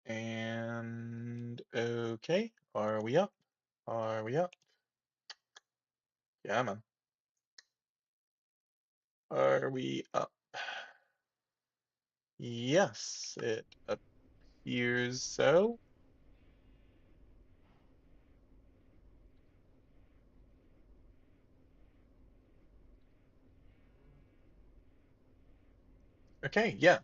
And okay, are we up? Are we up? Yeah, man. Are we up? Yes, it appears so. Okay, yeah.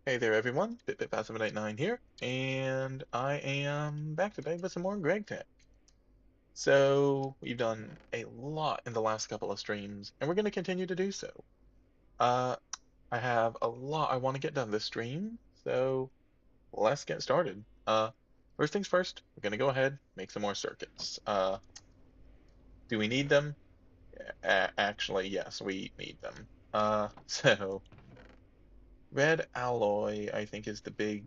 Hey there everyone, BitBitFat789 here, and I am back today with some more GregTech. So, we've done a lot in the last couple of streams, and we're going to continue to do so. Uh, I have a lot I want to get done this stream, so let's get started. First things first, we're gonna go ahead, make some more circuits. Do we need them? Actually, yes, we need them. So red alloy, I think, is the big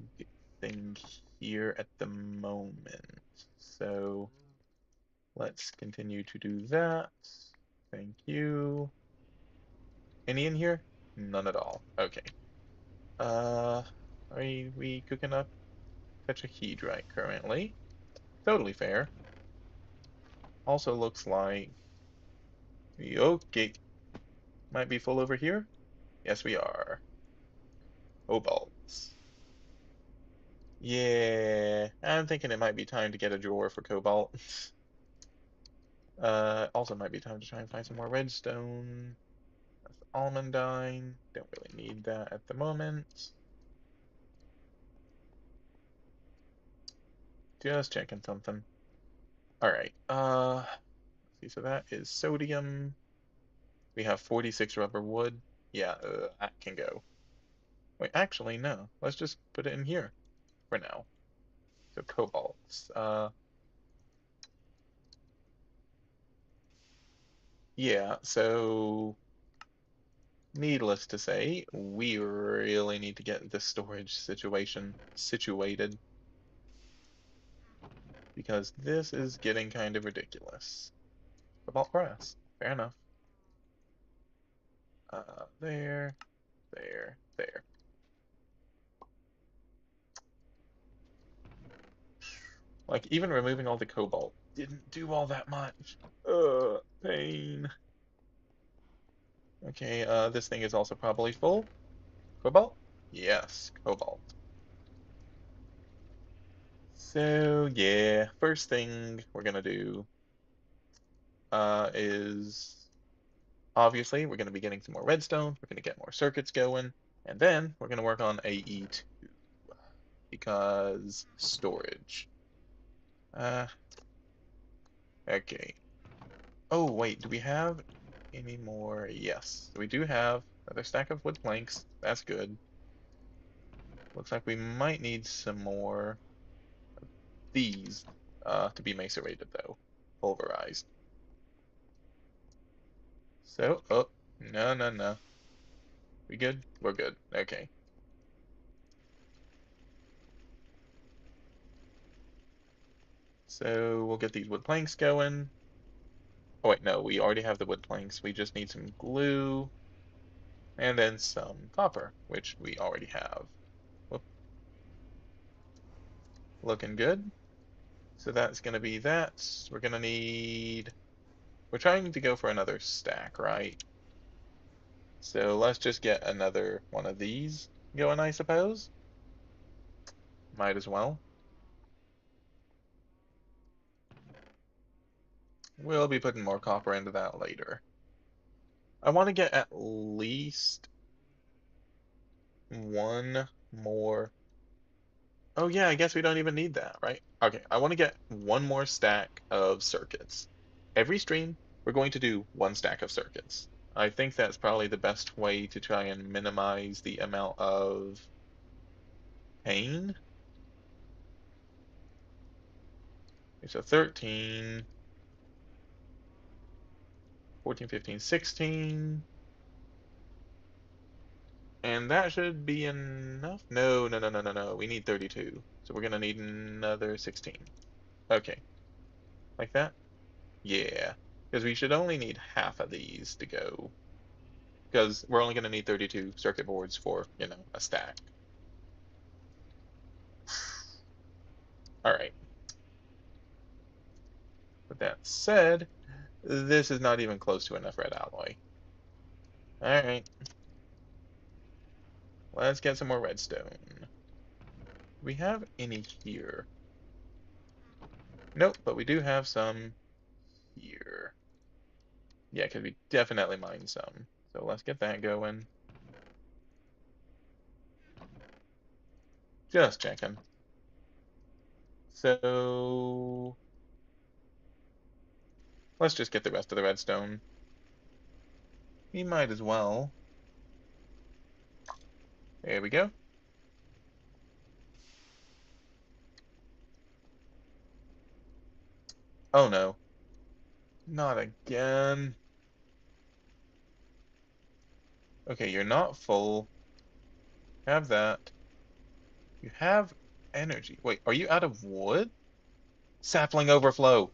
thing here at the moment. So let's continue to do that. Thank you. Any in here? None at all. Okay. Uh, are we cooking up tetrahedrite currently? Totally fair. Also looks like okay, might be full over here. Yes, we are. Cobalts. Yeah, I'm thinking it might be time to get a drawer for cobalt. Also might be time to try and find some more redstone. That's almandine. Don't really need that at the moment. Just checking something. All right. Let's see. So that is sodium. We have 46 rubber wood. Yeah, that can go. Wait, actually, no. Let's just put it in here for now. So cobalts. Yeah, so needless to say, we really need to get the storage situation situated because this is getting kind of ridiculous. Cobalt brass, fair enough. There, there. Like even removing all the cobalt didn't do all that much. Pain. Okay, this thing is also probably full. Cobalt? Yes, cobalt. So yeah, first thing we're gonna do is obviously we're gonna be getting some more redstone, we're gonna get more circuits going, and then we're gonna work on AE2 because storage. Uh, okay. Oh wait, do we have any more? Yes, we do have another stack of wood planks. That's good. Looks like we might need some more these to be macerated though, pulverized. So, oh, no, no, no. We good? We're good. Okay. So we'll get these wood planks going. Oh wait, no, we already have the wood planks. We just need some glue and then some copper, which we already have. Whoop, looking good. So that's gonna be that. We're gonna need. We're trying to go for another stack, right? So let's just get another one of these going, I suppose. Might as well. We'll be putting more copper into that later. I want to get at least one more. Oh yeah, I guess we don't even need that, right? Okay, I want to get one more stack of circuits. Every stream, we're going to do one stack of circuits. I think that's probably the best way to try and minimize the amount of pain. It's a 13, 14, 15, 16. And that should be enough. No, no, no, no, no, no. We need 32. So we're gonna need another 16. Okay, like that? Yeah, because we should only need half of these to go. Because we're only going to need 32 circuit boards for, a stack. Alright. With that said, this is not even close to enough red alloy. Alright. Let's get some more redstone. Do we have any here? Nope, but we do have some here. Yeah, because we definitely mined some. So let's get that going. Just checking. So let's just get the rest of the redstone. We might as well. There we go. Oh no. Not again. Okay, you're not full. Have that. You have energy. Wait, are you out of wood? Sapling overflow.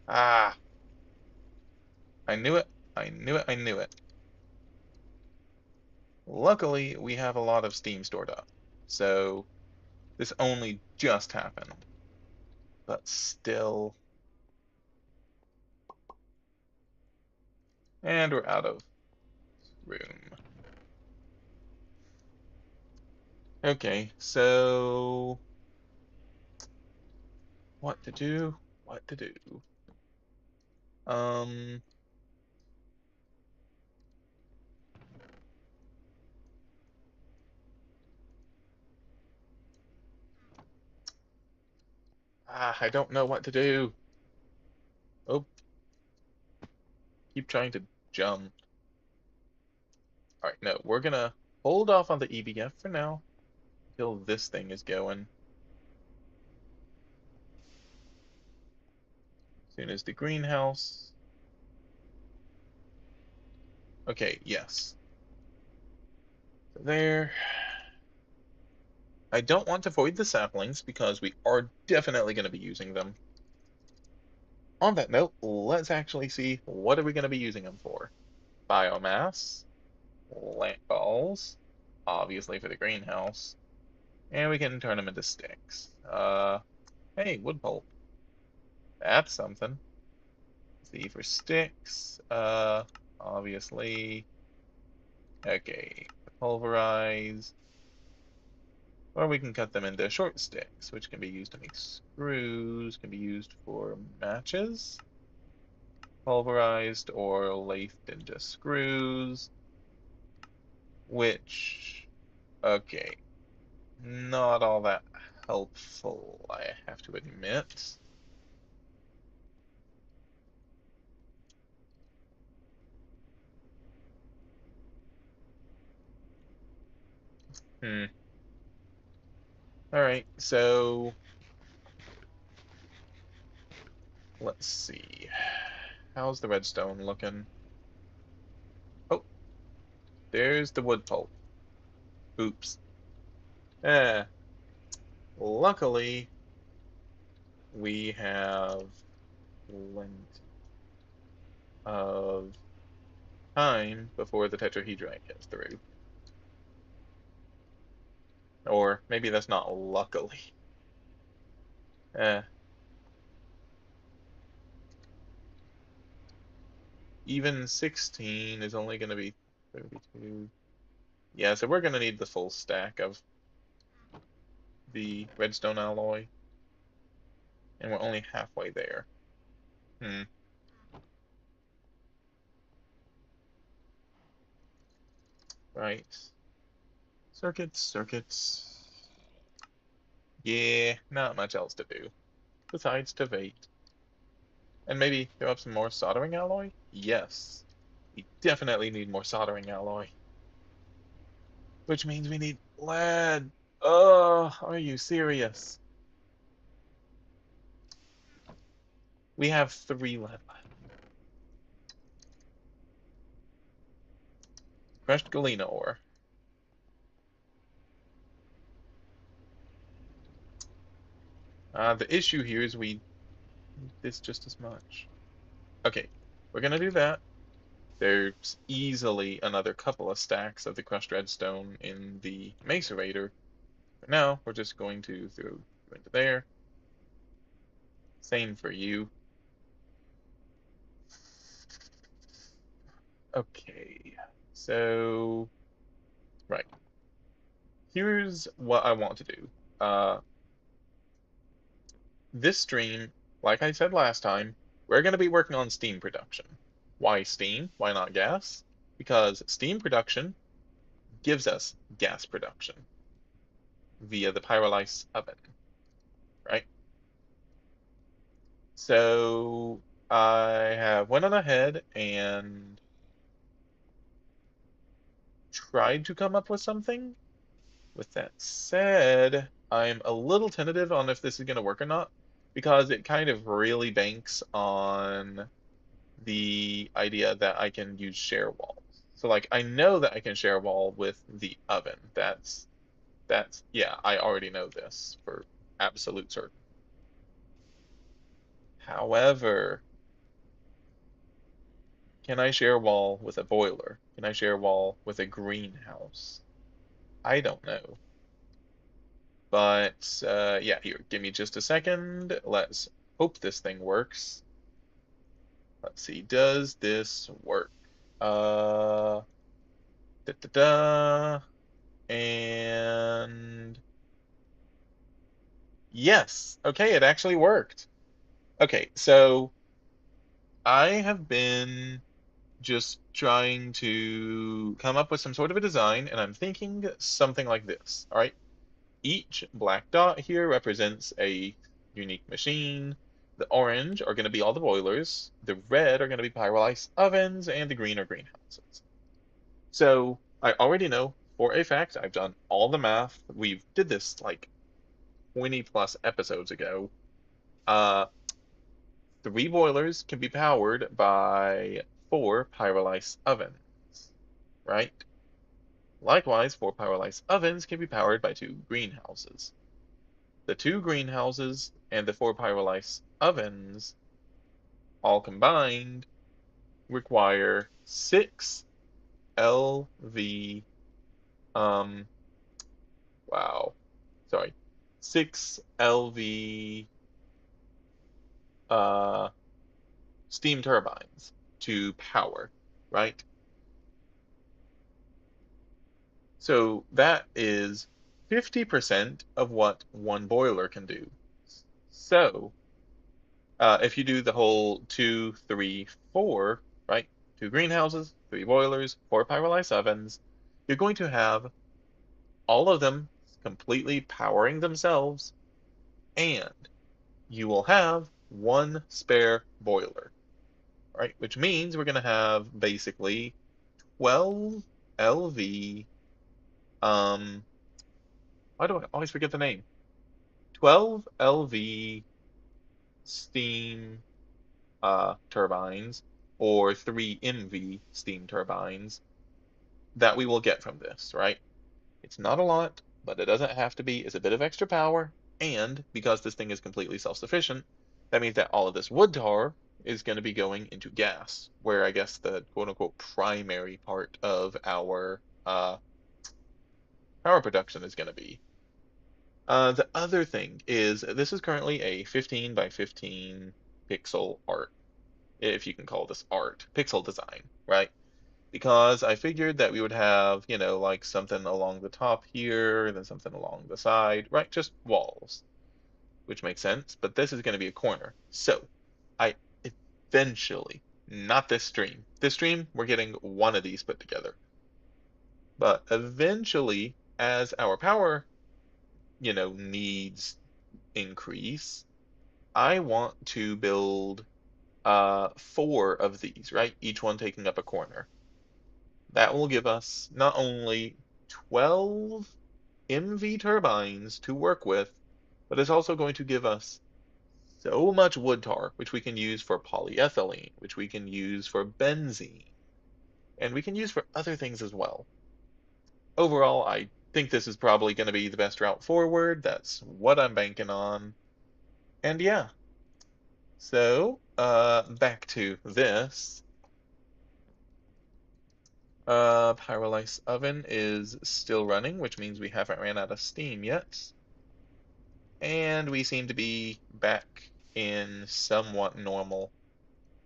Ah, I knew it. I knew it. I knew it. Luckily, we have a lot of steam stored up. So this only just happened. But still. And we're out of room. Okay, so what to do? What to do? Um, I don't know what to do. Oh, keep trying to jump. All right, no, we're gonna hold off on the EBF for now until this thing is going. As soon as the greenhouse. Okay, yes. So there. I don't want to void the saplings because we are definitely going to be using them. On that note, let's actually see what are we going to be using them for. Biomass, lamp balls, obviously for the greenhouse, and we can turn them into sticks. Hey, wood pulp. That's something. C for sticks. Obviously. Okay, pulverize. Or we can cut them into short sticks, which can be used to make screws, can be used for matches, pulverized or lathed into screws, which, okay, not all that helpful, I have to admit. Hmm. All right, so let's see. How's the redstone looking? Oh, there's the wood pulp. Oops. Eh, luckily we have plenty of time before the tetrahedrite gets through. Or maybe that's not luckily. Eh, even 16 is only going to be 32. Yeah, so we're going to need the full stack of the redstone alloy, and we're only halfway there. Hmm. Right. Circuits, circuits. Yeah, not much else to do besides to wait. And maybe throw up some more soldering alloy? Yes. We definitely need more soldering alloy. Which means we need lead. Oh, are you serious? We have 3 lead left. Crushed galena ore. The issue here is we need this just as much. Okay, we're gonna do that. There's easily another couple of stacks of the crushed redstone in the macerator. now, we're just going to throw you into there. Same for you. Okay, so, right. Here's what I want to do. This stream, like I said last time, we're going to be working on steam production. Why steam? Why not gas? Because steam production gives us gas production via the pyrolysis oven, right? So I have went on ahead and tried to come up with something. With that said, I'm a little tentative on if this is going to work or not because it kind of really banks on the idea that I can use share walls. So like I know that I can share a wall with the oven. That's yeah, I already know this for absolute certain. However, can I share a wall with a boiler? Can I share a wall with a greenhouse? I don't know. But yeah, here, give me just a second. Let's hope this thing works. Let's see, does this work? Da da da. And yes, okay, it actually worked. Okay, so I have been just trying to come up with some sort of a design, and I'm thinking something like this. All right, each black dot here represents a unique machine. The orange are going to be all the boilers, the red are going to be pyrolysis ovens, and the green are greenhouses. So I already know for a fact, I've done all the math. We did this like 20 plus episodes ago. Uh, 3 boilers can be powered by 4 pyrolysis ovens, right? Likewise, 4 pyrolysis ovens can be powered by 2 greenhouses. The 2 greenhouses and the 4 pyrolysis ovens, all combined, require 6 LV, um, wow, sorry, 6 LV uh, steam turbines to power, right? So that is 50% of what one boiler can do. So if you do the whole 2, 3, 4, right? 2 greenhouses, 3 boilers, 4 pyrolysis ovens, you're going to have all of them completely powering themselves, and you will have one spare boiler, right? Which means we're going to have basically 12 LV, um, why do I always forget the name? 12 LV steam turbines or 3 MV steam turbines that we will get from this, right? It's not a lot, but it doesn't have to be. It's a bit of extra power, and because this thing is completely self-sufficient, that means that all of this wood tar is going to be going into gas, where I guess the quote-unquote primary part of our power production is going to be. The other thing is this is currently a 15 by 15 pixel art, if you can call this art, pixel design, right? Because I figured that we would have, you know, like something along the top here, and then something along the side, right? Just walls, which makes sense, but this is going to be a corner. So I eventually, not this stream, we're getting one of these put together. But eventually, as our power, you know, needs increase, I want to build 4 of these, right? Each one taking up a corner. That will give us not only 12 MV turbines to work with, but it's also going to give us so much wood tar, which we can use for polyethylene, which we can use for benzene, and we can use for other things as well. Overall, I think this is probably going to be the best route forward. That's what I'm banking on. And yeah, so back to this. Pyrolysis oven is still running, which means we haven't ran out of steam yet. And we seem to be back in somewhat normal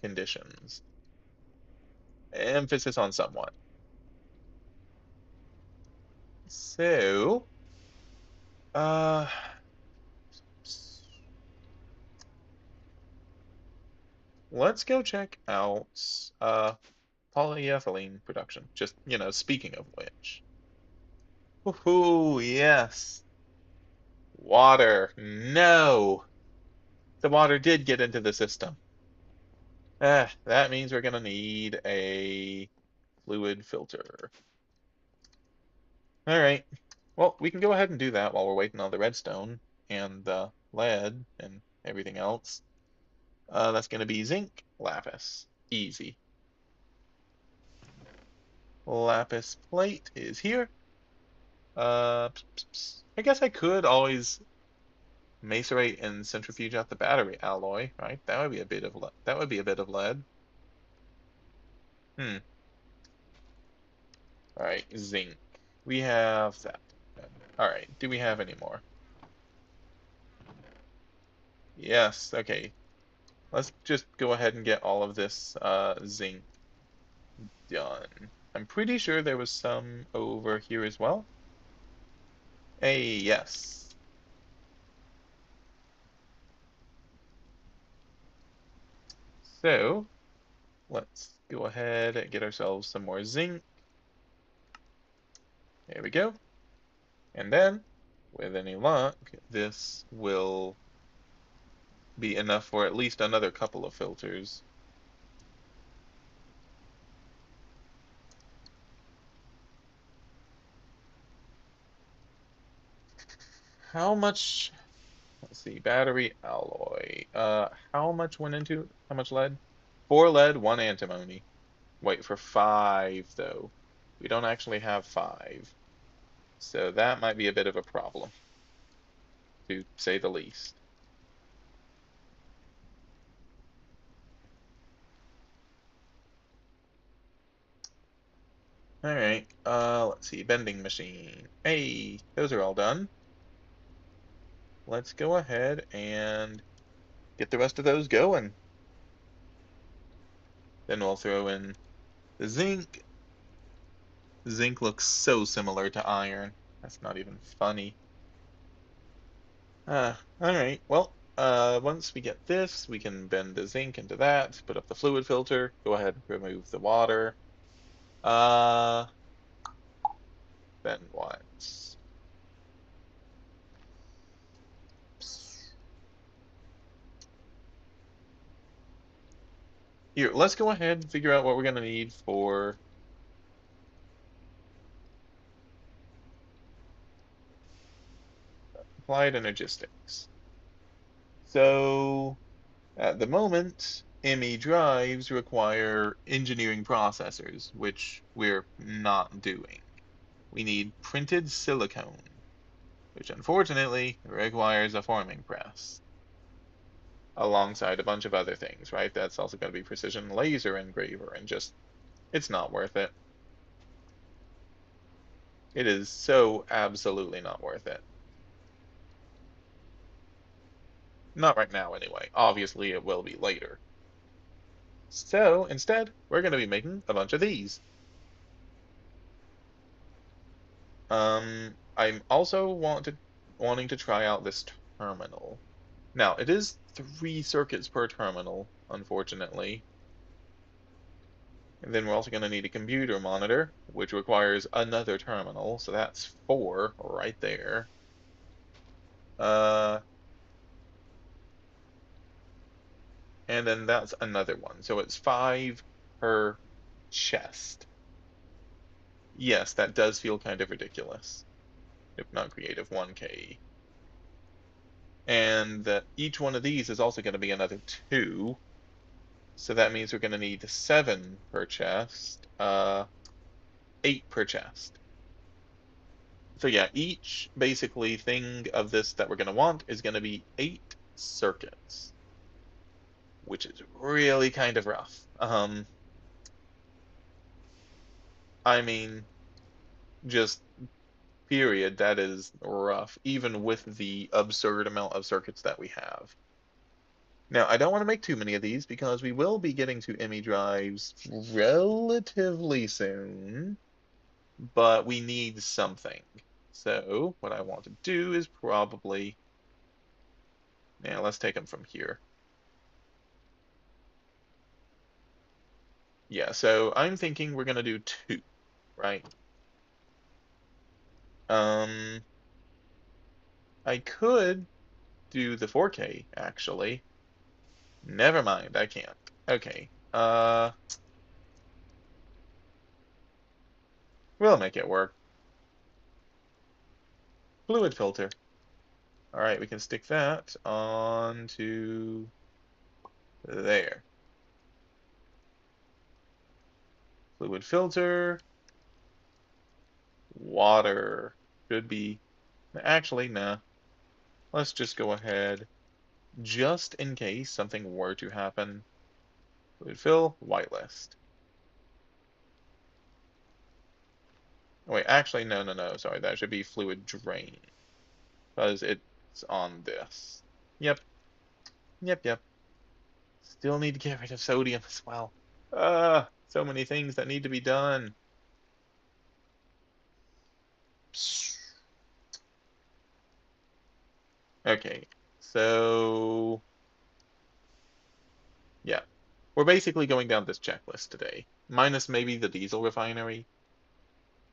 conditions. Emphasis on somewhat. So, uh, let's go check out polyethylene production. Just, speaking of which. Woohoo, yes. Water. No. The water did get into the system. That means we're gonna need a fluid filter. All right. Well, we can go ahead and do that while we're waiting on the redstone and the lead and everything else. That's gonna be zinc, lapis. Easy. Lapis plate is here. I guess I could always macerate and centrifuge out the battery alloy, right? That would be a bit of that would be a bit of lead. Hmm. All right, zinc. We have that. All right. Do we have any more? Yes. Okay. Let's just go ahead and get all of this zinc done. I'm pretty sure there was some over here as well. Hey, yes. So let's go ahead and get ourselves some more zinc. There we go. And then, with any luck, this will be enough for at least another couple of filters. How much, let's see, battery alloy. How much lead? 4 lead, 1 antimony. Wait, for 5 though. We don't actually have 5. So that might be a bit of a problem, to say the least. All right, let's see, bending machine. Hey, those are all done. Let's go ahead and get the rest of those going. Then we'll throw in the zinc. Zinc looks so similar to iron. That's not even funny. All right. Well, once we get this, we can bend the zinc into that, put up the fluid filter, go ahead and remove the water. Uh, then what? Here, let's go ahead and figure out what we're gonna need for applied energistics. So, at the moment, ME drives require engineering processors, which we're not doing. We need printed silicone, which unfortunately requires a forming press, alongside a bunch of other things, right? That's also going to be precision laser engraver, and just, it's not worth it. It is so absolutely not worth it. Not right now, anyway. Obviously, it will be later. So, instead, we're going to be making a bunch of these. I'm also wanting to try out this terminal. Now, it is 3 circuits per terminal, unfortunately. And then we're also going to need a computer monitor, which requires another terminal. So that's 4 right there. Uh, and then that's another one. So it's 5 per chest. Yes, that does feel kind of ridiculous, if not creative 1K. And each one of these is also going to be another 2. So that means we're going to need 7 per chest, 8 per chest. So yeah, each basically thing of this that we're going to want is going to be 8 circuits, which is really kind of rough. I mean, just period, that is rough, even with the absurd amount of circuits that we have. Now, I don't want to make too many of these because we will be getting to ME drives relatively soon, but we need something. So, what I want to do is probably, yeah, let's take them from here. Yeah, so I'm thinking we're gonna do two, right? Um, I could do the 4K actually. Never mind, I can't. Okay. We'll make it work. Fluid filter. All right, we can stick that onto there. Fluid filter, water should be, actually, nah. Let's just go ahead, just in case something were to happen. Fluid fill, whitelist. Oh, wait, actually, no, no, no. Sorry, that should be fluid drain because it's on this. Yep, yep, yep. Still need to get rid of sodium as well. So many things that need to be done. Okay, so yeah, we're basically going down this checklist today, minus maybe the diesel refinery.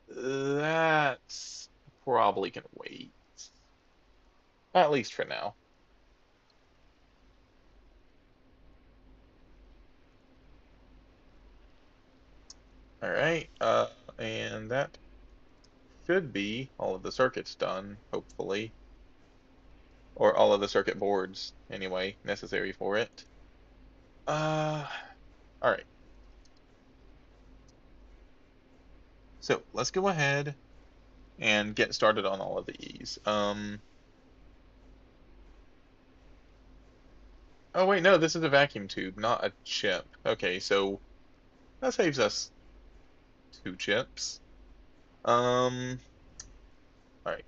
That's probably gonna wait, at least for now. All right, and that should be all of the circuits done, hopefully, or all of the circuit boards anyway, necessary for it. Uh, all right, so let's go ahead and get started on all of these. Oh wait, no, this is a vacuum tube, not a chip. Okay, so that saves us two chips. Um, all right.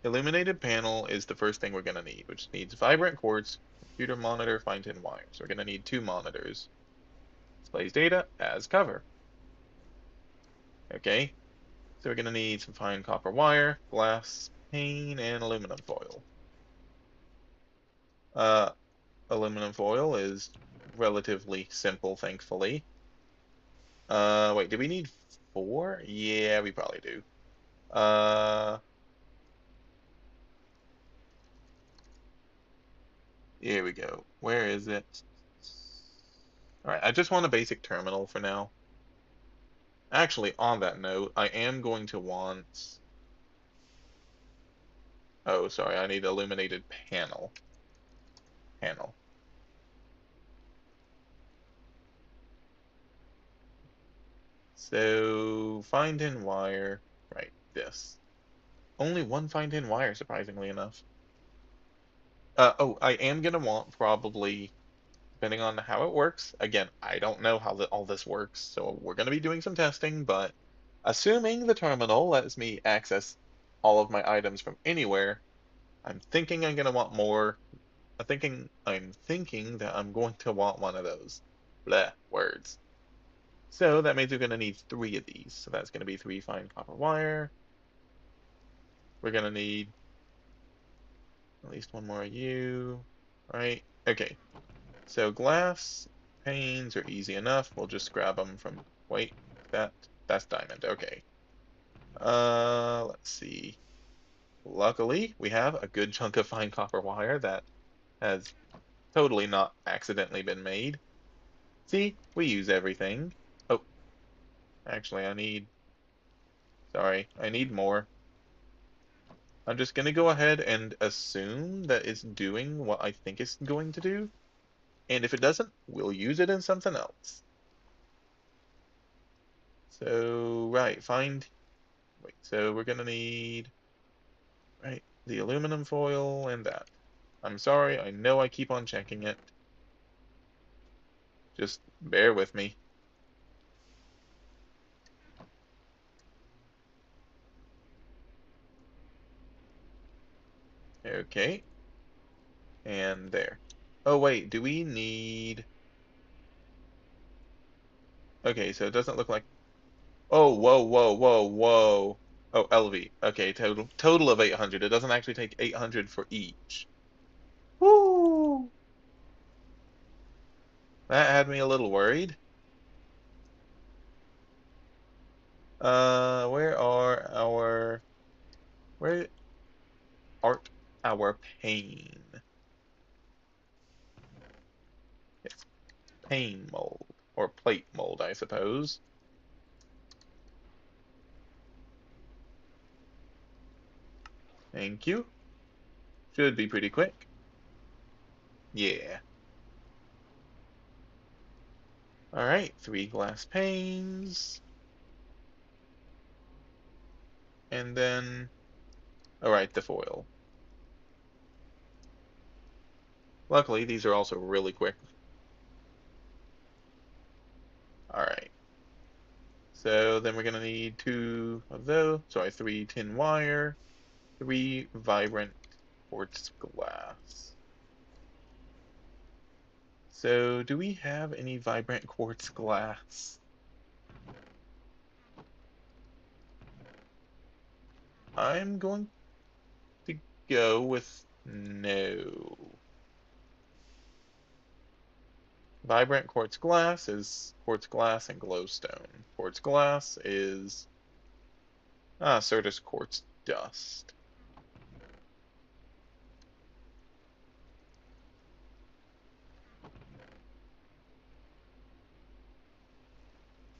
Illuminated panel is the first thing we're gonna need, which needs vibrant quartz, computer monitor, fine tin wire. So we're gonna need two monitors. Displays data as cover. Okay, so we're gonna need some fine copper wire, glass pane, and aluminum foil. Uh, Aluminum foil is relatively simple, thankfully. Wait, do we need four? Yeah, we probably do. Uh, Here we go. Where is it? All right, I just want a basic terminal for now. Actually, on that note, I am going to want. Oh, sorry, I need illuminated panel. Panel. So, find in wire. Right, this. Only one find in wire, surprisingly enough. Oh, I am gonna want probably, depending on how it works. Again, I don't know how all this works, so we're gonna be doing some testing, but assuming the terminal lets me access all of my items from anywhere, I'm thinking I'm gonna want more. I'm thinking that I'm going to want one of those. Bleh, words. So that means we're gonna need three of these. So that's gonna be three fine copper wire. We're gonna need at least one more of you. Right? Okay. So glass panes are easy enough. We'll just grab them from. Wait, that that's diamond. Okay. Let's see. Luckily, we have a good chunk of fine copper wire that has totally not accidentally been made. See, we use everything. Oh, actually, sorry, I need more. I'm just gonna go ahead and assume that it's doing what I think it's going to do. And if it doesn't, we'll use it in something else. So, right, wait, so we're gonna need, right, the aluminum foil and that. I'm sorry, I know I keep on checking it. Just bear with me. Okay, and there. Oh wait, do we need... Okay, so it doesn't look like... Oh, whoa, whoa, whoa, whoa. Oh, LV. Okay, total of 800. It doesn't actually take 800 for each. Woo! That had me a little worried. Where are our... Where art our pain? It's pain mold. Or plate mold, I suppose. Thank you. Should be pretty quick. Yeah. Alright, 3 glass panes. And then... Alright, the foil. Luckily, these are also really quick. Alright. So then we're going to need 2 of those. Sorry, 3 tin wire. 3 vibrant quartz glass. So do we have any vibrant quartz glass? I'm going to go with no. Vibrant quartz glass is quartz glass and glowstone. Quartz glass is Certus quartz dust.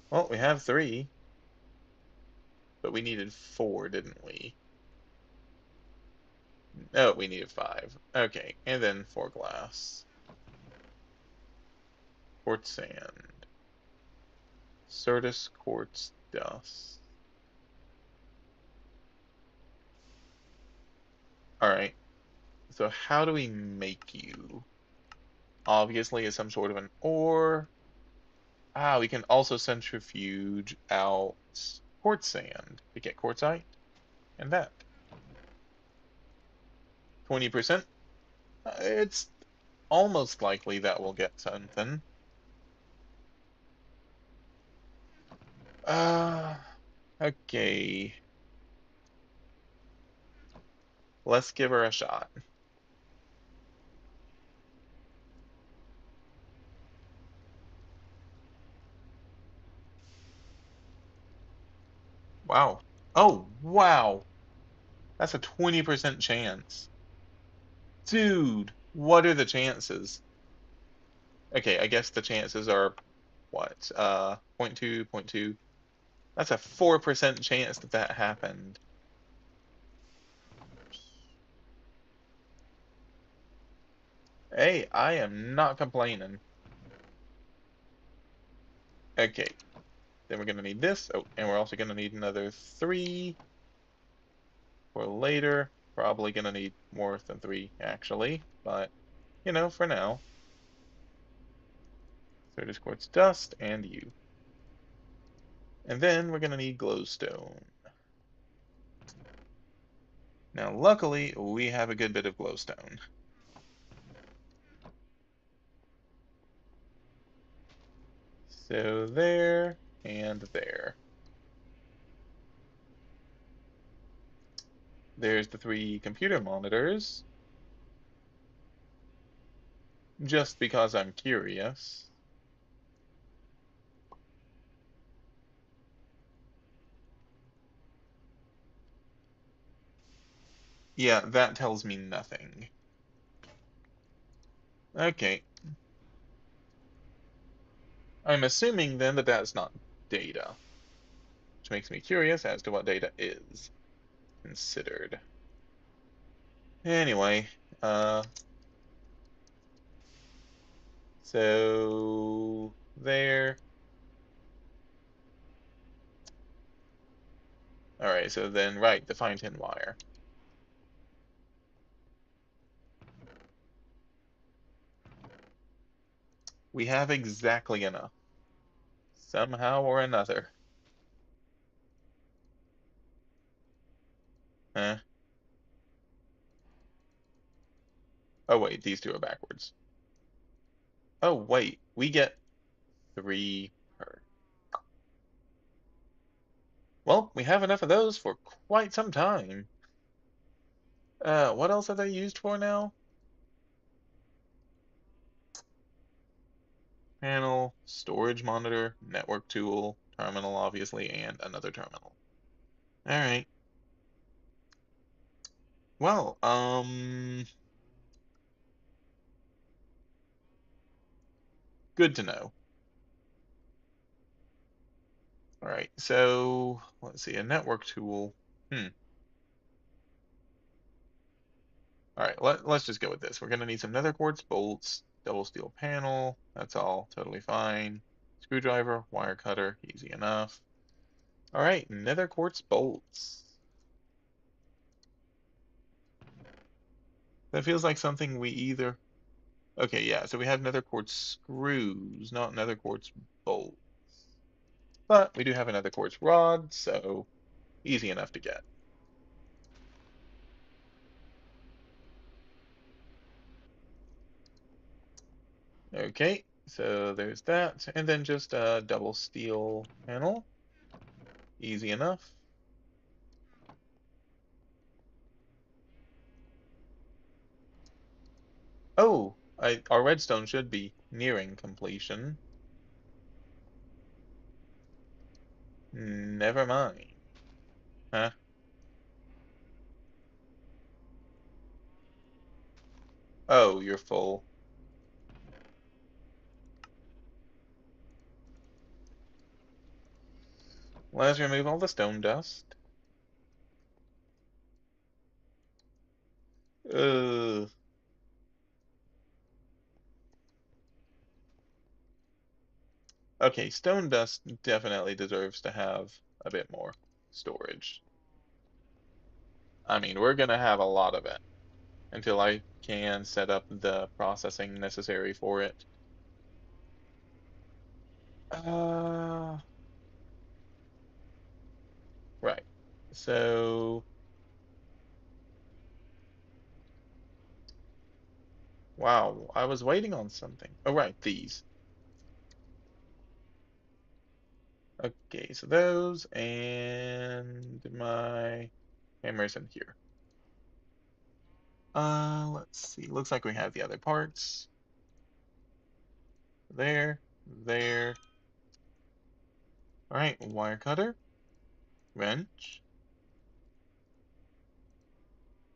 Well, we have 3, but we needed 4, didn't we? Oh, we needed 5. Okay, and then 4 glass. Quartz sand. Certus quartz dust. Alright, so how do we make you? Obviously, as some sort of an ore. We can also centrifuge out quartz sand to get quartzite, and that. 20%. It's almost likely that we'll get something. Uh, okay. Let's give her a shot. Wow. Oh, wow. That's a 20% chance. Dude, what are the chances? Okay, I guess the chances are what? Point 0.2, point 0.2. That's a 4% chance that that happened. Hey, I am not complaining. Okay, then we're gonna need this. Oh, and we're also gonna need another 3 for later. Probably gonna need more than 3, actually. But, for now. Certus quartz dust and you. And then we're gonna need glowstone. Now, luckily, we have a good bit of glowstone. So there and there. There's the 3 computer monitors. Just because I'm curious. Yeah, that tells me nothing. Okay. I'm assuming then that that's not data, which makes me curious as to what data is considered. Anyway, so there. All right, so then, right, the fine tin wire. We have exactly enough, somehow or another. Eh, Oh wait, these two are backwards. Oh wait, we get 3 per. Well, we have enough of those for quite some time. What else are they used for now? Panel, storage monitor, network tool, terminal obviously, and another terminal. All right. Well, good to know. All right, so let's see, a network tool. Hmm. All right, let's just go with this. We're gonna need some nether quartz bolts, double steel panel. That's all totally fine. Screwdriver, wire cutter, easy enough. All right, nether quartz bolts. That feels like something we either. Okay, yeah, so we have nether quartz screws, not nether quartz bolts. But we do have another quartz rod, so easy enough to get. Okay, so there's that. And then just a double steel panel. Easy enough. Oh, our redstone should be nearing completion. Never mind. Huh? Oh, you're full. Let's remove all the stone dust. Uh, okay, stone dust definitely deserves to have a bit more storage. I mean, we're gonna have a lot of it until I can set up the processing necessary for it. Uh, right. So, wow, I was waiting on something. Oh, right, these. Okay, so those and my hammer's in here. Let's see. Looks like we have the other parts. There, there. All right, wire cutter, wrench.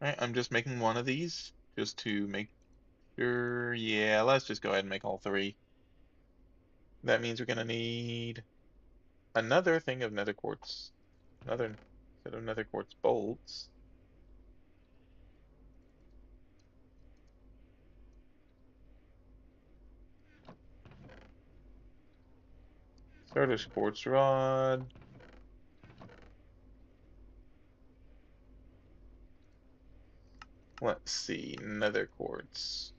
All right, I'm just making one of these just to make sure. Yeah, let's just go ahead and make all three. That means we're gonna need another thing of nether quartz, another set of nether quartz bolts. Starter's quartz rod. Let's see, nether quartz.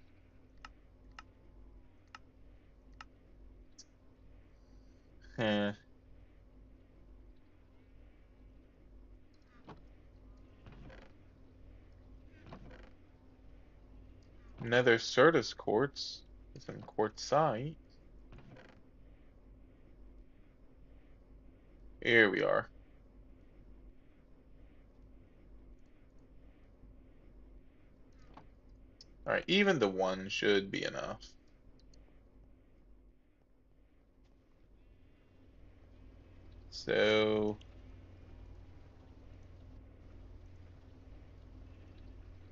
Eh, nether Certus quartz. Some quartzite. Here we are. All right, even the one should be enough. So,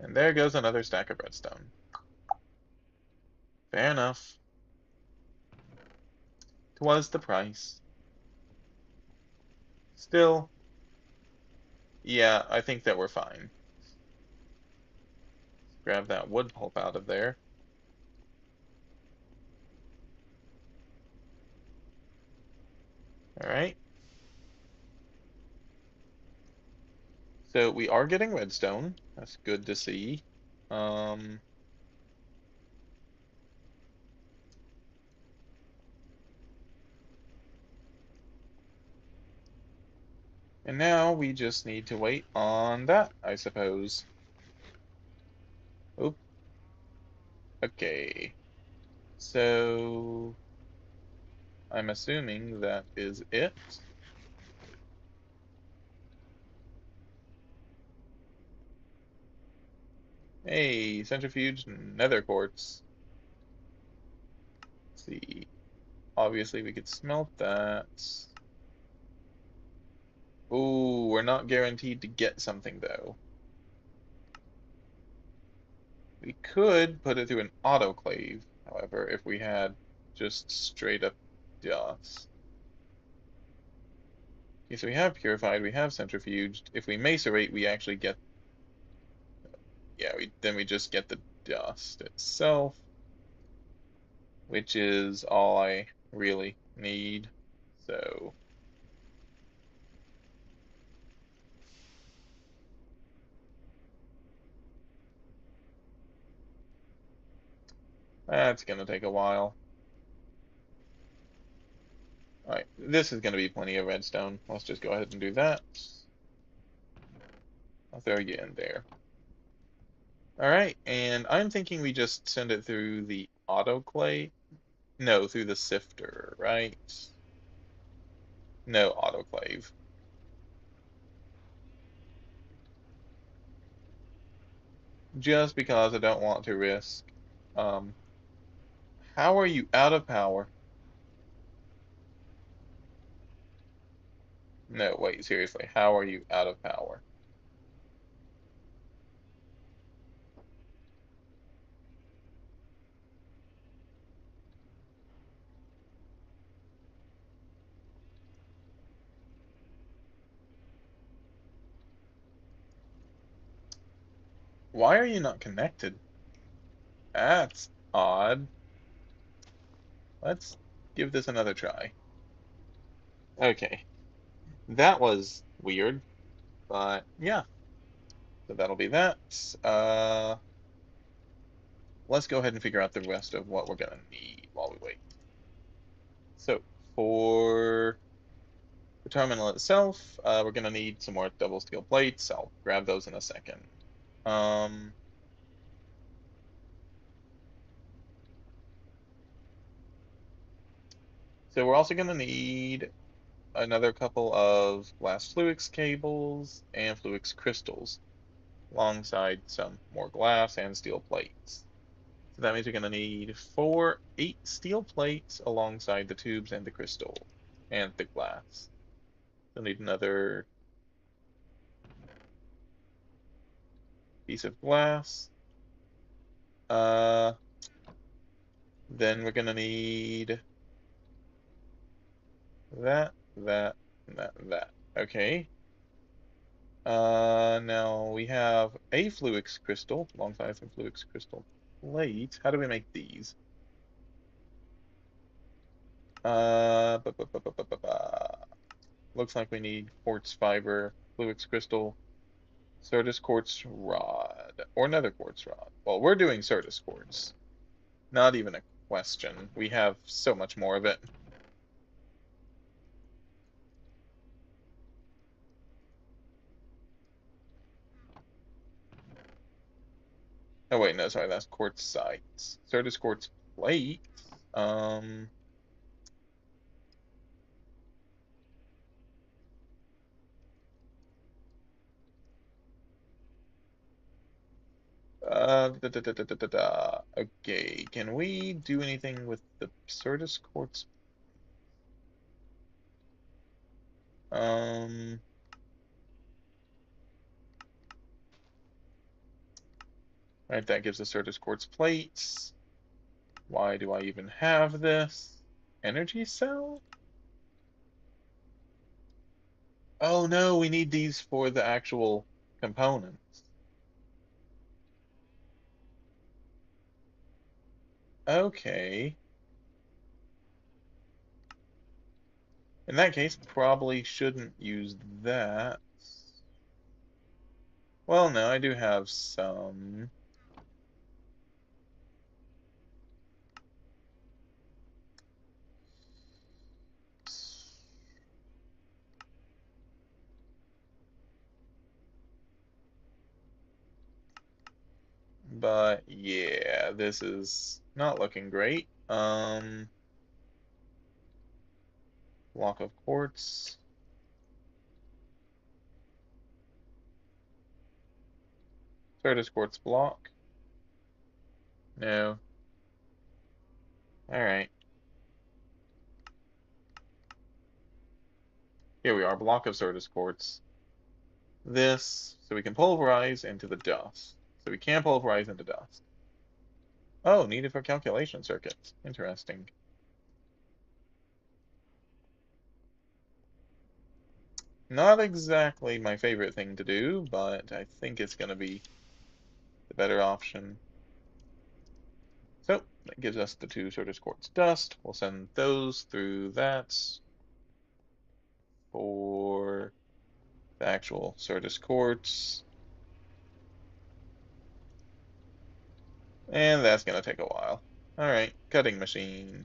and there goes another stack of redstone. Fair enough. Twas the price. Still, yeah, I think that we're fine. Grab that wood pulp out of there. All right. So we are getting redstone. That's good to see. Um, and now we just need to wait on that, I suppose. Oop. Okay, so I'm assuming that is it. Hey, centrifuge nether quartz. Let's see. Obviously, we could smelt that. Ooh, we're not guaranteed to get something though. We could put it through an autoclave, however, if we had just straight up dust. Okay, so we have purified, we have centrifuged. If we macerate, we actually get, yeah, then we just get the dust itself, which is all I really need. So that's gonna take a while. Alright, this is gonna be plenty of redstone. Let's just go ahead and do that. I'll throw you in there. Alright, and I'm thinking we just send it through the autoclave. No, through the sifter, right? No autoclave. Just because I don't want to risk. Um, how are you out of power? No, wait, seriously, how are you out of power? Why are you not connected? That's odd. Let's give this another try. Okay, that was weird, but yeah, so that'll be that. Uh, let's go ahead and figure out the rest of what we're gonna need while we wait. So for the terminal itself, we're gonna need some more double steel plates. I'll grab those in a second. Um, so we're also gonna need another couple of glass fluix cables and fluix crystals alongside some more glass and steel plates. So that means we're going to need 8 steel plates alongside the tubes and the crystal and the glass. We'll need another piece of glass. Uh, then we're going to need that. Okay. Now we have a fluix crystal alongside some fluix crystal plates. How do we make these? Looks like we need quartz fiber, fluix crystal, Certus quartz rod, or another quartz rod. Well, we're doing Certus quartz. Not even a question. We have so much more of it. Oh wait, no, sorry, that's quartzites. Certus quartz plate. Um, Okay, can we do anything with the Certus quartz? Um, right, that gives us Certus quartz plates. Why do I even have this? Energy cell? Oh no, we need these for the actual components. Okay. In that case, probably shouldn't use that. Well, no, I do have some. But yeah, this is not looking great. Block of quartz. Certus quartz block. No. Alright. Here we are, block of Certus quartz. This, so we can pulverize into the dust. So we can pulverize into dust. Oh, needed for calculation circuits. Interesting. Not exactly my favorite thing to do, but I think it's going to be the better option. So that gives us the two Certus quartz dust. We'll send those through that for the actual Certus quartz. And that's going to take a while. All right, cutting machine.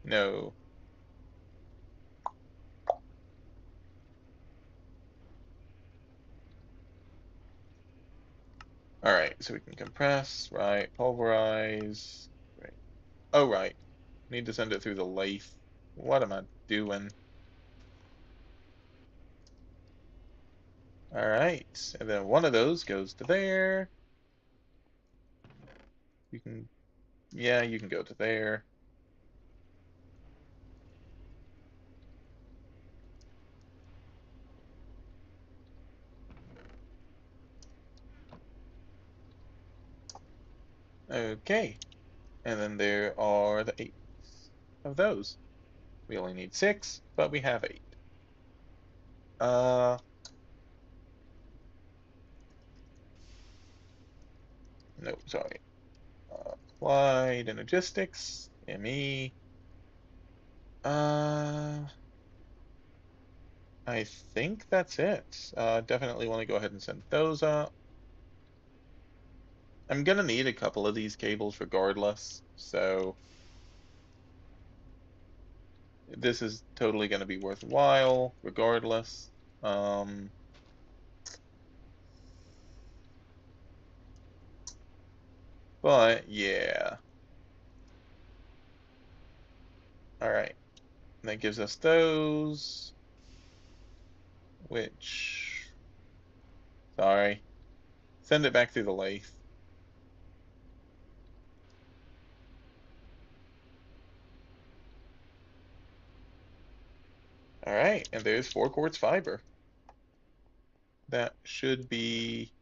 No. All right, so we can compress, right, pulverize, right. Oh, right. Need to send it through the lathe. What am I doing? All right, and then one of those goes to there. You can, yeah, you can go to there. Okay, and then there are the 8 of those. We only need 6, but we have 8. Uh, no, sorry. Applied Energistics, ME. Uh, I think that's it. Definitely want to go ahead and send those up. I'm gonna need a couple of these cables regardless, so this is totally gonna be worthwhile regardless. Um, but yeah. All right. That gives us those, which, sorry, send it back through the lathe. All right, and there's 4 quartz fiber. That should be,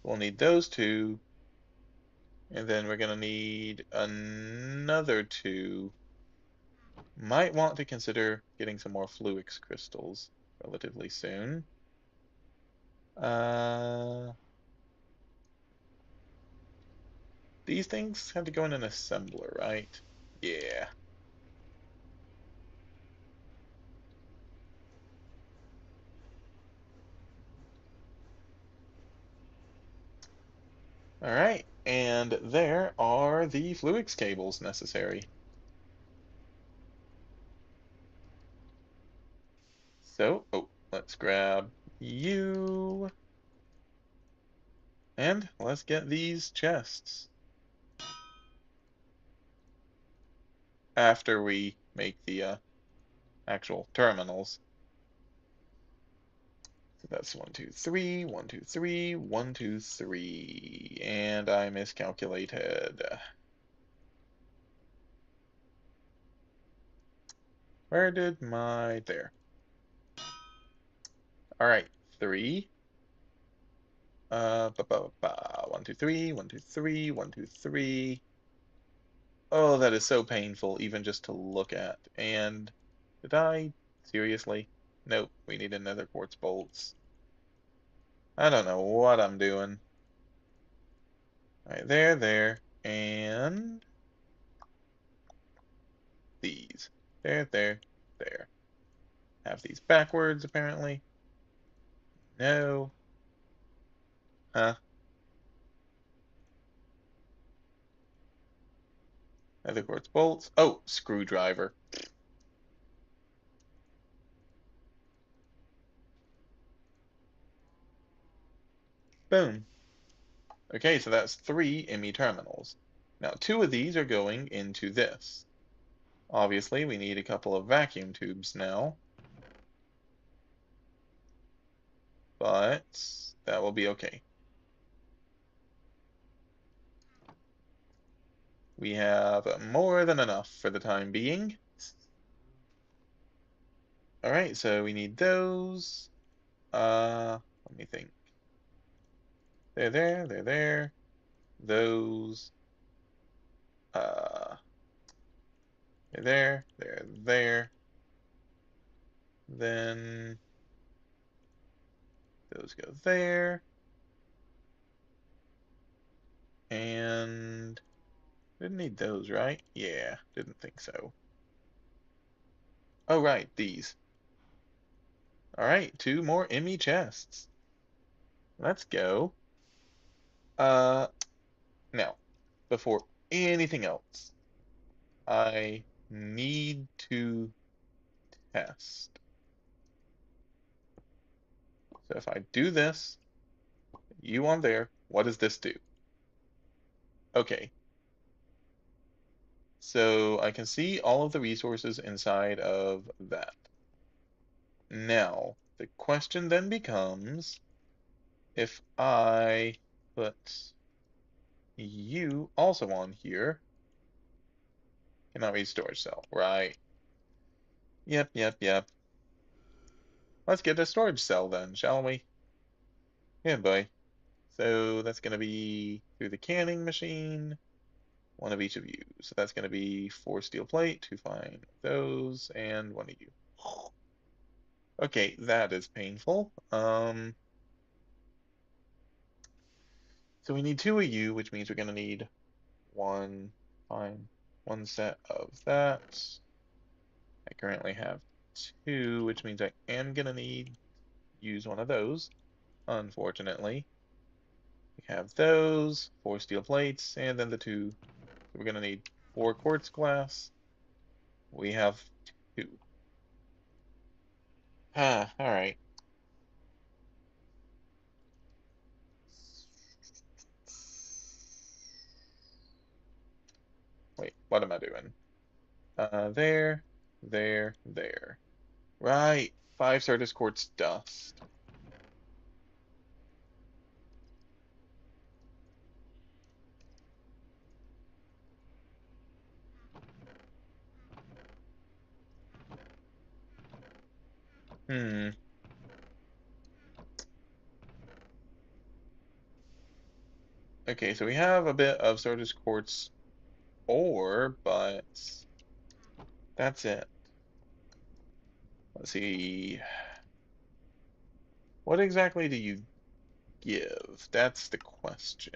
we'll need those 2, and then we're gonna need another 2. Might want to consider getting some more fluix crystals relatively soon. Uh, these things have to go in an assembler, right? Yeah. All right, and there are the fluix cables necessary. So, oh, let's grab you, and let's get these chests after we make the actual terminals. So that's 1, 2, 3, 1, 2, 3, 1, 2, 3, and I miscalculated. Where did my, there. All right, 3. 1, 2, 3, 1, 2, 3, 1, 2, 3. Oh, that is so painful, even just to look at. And did I seriously? Nope, we need another quartz bolts. I don't know what I'm doing. All right, there, and these. There. Have these backwards, apparently. No. Huh? Other quartz bolts. Oh, screwdriver. Boom. Okay, so that's 3 ME terminals. Now, 2 of these are going into this. Obviously, we need a couple of vacuum tubes now, but that will be okay. We have more than enough for the time being. All right, so we need those. Let me think. They're there, they're there. Those, uh, they're there, they're there. Then those go there. And didn't need those, right? Yeah, didn't think so. Oh, right, these. All right, 2 more ME chests. Let's go. Uh, Now, before anything else, I need to test. So if I do this, you on there, what does this do? Okay, so I can see all of the resources inside of that. Now, the question then becomes, if I put you also on here, cannot read storage cell, right? Yep, yep, yep. Let's get a storage cell then, shall we? Yeah, boy. So that's going to be through the canning machine, one of each of you. So that's going to be 4 steel plate to find those, and one of you. Okay, that is painful. So we need 2 of you, which means we're going to need one, fine, one set of that. I currently have 2, which means I am going to need use one of those, unfortunately. We have those, 4 steel plates, and then the 2. So we're going to need 4 quartz glass. We have 2. Ah, all right. Wait, what am I doing? There, there. Right, 5 Certus quartz dust. Hmm. Okay, so we have a bit of Certus quartz ore, but that's it. Let's see. What exactly do you give? That's the question.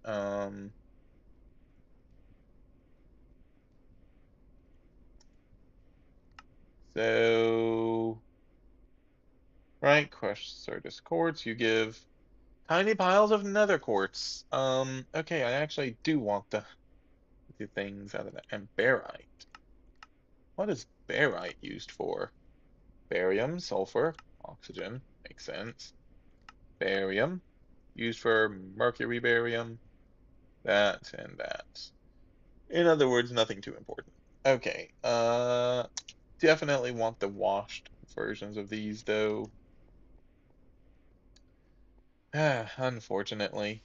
Um, so, right, crushed Certus quartz, you give tiny piles of nether quartz. Okay, I actually do want the things out of that. And barite. What is barite used for? Barium, sulfur, oxygen. Makes sense. Barium, used for mercury barium. That and that. In other words, nothing too important. Okay, definitely want the washed versions of these though. Unfortunately.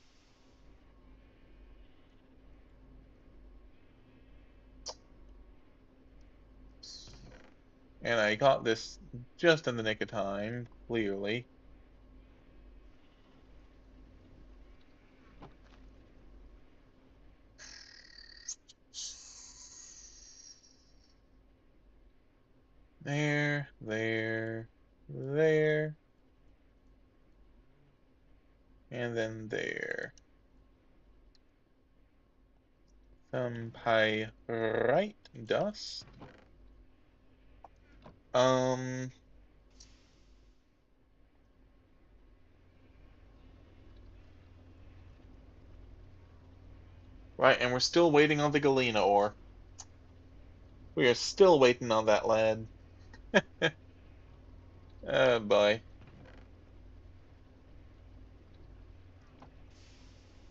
And I got this just in the nick of time, clearly. There, and then there. Some pyrite dust. Um, right, and we're still waiting on the galena ore. We are still waiting on that lead. Oh boy.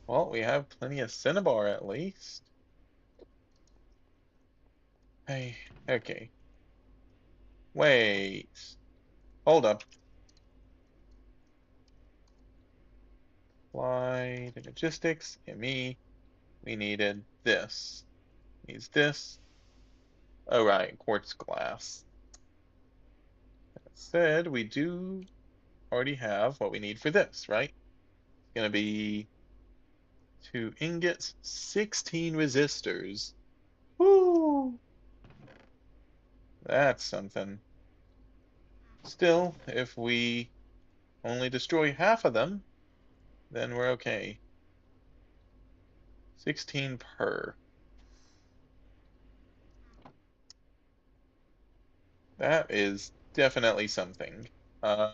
Well, we have plenty of cinnabar at least. Hey, okay. Wait. Hold up. Fly to logistics and me. We needed this. Needs this. Oh, right, quartz glass. That said, we do already have what we need for this, right? It's gonna be 2 ingots, 16 resistors. Woo! That's something. Still, if we only destroy half of them, then we're okay. 16 per. That is definitely something. Uh,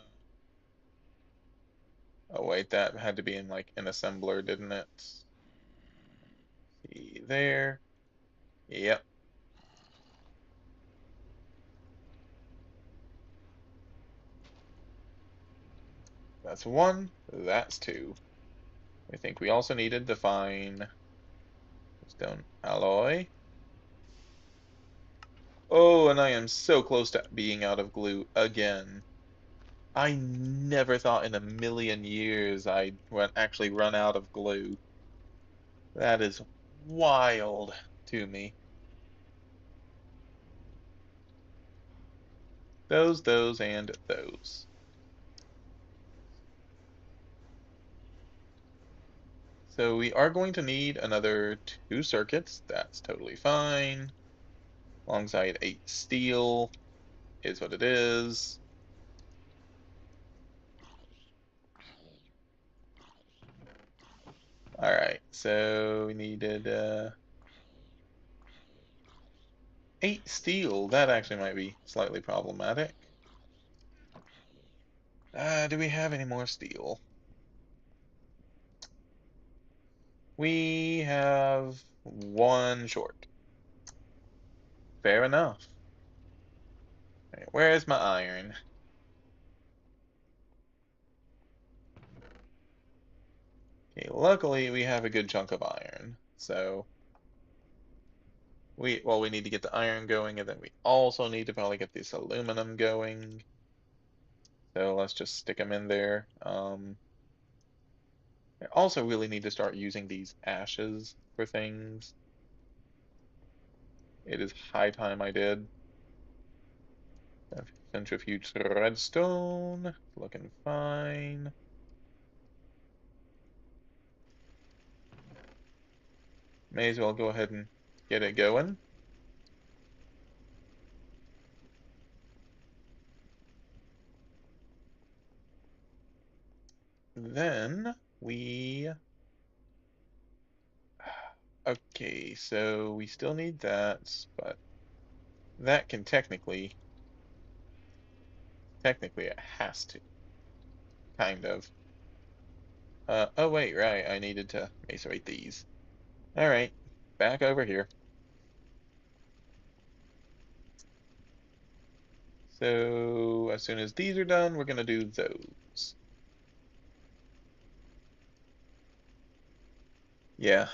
oh wait, that had to be in like an assembler, didn't it? See there. Yep, that's one. That's two. I think we also needed to find stone alloy. Oh, and I am so close to being out of glue again. I never thought in a million years I'd actually run out of glue. That is wild to me. Those, and those. So we are going to need another 2 circuits. That's totally fine. Alongside 8 steel is what it is. All right, so we needed 8 steel. That actually might be slightly problematic. Do we have any more steel? We have one short. Fair enough. Right, where is my iron? Okay, luckily we have a good chunk of iron. So we need to get the iron going, and then we also need to probably get this aluminum going. So let's just stick them in there. I also really need to start using these ashes for things. It is high time I did. Centrifuge redstone, looking fine. May as well go ahead and get it going. Then we... Okay, so we still need that, but that can technically it has to, kind of. Oh wait, right, I needed to macerate these. All right, back over here. So as soon as these are done, we're gonna do those. Yeah,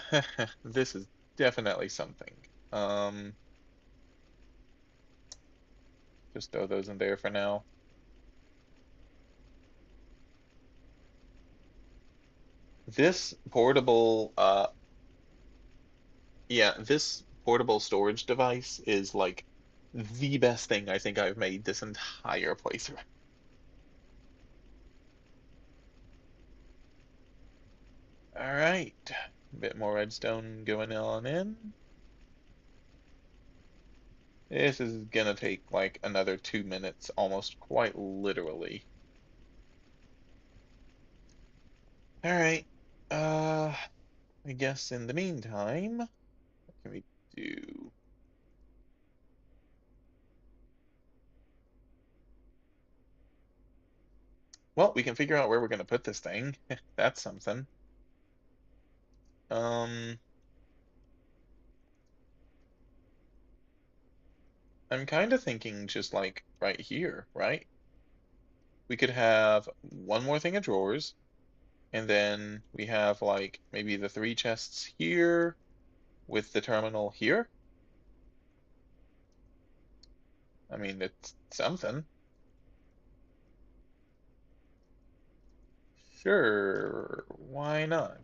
this is definitely something. Um, just throw those in there for now. This portable, yeah, this portable storage device is like the best thing I think I've made this entire playthrough. All right, a bit more redstone going on in. This is gonna take like another 2 minutes, almost quite literally. All right, uh, I guess in the meantime, what can we do? Well, we can figure out where we're gonna put this thing. That's something. Um, I'm kind of thinking just like right here, right? We could have one more thing of drawers, And then we have like maybe the 3 chests here with the terminal here. I mean, it's something. Sure, why not?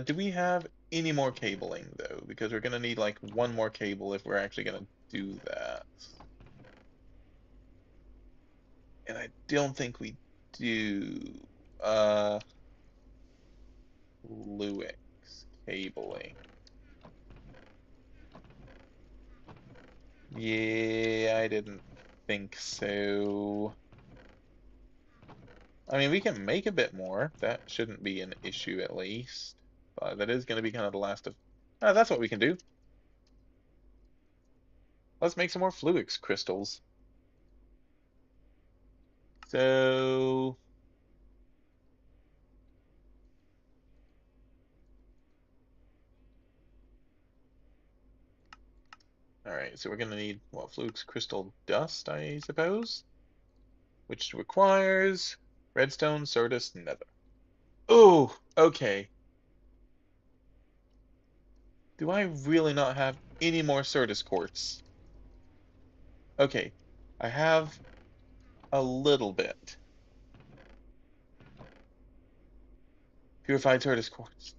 Do we have any more cabling though? Because we're gonna need like one more cable if we're actually gonna do that. And I don't think we do. Uh, Luix cabling. Yeah, I didn't think so. I mean, we can make a bit more. That shouldn't be an issue at least. But that is going to be kind of the last of... that's what we can do. Let's make some more Fluix crystals. So... Alright, so we're going to need, well, Fluix crystal dust, I suppose? Which requires redstone, Certus, nether. Oh, okay. Do I really not have any more Certus quartz? Okay, I have a little bit. Purified Certus quartz.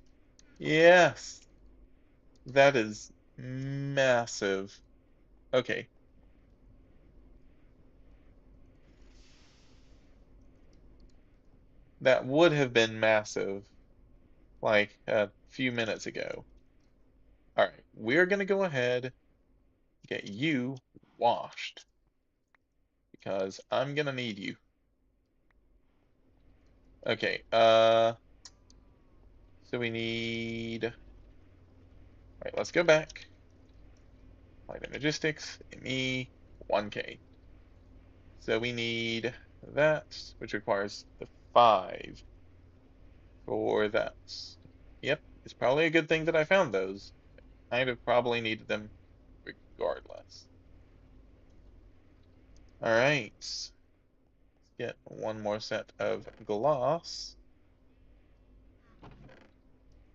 Yes, that is massive. Okay, that would have been massive like a few minutes ago. All right, we're gonna go ahead get you washed because I'm gonna need you. Okay, so we need, all right, let's go back. Light logistics, ME, 1K. So we need that, which requires the 5 for that. Yep, it's probably a good thing that I found those. I'd have probably needed them regardless. All right, let's get one more set of glass.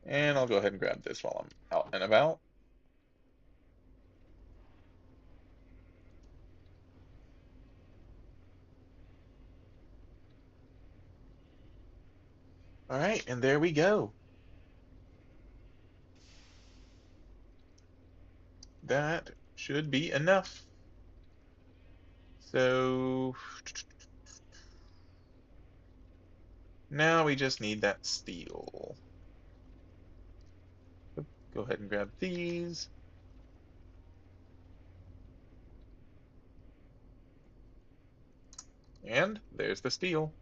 And I'll go ahead and grab this while I'm out and about. All right, and there we go. That should be enough. So now we just need that steel. Go ahead and grab these. And there's the steel.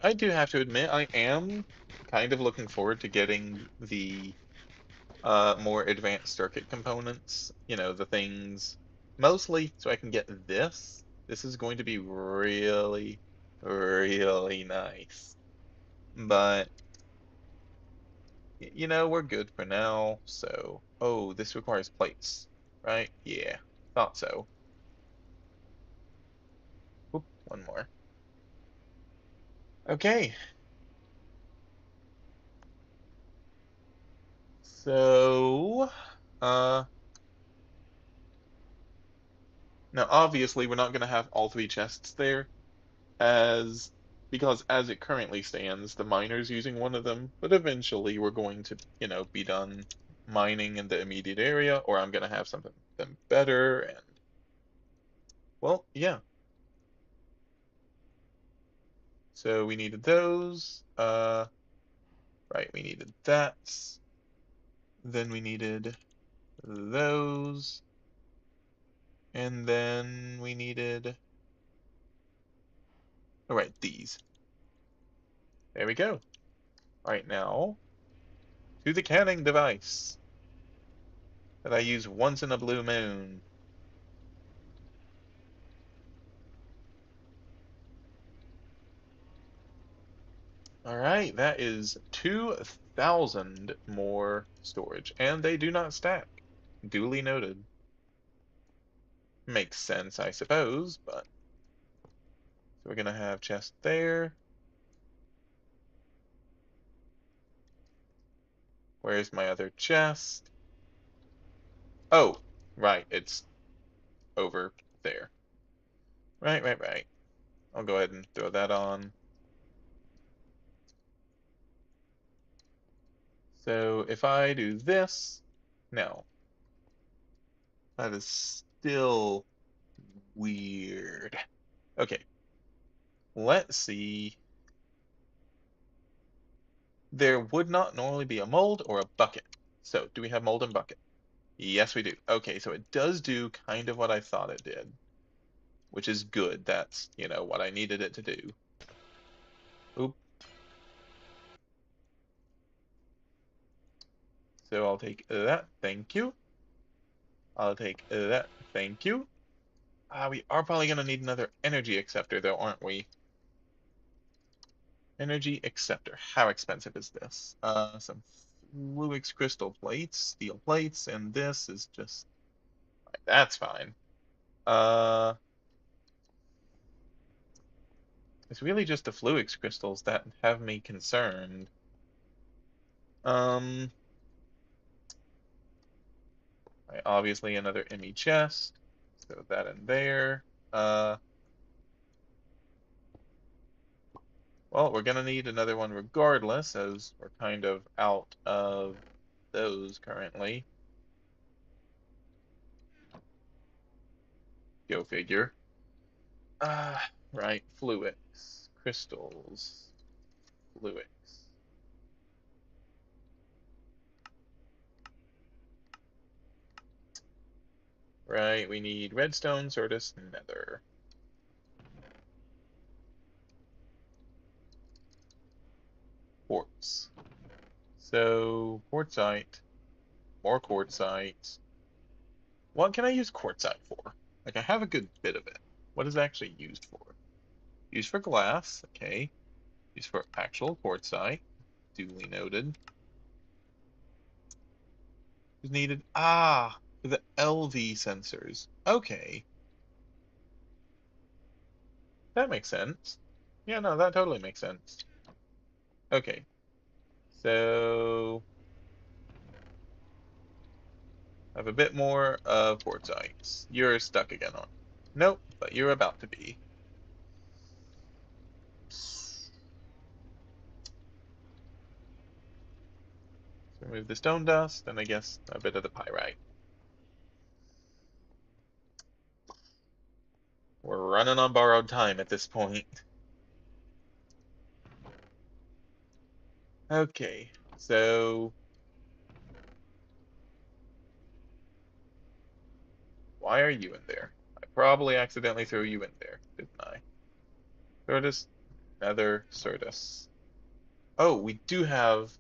I do have to admit, I am kind of looking forward to getting the more advanced circuit components. You know, the things mostly so I can get this. This is going to be really, really nice. But, you know, we're good for now. So, oh, this requires plates, right? Yeah, thought so. Oop, one more. Okay, so, uh, now obviously we're not going to have all 3 chests there, as because as it currently stands, the miner's using one of them, but eventually we're going to, you know, be done mining in the immediate area, or I'm going to have something them better, and well, yeah. So we needed those. Right, we needed that. Then we needed those. And then we needed, all right, these. There we go. All right, now to the canning device that I use once in a blue moon. All right, that is 2,000 more storage, and they do not stack. Duly noted. Makes sense, I suppose, but so we're gonna have chest there. Where's my other chest? Oh, right, it's over there. Right. I'll go ahead and throw that on. So if I do this, no, that is still weird. Okay, let's see. There would not normally be a mold or a bucket. So do we have mold and bucket? Yes, we do. Okay, so it does do kind of what I thought it did, which is good. That's, what I needed it to do. Oop. So I'll take that. Thank you. I'll take that. Thank you. We are probably going to need another energy acceptor, though, aren't we? Energy acceptor. How expensive is this? Some Fluix crystal plates, steel plates, and this is just... That's fine. Uh, it's really just the Fluix crystals that have me concerned. Um, obviously another ME chest. So that in there. Uh, well, we're gonna need another one regardless, as we're kind of out of those currently. Go figure. Right, Fluix. Crystals. Fluix. Right, we need redstone, Certus, nether. Quartz. So, quartzite, more quartzite. What can I use quartzite for? Like, I have a good bit of it. What is it actually used for? Used for glass, okay. Used for actual quartzite, duly noted. Is needed, for the LV sensors. Okay, that makes sense. Yeah, no, that totally makes sense. Okay, so I have a bit more of quartzite. You're stuck again on. Nope, but you're about to be. So remove the stone dust, and I guess a bit of the pyrite. We're running on borrowed time at this point. Okay, so why are you in there? I probably accidentally threw you in there, didn't I? Certus, Nether, Certus. Oh, we do have.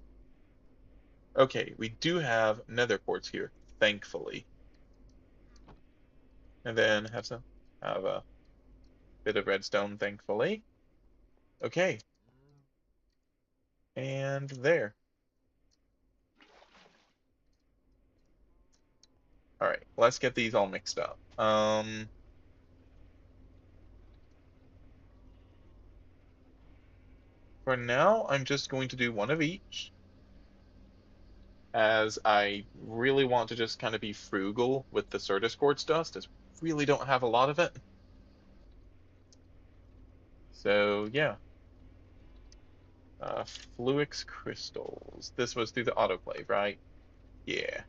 Okay, we do have Nether quartz here, thankfully. And then have a bit of redstone, thankfully. Okay, and there. All right, let's get these all mixed up. For now, I'm just going to do one of each, as I really want to just kind of be frugal with the Certus quartz dust, as we really don't have a lot of it. So yeah, uh, Fluix crystals. This was through the autoclave, right? Yeah.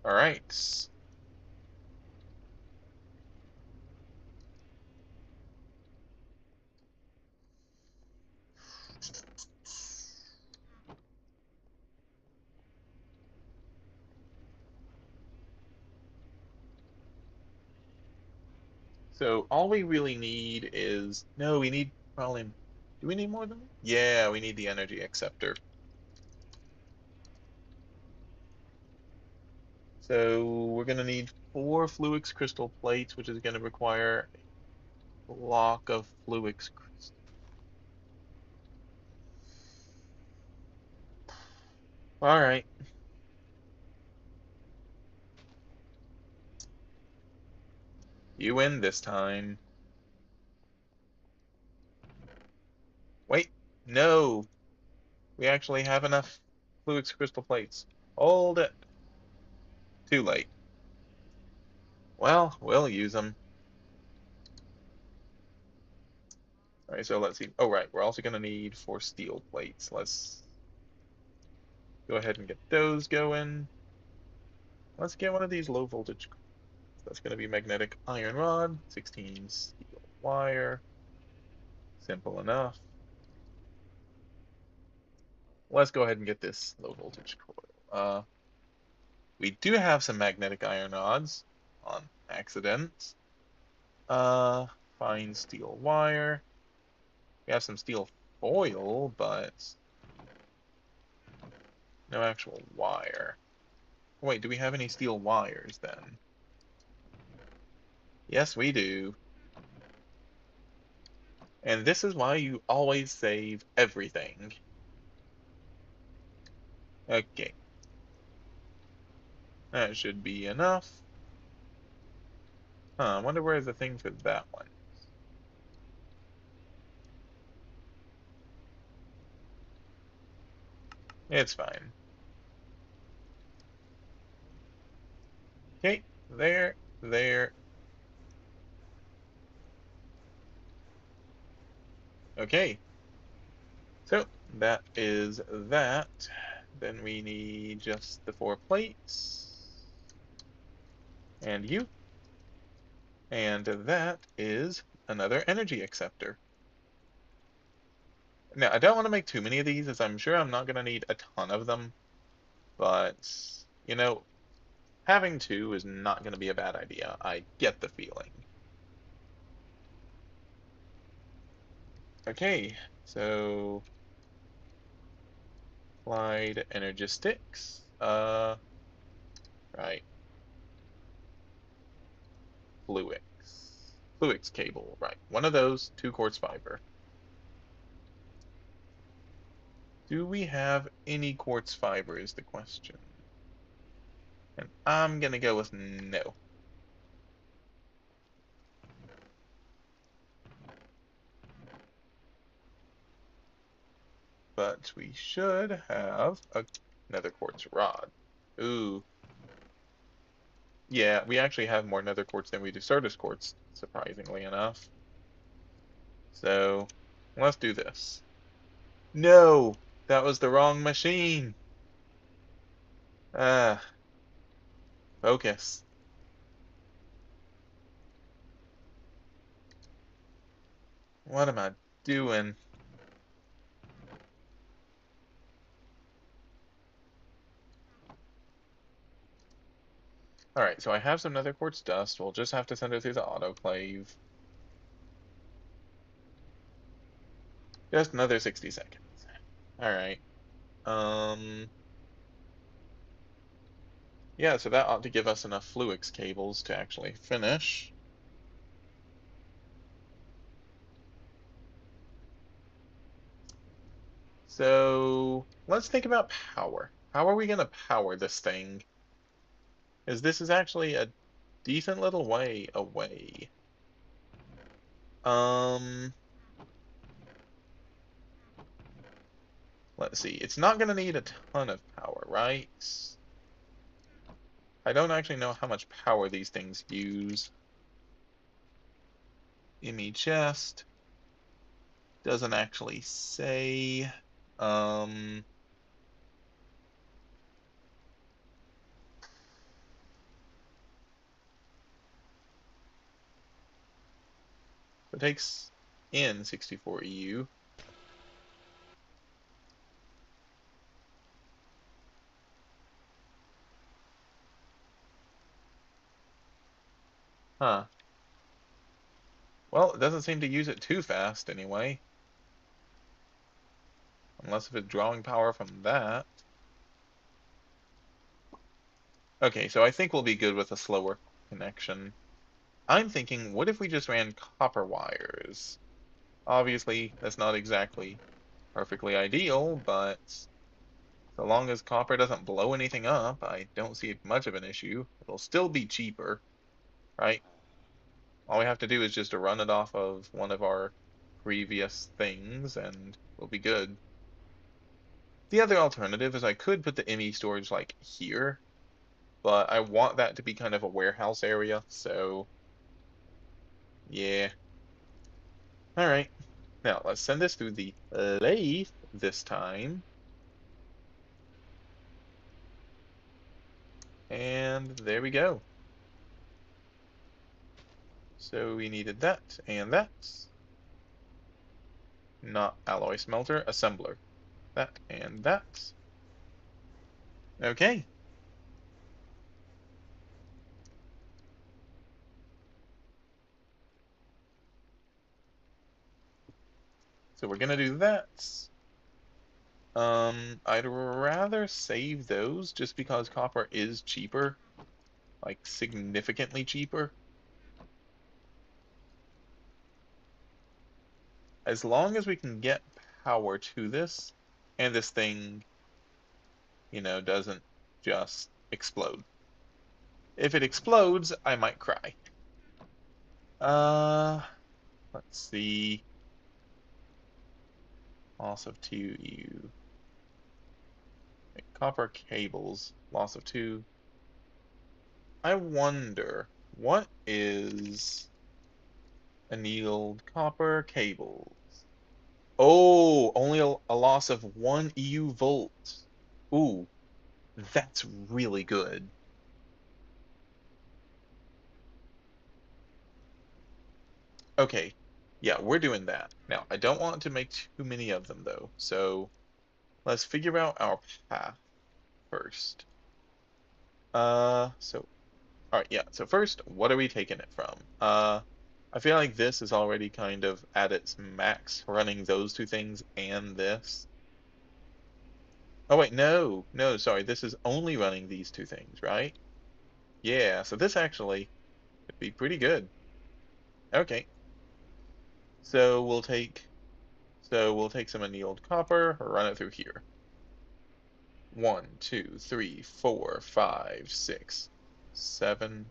All right. So all we really need is, no, we need probably, do we need more than that? Yeah, we need the energy acceptor. So we're gonna need 4 Fluix crystal plates, which is gonna require a block of Fluix crystal. All right. You win this time. Wait, no. We actually have enough fluix crystal plates. Hold it. Too late. Well, we'll use them. All right, so let's see. Oh, right. We're also going to need 4 steel plates. Let's go ahead and get those going. Let's get one of these low voltage. That's going to be magnetic iron rod, 16 steel wire. Simple enough. Let's go ahead and get this low voltage coil. We do have some magnetic iron rods on accident. Uh, Fine steel wire. We have some steel foil, but no actual wire. Wait, do we have any steel wires then? Yes, we do. And this is why you always save everything. Okay, that should be enough. Huh, I wonder where's the thing for that one. It's fine. Okay, there. Okay, so that is that. Then we need just the 4 plates. And you. And that is another energy acceptor. Now, I don't want to make too many of these, as I'm sure I'm not going to need a ton of them. But, you know, having 2 is not going to be a bad idea. I get the feeling. Okay, so applied energistics. Right. Fluix. Fluix cable, right. One of those, 2 quartz fiber. Do we have any quartz fiber is the question. And I'm gonna go with no. But we should have another quartz rod. Ooh. Yeah, we actually have more nether quartz than we do Certus quartz, surprisingly enough. So, let's do this. No! That was the wrong machine! Ah, focus. What am I doing? Alright, so I have some nether quartz dust. We'll just have to send it through the autoclave. Just another 60 seconds. Alright. Um, yeah, so that ought to give us enough Fluix cables to actually finish. So let's think about power. How are we going to power this thing? Because this is actually a decent little way away. Um, let's see. It's not going to need a ton of power, right? I don't actually know how much power these things use. Emmy chest doesn't actually say. Um, it takes in 64 EU. Huh. Well, it doesn't seem to use it too fast anyway. Unless if it's drawing power from that. Okay, so I think we'll be good with a slower connection. I'm thinking, what if we just ran copper wires? Obviously, that's not exactly perfectly ideal, but so long as copper doesn't blow anything up, I don't see much of an issue. It'll still be cheaper, right? All we have to do is just to run it off of one of our previous things and we'll be good. The other alternative is I could put the ME storage like here, but I want that to be kind of a warehouse area, so yeah. All right. Now let's send this through the lathe this time. And there we go. So we needed that and that. Not alloy smelter, assembler. That and that. Okay. So we're gonna do that. I'd rather save those just because copper is cheaper, like significantly cheaper. As long as we can get power to this, and this thing, doesn't just explode. If it explodes, I might cry. Uh, let's see. Loss of 2 copper cables. Loss of 2. I wonder, what is annealed copper cables? Oh, only a loss of 1 EU volt. Ooh, that's really good. Okay, yeah, we're doing that. Now, I don't want to make too many of them though, so let's figure out our path first. All right, yeah, so first, what are we taking it from? I feel like this is already kind of at its max, running those two things and this. Oh wait, no, sorry, this is only running these two things, right? Yeah, so this actually could be pretty good. Okay, so we'll take some annealed copper, run it through here. 1, 2, 3, 4, 5, 6, 7.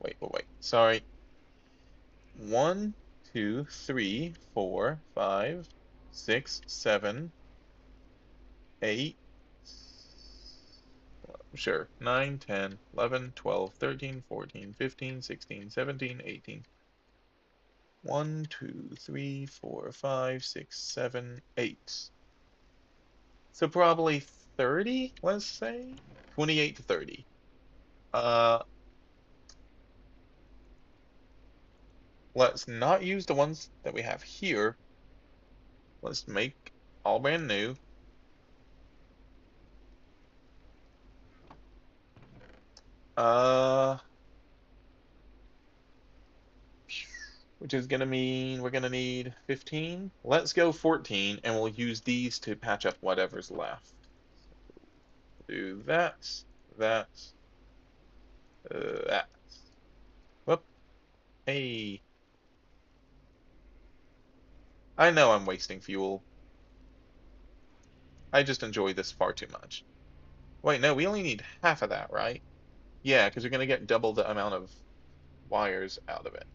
Wait. Sorry. 1, 2, 3, 4, 5, 6, 7, 8. Sure. 9, 10, 11, 12, 13, 14, 15, 16, 17, 18. 1, 2, 3, 4, 5, 6, 7, 8. So probably 30, let's say? 28 to 30. Uh, let's not use the ones that we have here. Let's make all brand new. Uh, which is gonna mean we're gonna need 15. Let's go 14, and we'll use these to patch up whatever's left. Do that, that, that. Whoop. Hey, I know I'm wasting fuel. I just enjoy this far too much. Wait, no, we only need half of that, right? Yeah, because you're gonna get double the amount of wires out of it.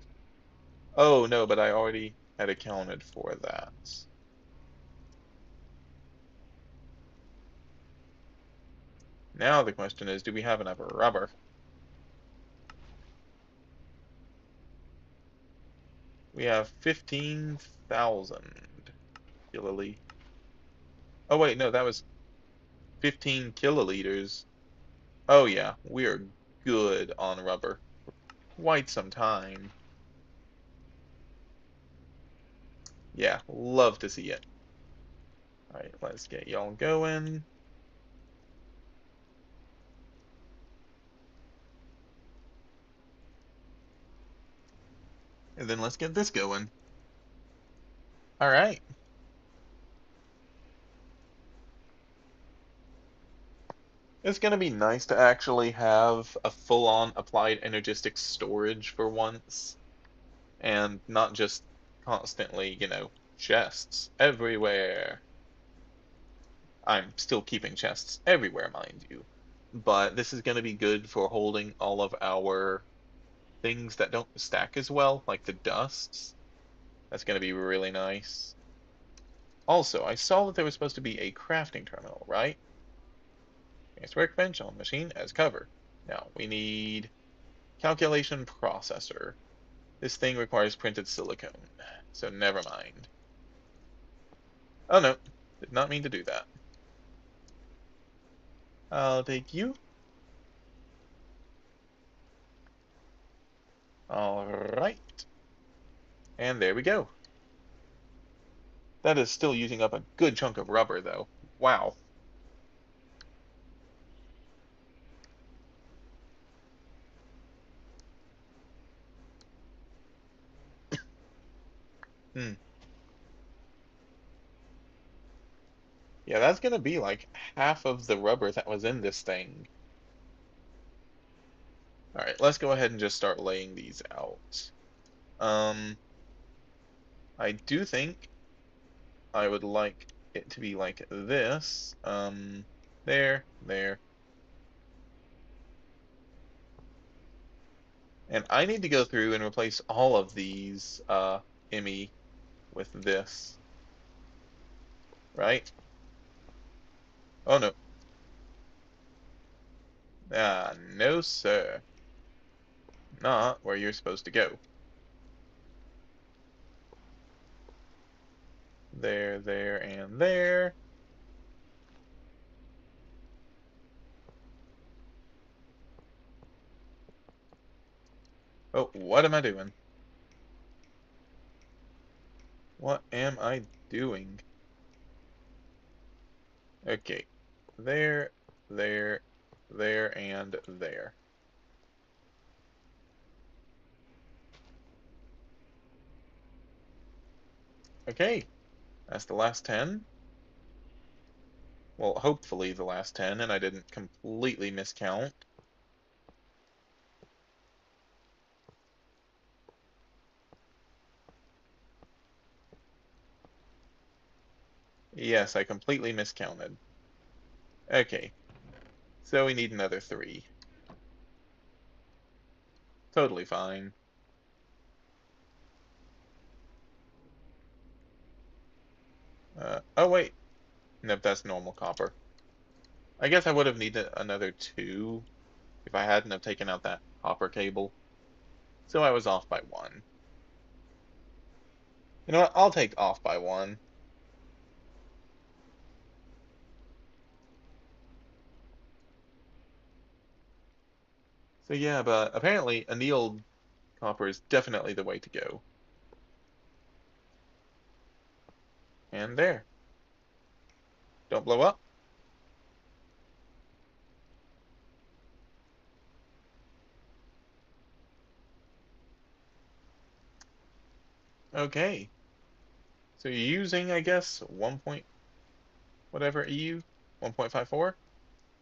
Oh, no, but I already had accounted for that. Now the question is, do we have enough rubber? We have 15,000 kiloliters. Oh wait, no, that was 15 kiloliters. Oh yeah, we are good on rubber for quite some time. Yeah, love to see it. All right, let's get y'all going. And then let's get this going. All right. It's going to be nice to actually have a full-on applied energistic storage for once, and not just constantly, chests everywhere. I'm still keeping chests everywhere, mind you. But this is going to be good for holding all of our things that don't stack as well, like the dusts. That's going to be really nice. Also, I saw that there was supposed to be a crafting terminal, right? Advanced workbench on machine as cover. Now, we need calculation processor. This thing requires printed silicone, so never mind. Oh no, did not mean to do that. I'll take you. Alright. And there we go. That is still using up a good chunk of rubber, though. Wow. Hmm. Yeah, that's gonna be like half of the rubber that was in this thing. Alright, let's go ahead and just start laying these out. Um, I do think I would like it to be like this. There, there. And I need to go through and replace all of these IMI with this, right? Oh no. No sir. Not where you're supposed to go. There, there, and there. Oh, what am I doing? What am I doing? Okay. There, there, there, and there. Okay. That's the last 10. Well, hopefully the last 10, and I didn't completely miscount. Yes, I completely miscounted. Okay. So we need another 3. Totally fine. Oh wait. Nope, that's normal copper. I guess I would have needed another 2 if I hadn't have taken out that copper cable. So I was off by 1. You know what? I'll take off by 1. So yeah, but apparently annealed copper is definitely the way to go. And there. Don't blow up. Okay. So you're using, I guess, 1 point whatever EU? 1.54?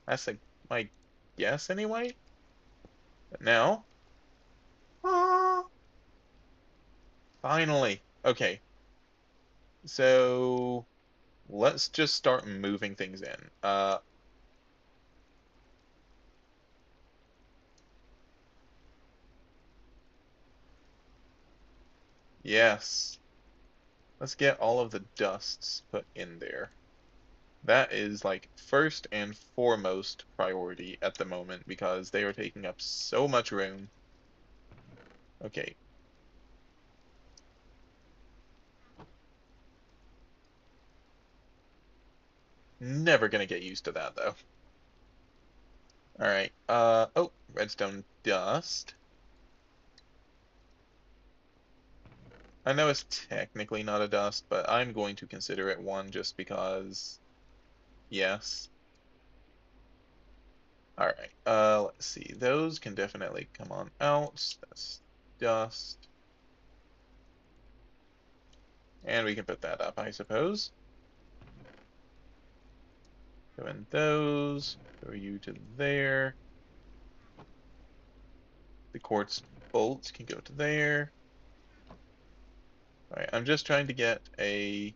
That's like my guess anyway. But now, ah, finally. Okay. So let's just start moving things in. Yes. Let's get all of the dusts put in there. That is like first and foremost priority at the moment because they are taking up so much room. Okay, never gonna get used to that though. All right. Oh, redstone dust. I know it's technically not a dust, but I'm going to consider it one just because, yes. All right. Let's see. Those can definitely come on out. That's dust. And we can put that up, I suppose. Go in those. Throw you to there. The quartz bolts can go to there. All right. I'm just trying to get a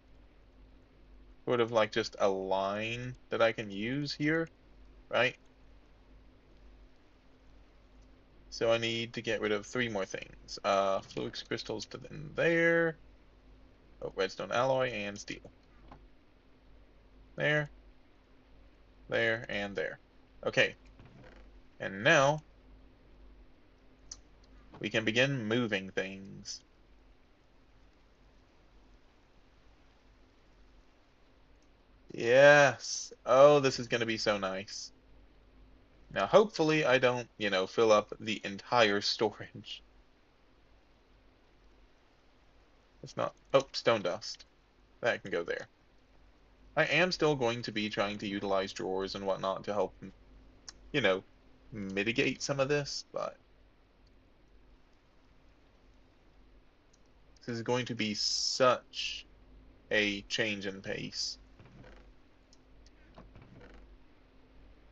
sort of like just a line that I can use here, right? So I need to get rid of 3 more things. Fluix crystals to then there. Oh, redstone alloy and steel. There, there, and there. Okay, and now we can begin moving things. Yes. Oh, this is going to be so nice. Now, hopefully I don't, fill up the entire storage. It's not. Oh, stone dust. That can go there. I am still going to be trying to utilize drawers and whatnot to help, you know, mitigate some of this, but this is going to be such a change in pace.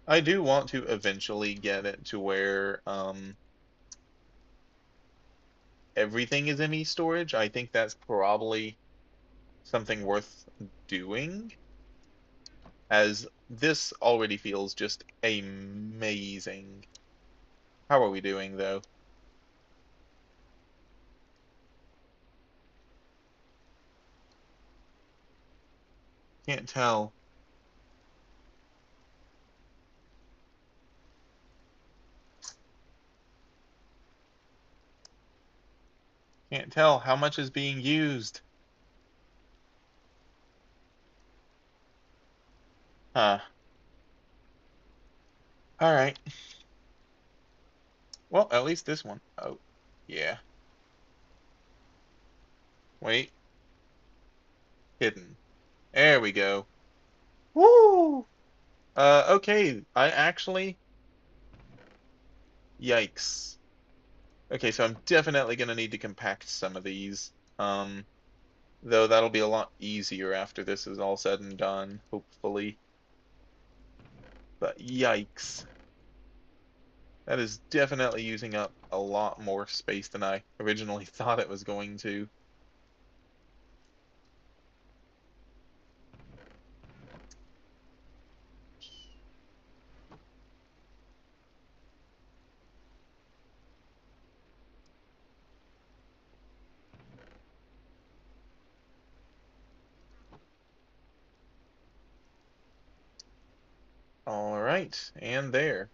I do want to eventually get it to where everything is in e-storage. I think that's probably something worth doing, as this already feels just amazing. How are we doing, though? Can't tell. Can't tell how much is being used. Huh. All right. Well, at least this one. Oh, yeah. Wait. Hidden. There we go. Woo! Okay. I actually. Yikes. Okay, so I'm definitely gonna need to compact some of these. Though that'll be a lot easier after this is all said and done, hopefully. But yikes. That is definitely using up a lot more space than I originally thought it was going to. All right, and there.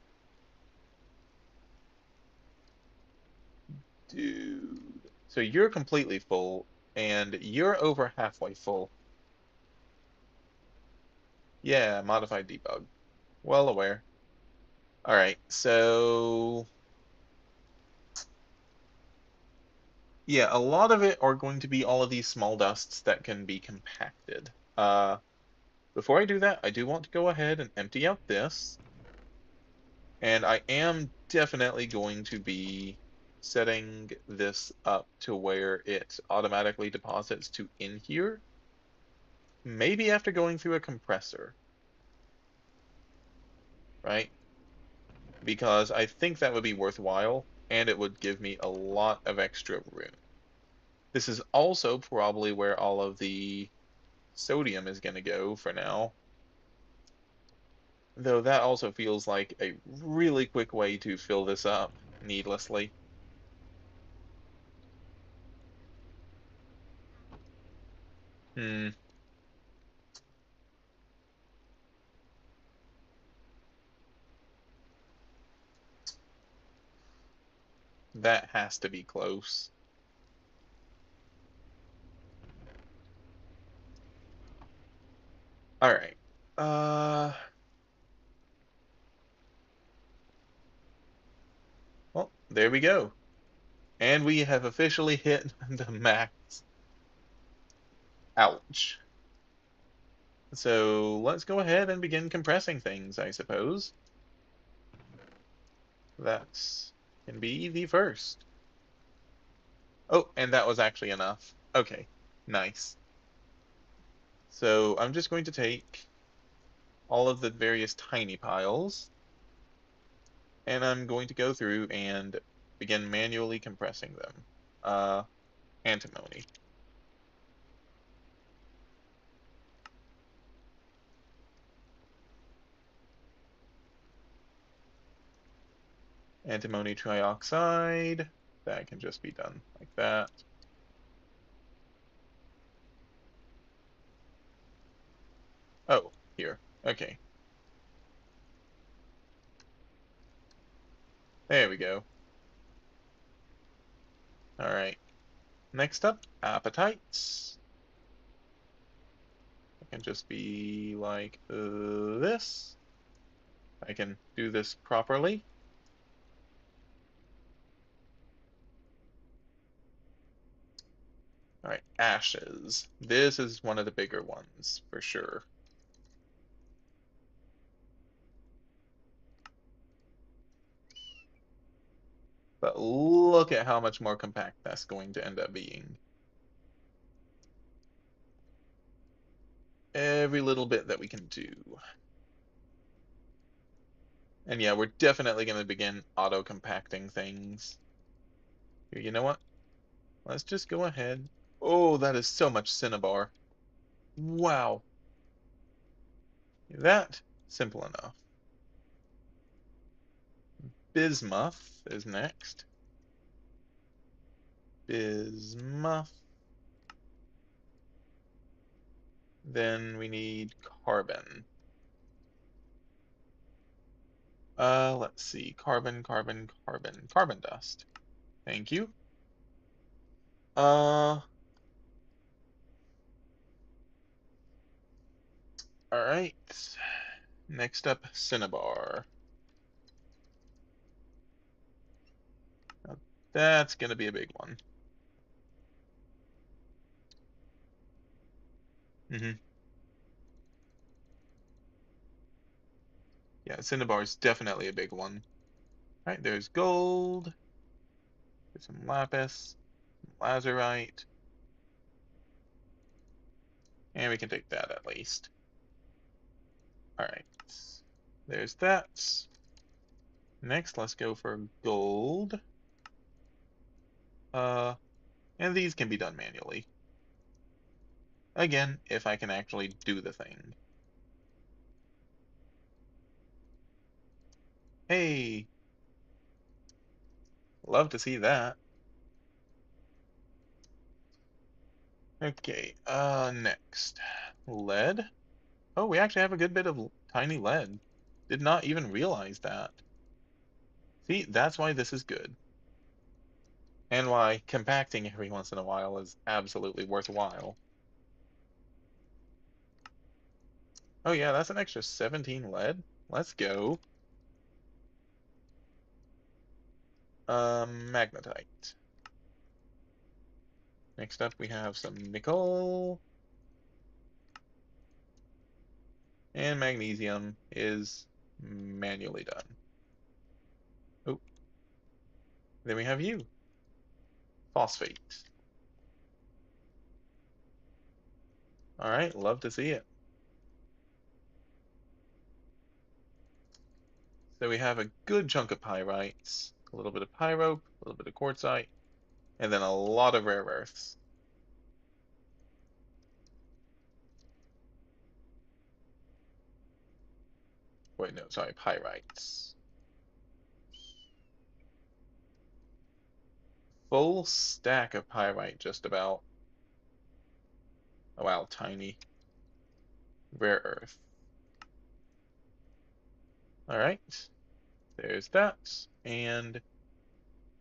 Dude. So you're completely full, and you're over halfway full. Yeah, modified debug. Well aware. All right, so yeah, a lot of it are going to be all of these small dusts that can be compacted. Before I do that, I do want to go ahead and empty out this, and I am definitely going to be setting this up to where it automatically deposits to in here, maybe after going through a compressor, right? Because I think that would be worthwhile, and it would give me a lot of extra room. This is also probably where all of the sodium is going to go for now, though that also feels like a really quick way to fill this up needlessly. Hmm, that has to be close. All right. Uh, well, there we go. And we have officially hit the max. Ouch. So let's go ahead and begin compressing things, I suppose. That's can be the first. Oh, and that was actually enough. Okay, nice. So I'm just going to take all of the various tiny piles, and I'm going to go through and begin manually compressing them. Uh, Antimony. Antimony trioxide. That can just be done like that. Oh, here. Okay. There we go. All right. Next up, appetites. It can just be like this. I can do this properly. All right, ashes. This is one of the bigger ones for sure. But look at how much more compact that's going to end up being. Every little bit that we can do. And yeah, we're definitely going to begin auto-compacting things. Here, you know what? Let's just go ahead. Oh, that is so much cinnabar. Wow. That simple enough. Bismuth is next. Bismuth. Then we need carbon. Let's see. Carbon, carbon, carbon. Carbon dust. Thank you. All right. Next up, cinnabar. Now, that's gonna be a big one. Hmm. Yeah, cinnabar is definitely a big one. All right, there's gold. There's some lapis, some lazurite, and we can take that at least. All right, there's that. Next, let's go for gold. Uh, and these can be done manually. Again, if I can actually do the thing. Hey, love to see that. Okay, next. Lead. Oh, we actually have a good bit of tiny lead. Did not even realize that. See, that's why this is good. And why compacting every once in a while is absolutely worthwhile. Oh yeah, that's an extra 17 lead. Let's go. Magnetite. Next up we have some nickel. And magnesium is manually done. Oh, then we have you. Phosphate. Alright, love to see it. So we have a good chunk of pyrites, a little bit of pyrope, a little bit of quartzite, and then a lot of rare earths. Wait, no, sorry, pyrites. Full stack of pyrite, just about. Oh, wow, tiny. Rare earth. Alright, there's that, and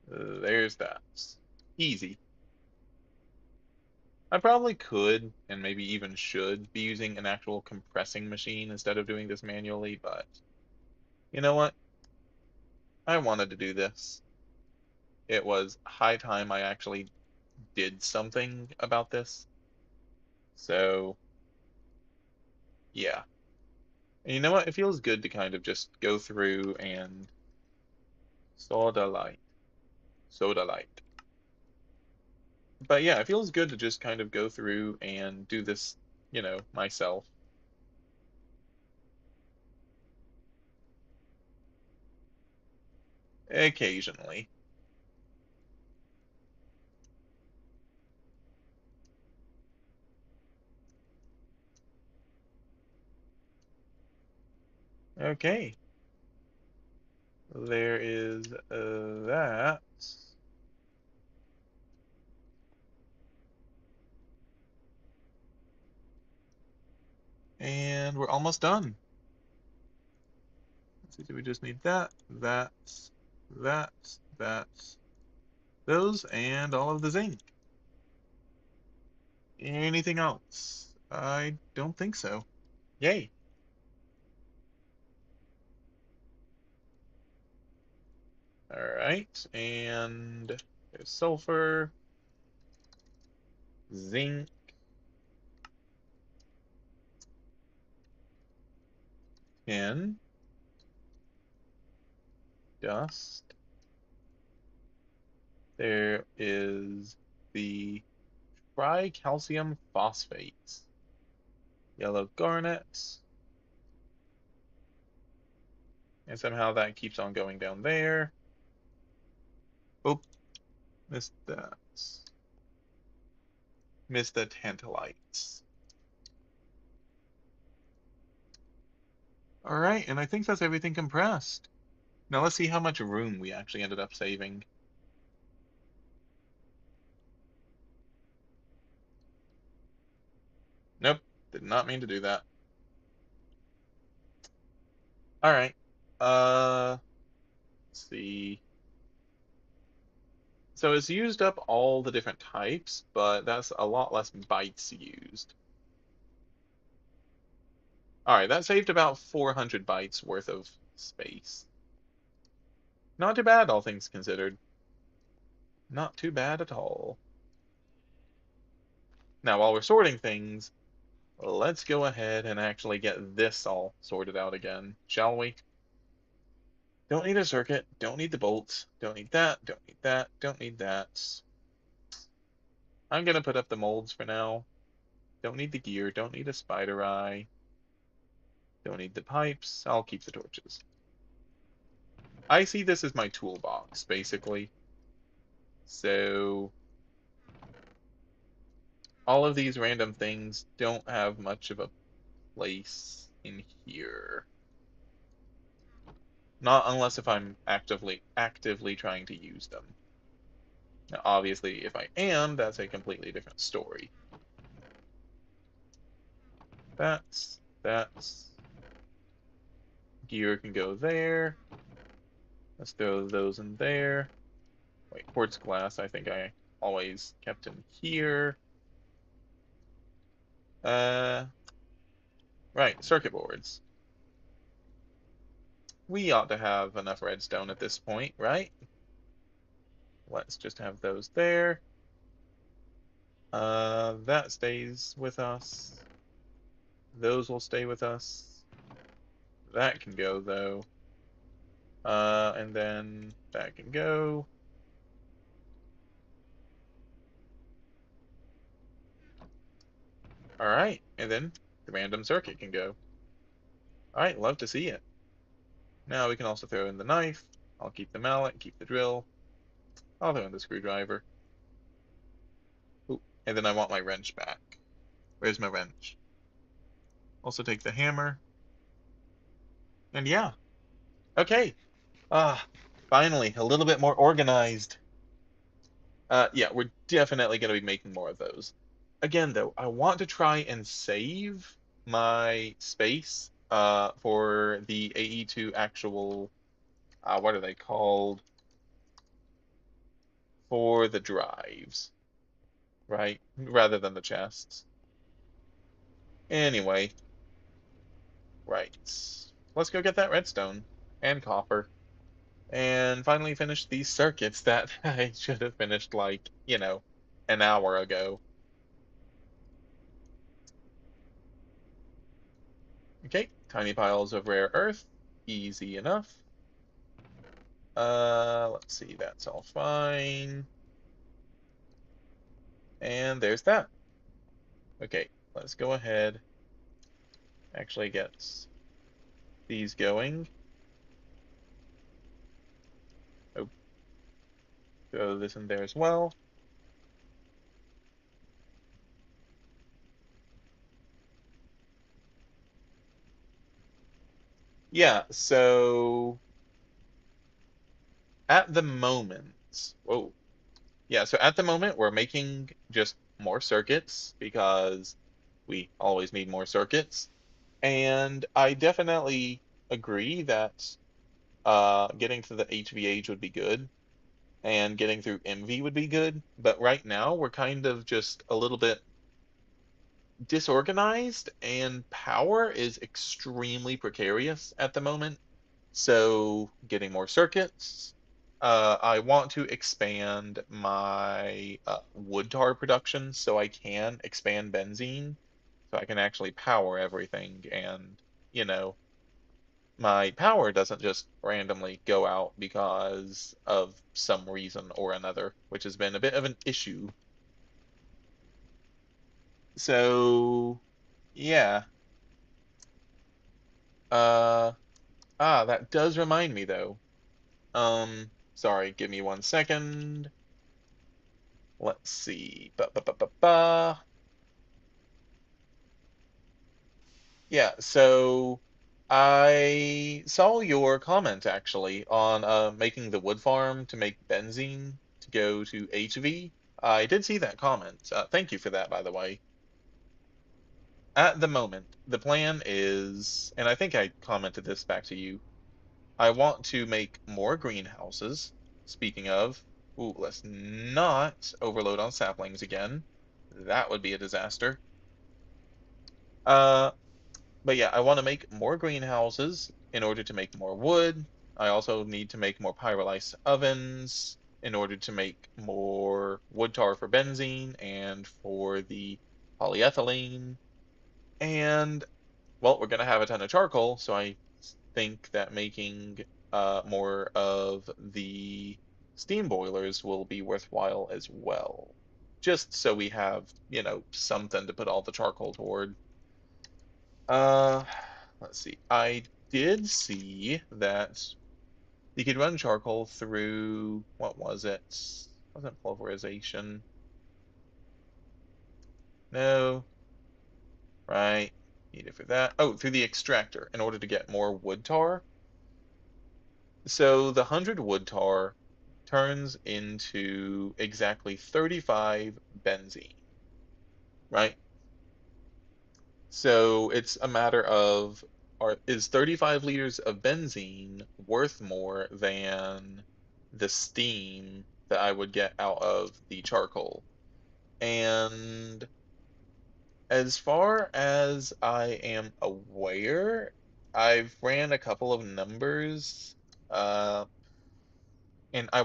there's that. Easy. I probably could, and maybe even should, be using an actual compressing machine instead of doing this manually, but you know what? I wanted to do this. It was high time I actually did something about this. So, yeah. And you know what? It feels good to kind of just go through and soda light, soda light. But yeah, it feels good to just kind of go through and do this, myself. Occasionally. Okay. There is that. And we're almost done. Let's see, do we just need that, that, those, and all of the zinc? Anything else? I don't think so. Yay. All right, and there's sulfur, zinc, tin, dust. There is the tricalcium phosphates, yellow garnet, and somehow that keeps on going down there. Oh, missed that. Missed the tantalites. All right, and I think that's everything compressed. Now let's see how much room we actually ended up saving. Nope, did not mean to do that. All right. Let's see. So it's used up all the different types, but that's a lot less bytes used. All right, that saved about 400 bytes worth of space. Not too bad, all things considered. Not too bad at all. Now, while we're sorting things, let's go ahead and actually get this all sorted out again, shall we? Don't need a circuit, don't need the bolts, don't need that, don't need that, don't need that. I'm gonna put up the molds for now. Don't need the gear, don't need a spider eye, don't need the pipes, I'll keep the torches. I see this as my toolbox, basically. So all of these random things don't have much of a place in here. Not unless if I'm actively trying to use them. Now, obviously, if I am, that's a completely different story. That's gear can go there. Let's throw those in there. Wait, quartz glass, I think I always kept in here. Uh, right, circuit boards. We ought to have enough redstone at this point, right? Let's just have those there. That stays with us. Those will stay with us. That can go, though. And then that can go. All right, and then the random circuit can go. All right, love to see it. Now we can also throw in the knife. I'll keep the mallet, keep the drill. I'll throw in the screwdriver. Ooh, and then I want my wrench back. Where's my wrench? Also take the hammer. And yeah, okay. Ah, finally, a little bit more organized. Yeah, we're definitely going to be making more of those. Again, though, I want to try and save my space for the AE2 actual, what are they called? For the drives, right? Rather than the chests. Anyway, right. Let's go get that redstone and copper. And finally finish these circuits that I should have finished like, an hour ago. Okay, tiny piles of rare earth. Easy enough. Let's see, that's all fine. And there's that. Okay, let's go ahead. Actually get these going. Oh, throw this in there as well. Yeah, so at the moment, whoa, yeah, so at the moment we're making just more circuits because we always need more circuits. And I definitely agree that getting to the HVH would be good and getting through MV would be good. But right now we're kind of just a little bit disorganized and power is extremely precarious at the moment. So getting more circuits. I want to expand my wood tar production so I can expand benzene, so I can actually power everything. And, you know, my power doesn't just randomly go out because of some reason or another, which has been a bit of an issue. So, yeah. Uh, that does remind me though. Sorry, give me 1 second. Let's see. Ba. Yeah, so I saw your comment actually on making the wood farm to make benzene to go to HV. I did see that comment. Thank you for that, by the way. At the moment, the plan is, and I think I commented this back to you, I want to make more greenhouses. Speaking of, ooh, let's not overload on saplings again. That would be a disaster. Uh, but yeah, I want to make more greenhouses in order to make more wood. I also need to make more pyrolysis ovens in order to make more wood tar for benzene and for the polyethylene. And well, we're gonna have a ton of charcoal, so I think that making more of the steam boilers will be worthwhile as well. Just so we have, something to put all the charcoal toward. Uh, let's see. I did see that you could run charcoal through, what was it? Wasn't pulverization? No, right. Need it for that. Oh, through the extractor in order to get more wood tar. So the 100 wood tar turns into exactly 35 benzene, right? So it's a matter of is 35 liters of benzene worth more than the steam that I would get out of the charcoal? And as far as I am aware, I've ran a couple of numbers. Uh, And I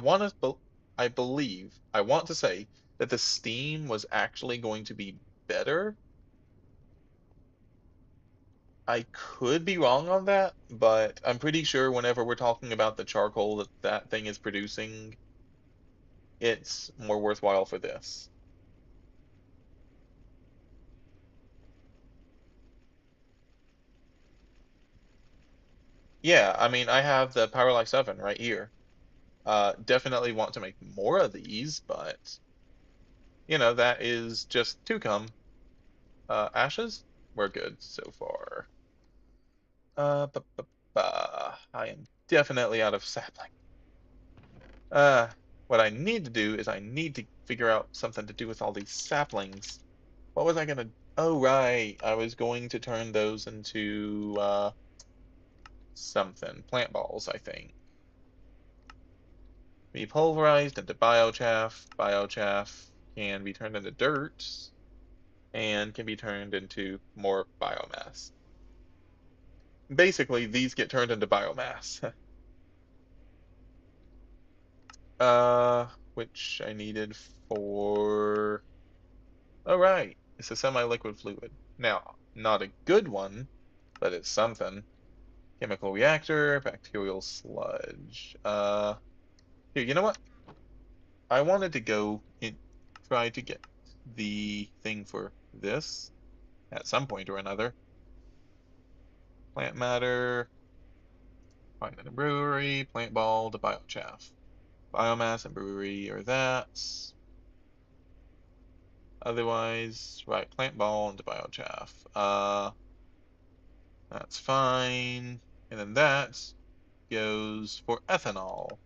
believe, I want to say that the Steam was actually going to be better. I could be wrong on that, but I'm pretty sure whenever we're talking about the charcoal that that thing is producing, it's more worthwhile for this. Yeah, I mean, I have the Powerlight 7 right here. Definitely want to make more of these, but, that is just to come. Ashes? We're good so far. Bu- bu- I am definitely out of sapling. Uh, what I need to do is I need to figure out something to do with all these saplings. What was I gonna? Oh, right. I was going to turn those into something. Plant balls, I think. Be pulverized into biochaff. Biochaff can be turned into dirt and can be turned into more biomass. Basically, these get turned into biomass. Uh, which I needed for. Oh, right. It's a semi-liquid fluid. Now, not a good one, but it's something. Chemical reactor, bacterial sludge. Here, you know what? I wanted to go and try to get the thing for this at some point or another. Plant matter, find in a brewery, plant ball to biochaff. Biomass and brewery are that. Otherwise, right, plant ball into biochaff. That's fine. And then that goes for ethanol.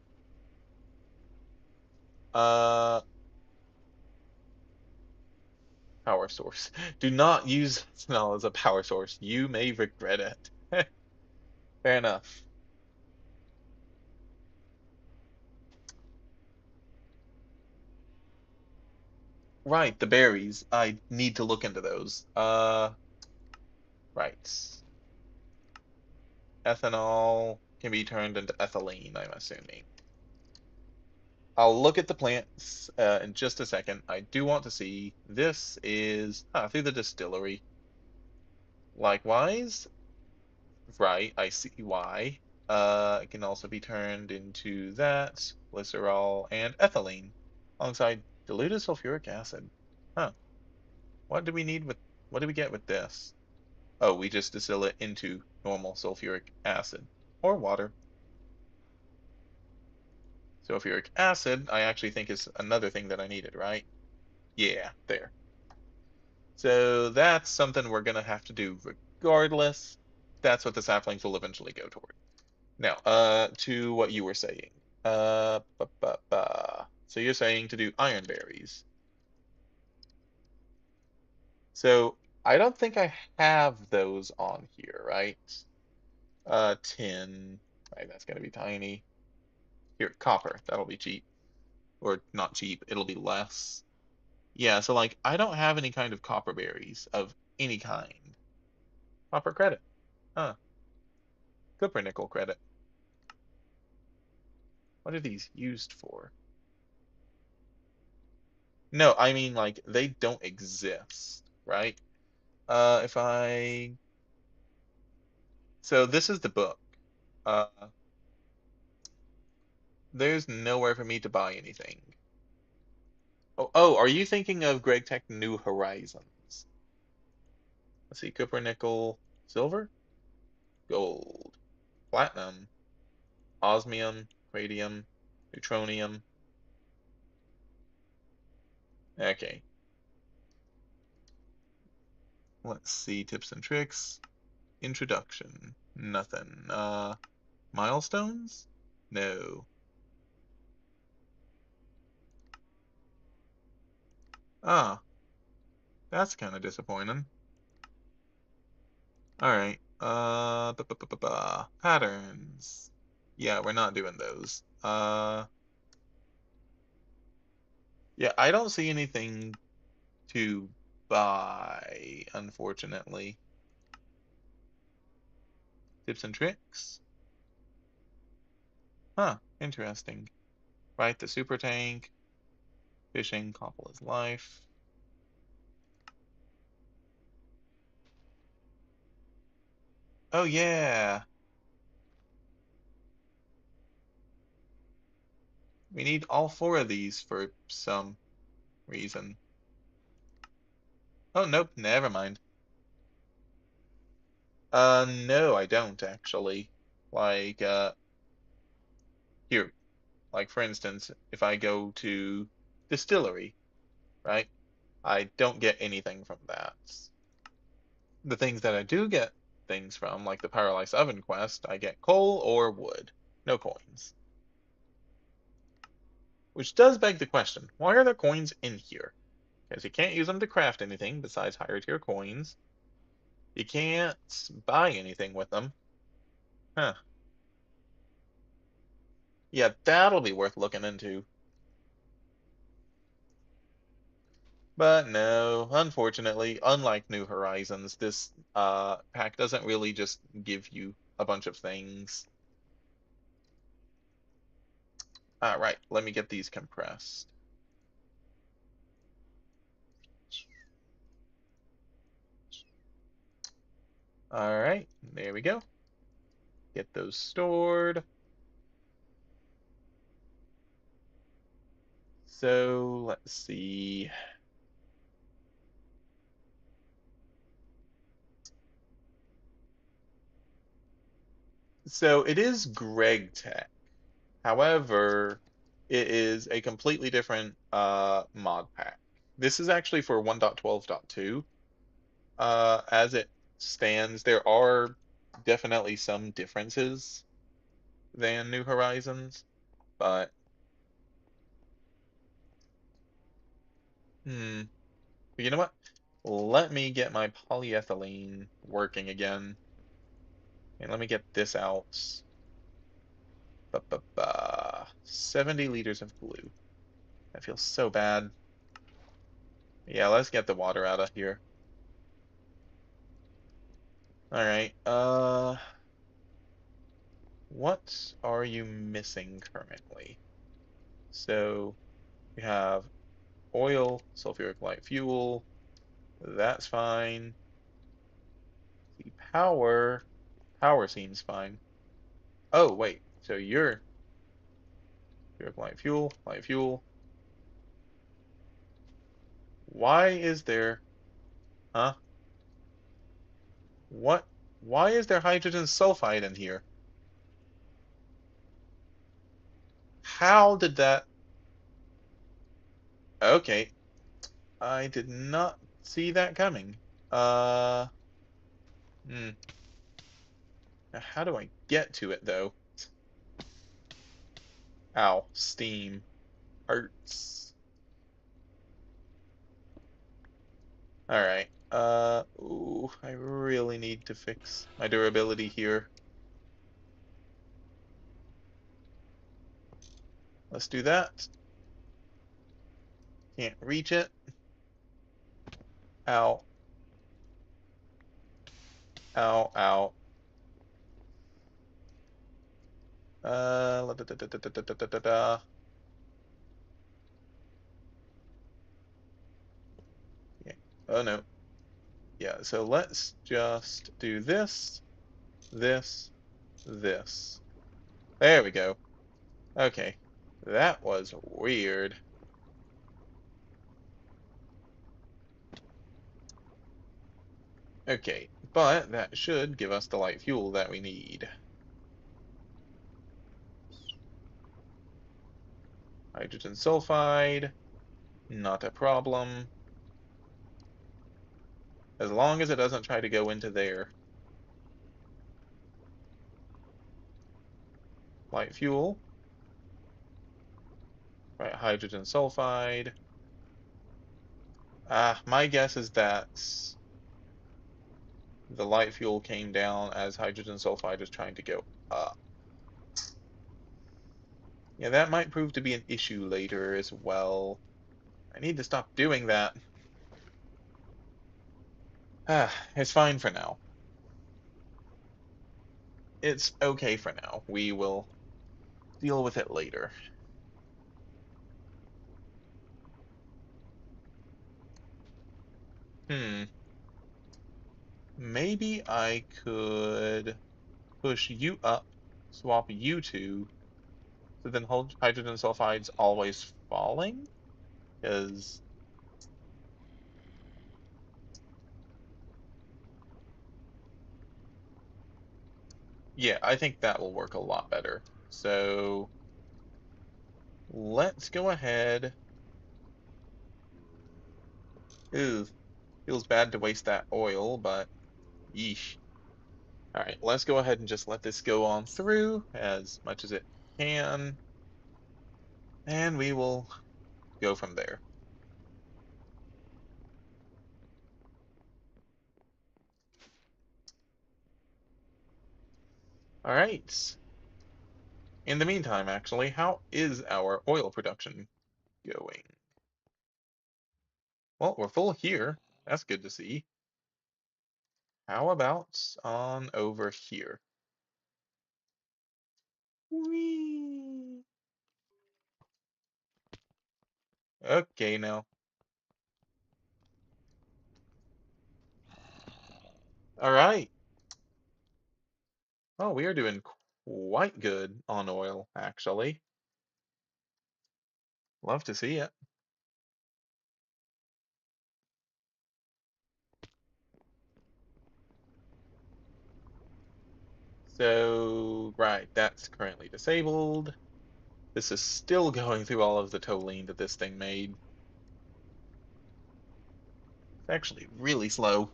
Uh, Power source. Do not use ethanol as a power source. You may regret it. Fair enough. Right, the berries. I need to look into those. Right. Ethanol can be turned into ethylene, I'm assuming. I'll look at the plants in just a second. I do want to see. This is through the distillery. Likewise, right, I see why. It can also be turned into that, glycerol, and ethylene, alongside diluted sulfuric acid. Huh. What do we need with, what do we get with this? Oh, we just distill it into normal sulfuric acid or water. Sulfuric acid, I actually think is another thing that I needed, right? Yeah, there. So that's something we're gonna have to do regardless. That's what the saplings will eventually go toward. Now, to what you were saying. So you're saying to do iron berries. So I don't think I have those on here, right? Tin. Right, that's gonna be tiny. Here, copper. That'll be cheap. Or not cheap, it'll be less. Yeah, so like I don't have any kind of copper berries of any kind. Copper credit. Huh. Nickel credit. What are these used for? No, I mean like they don't exist, right? If I so this is the book. Uh, there's nowhere for me to buy anything. Oh, are you thinking of GregTech New Horizons? Let's see, copper, nickel, silver, gold, platinum, osmium, radium, neutronium. Okay, let's see, tips and tricks. Introduction. Nothing. Milestones? No. Ah, that's kind of disappointing. All right. Patterns. Yeah, we're not doing those. Yeah, I don't see anything to buy, unfortunately. Tips and tricks? Huh, interesting. Right, the super tank, fishing, Coppola's life. Oh yeah, we need all four of these for some reason. Oh nope, never mind. No, I don't actually. Like, here, like for instance, if I go to distillery, right? I don't get anything from that. The things that I do get things from, like the Paralyzed Oven quest, I get coal or wood. No coins. Which does beg the question, why are there coins in here? Because you can't use them to craft anything besides higher tier coins. You can't buy anything with them. Huh. Yeah, that'll be worth looking into. But no, unfortunately, unlike New Horizons, this pack doesn't really just give you a bunch of things. All right, let me get these compressed. All right, there we go. Get those stored. So let's see. So it is GregTech. However, it is a completely different mod pack. This is actually for 1.12.2. As it stands, there are definitely some differences than New Horizons, but Hmm. But you know what? Let me get my polyethylene working again. And let me get this out. 70 liters of glue. That feels so bad. Yeah, let's get the water out of here. All right. What are you missing currently? So we have oil, sulfuric light fuel. That's fine. The power seems fine. Oh, wait. So you're sulfuric light fuel, light fuel. Why is there, huh? What? Why is there hydrogen sulfide in here? How did that? Okay, I did not see that coming. Uh, hmm. Now how do I get to it though? Ow, steam hurts. All right. Ooh, I really need to fix my durability here. Let's do that. Can't reach it. Ow, ow, ow. Da, da, da, da, da, da, da, da, da. Yeah. Oh no. Yeah, so let's just do this, this, this. There we go. Okay. That was weird. Okay, but that should give us the light fuel that we need. Hydrogen sulfide, not a problem. As long as it doesn't try to go into there. Light fuel, right, hydrogen sulfide. My guess is that the light fuel came down as hydrogen sulfide is trying to go up. Yeah, that might prove to be an issue later as well. I need to stop doing that. It's fine for now. It's okay for now. We will deal with it later. Hmm. Maybe I could push you up, swap you two, so then hold hydrogen sulfide's always falling? Because, yeah, I think that will work a lot better. So let's go ahead. Ooh, feels bad to waste that oil, but yeesh. All right, let's go ahead and just let this go on through as much as it can, and we will go from there. All right. In the meantime, actually, how is our oil production going? Well, we're full here. That's good to see. How about on over here? Whee! Okay, now. All right. Oh, we are doing quite good on oil, actually. Love to see it. So, right, that's currently disabled. This is still going through all of the tolling that this thing made. It's actually really slow.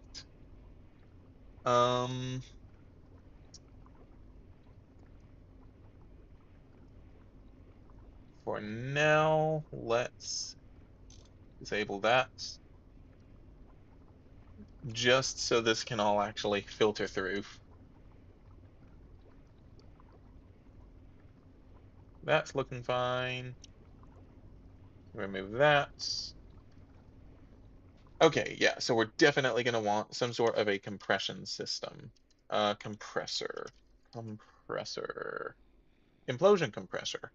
Um, for now, let's Disable that. Just so this can all actually filter through. That's looking fine. Remove that. Okay, yeah, so we're definitely going to want some sort of a compression system. Compressor. Compressor. Implosion compressor.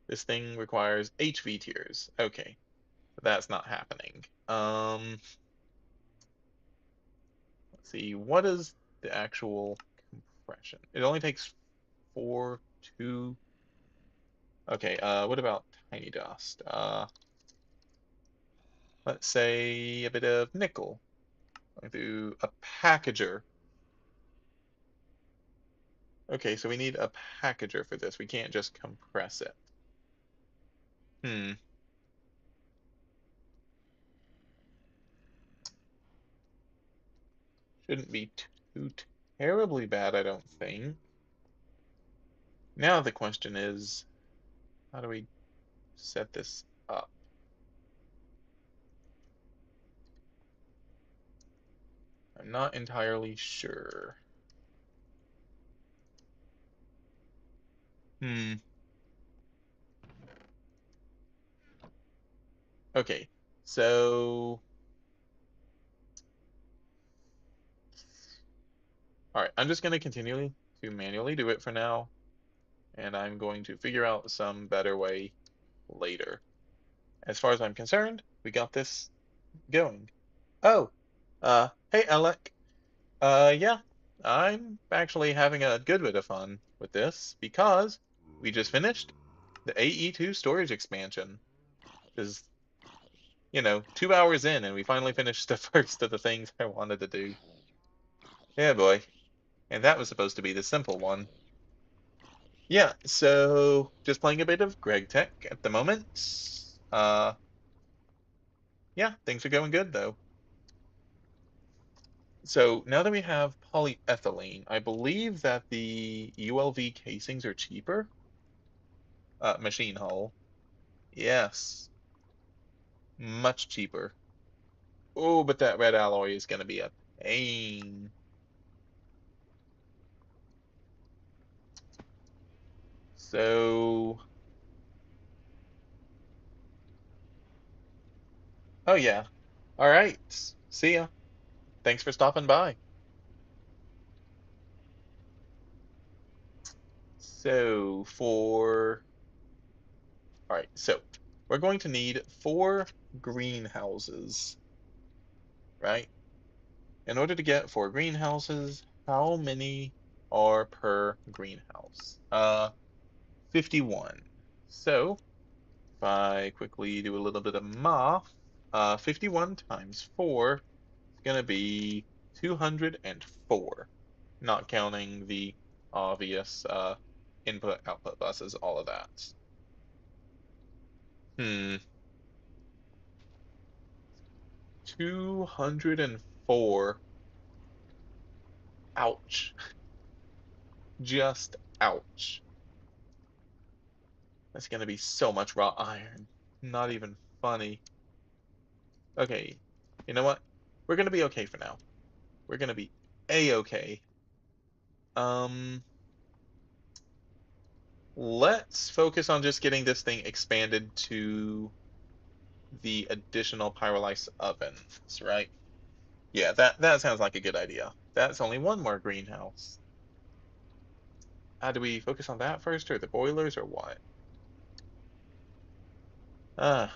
This thing requires HV tiers. Okay, that's not happening. Let's see, what is the actual compression? It only takes 4, 2. Okay, what about tiny dust? Let's say a bit of nickel. Going through a packager. Okay, so we need a packager for this. We can't just compress it. Hmm. Shouldn't be too terribly bad, I don't think. Now the question is, how do we set this up? I'm not entirely sure. Hmm. Okay, so all right, I'm just going to continue to manually do it for now, and I'm going to figure out some better way later. As far as I'm concerned, we got this going. Oh, hey Alec. Yeah, I'm actually having a good bit of fun with this because we just finished the AE2 storage expansion. Is 2 hours in, and we finally finished the first of the things I wanted to do. Yeah, boy. And that was supposed to be the simple one. Yeah, so just playing a bit of GregTech at the moment. Uh, yeah, things are going good though. So now that we have polyethylene, I believe that the ULV casings are cheaper. Machine hull. Yes, much cheaper. Oh, but that red alloy is going to be a pain. So, oh yeah. All right. See ya. Thanks for stopping by. So, all right, so we're going to need 4 greenhouses, right? In order to get 4 greenhouses, how many are per greenhouse? 51. So, if I quickly do a little bit of math, 51 times 4 is going to be 204, not counting the obvious input output buses, all of that. Hmm, 204. Ouch. Just ouch. That's going to be so much raw iron. Not even funny. Okay, you know what? We're going to be okay for now. We're going to be a-okay. Um, let's focus on just getting this thing expanded to the additional pyrolysis ovens, right? Yeah, that sounds like a good idea. That's only one more greenhouse. Do we focus on that first, or the boilers, or what? Uh,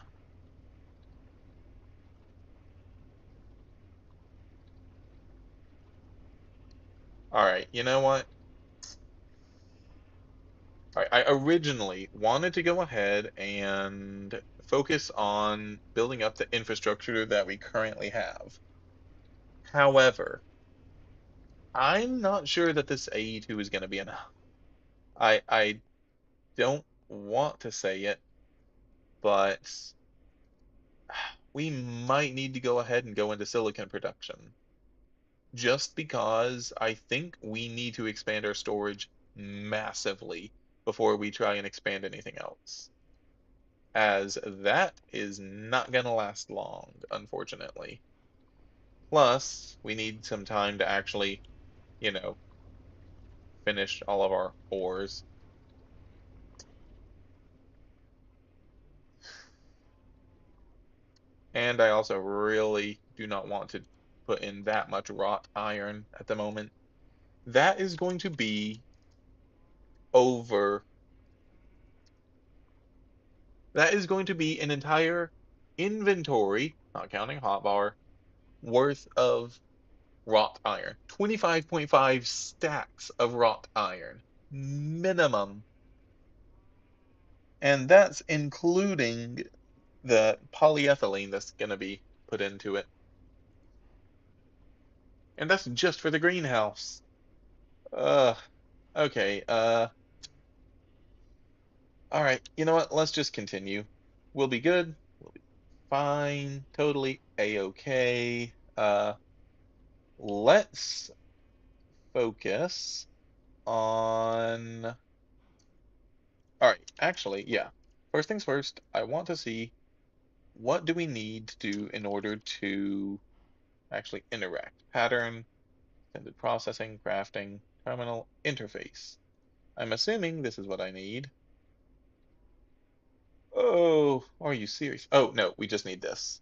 all right. You know what? All right, I originally wanted to go ahead and focus on building up the infrastructure that we currently have. However, I'm not sure that this AE2 is going to be enough. I don't want to say it, but we might need to go ahead and go into silicon production. Just because I think we need to expand our storage massively before we try and expand anything else. as that is not gonna last long, unfortunately. Plus, we need some time to actually, you know, finish all of our ores. And I also really do not want to put in that much wrought iron at the moment. That is going to be over, that is going to be an entire inventory, not counting hotbar, worth of wrought iron. 25.5 stacks of wrought iron minimum. And that's including the polyethylene that's going to be put into it. And that's just for the greenhouse. Uh, okay. All right. You know what? Let's just continue. We'll be good. We'll be fine. Totally a-okay. Let's focus on. All right. Actually, yeah. First things first, I want to see what do we need to do in order to actually interact. Pattern, extended processing, crafting, terminal, interface. I'm assuming this is what I need. Oh, are you serious? Oh, no, we just need this.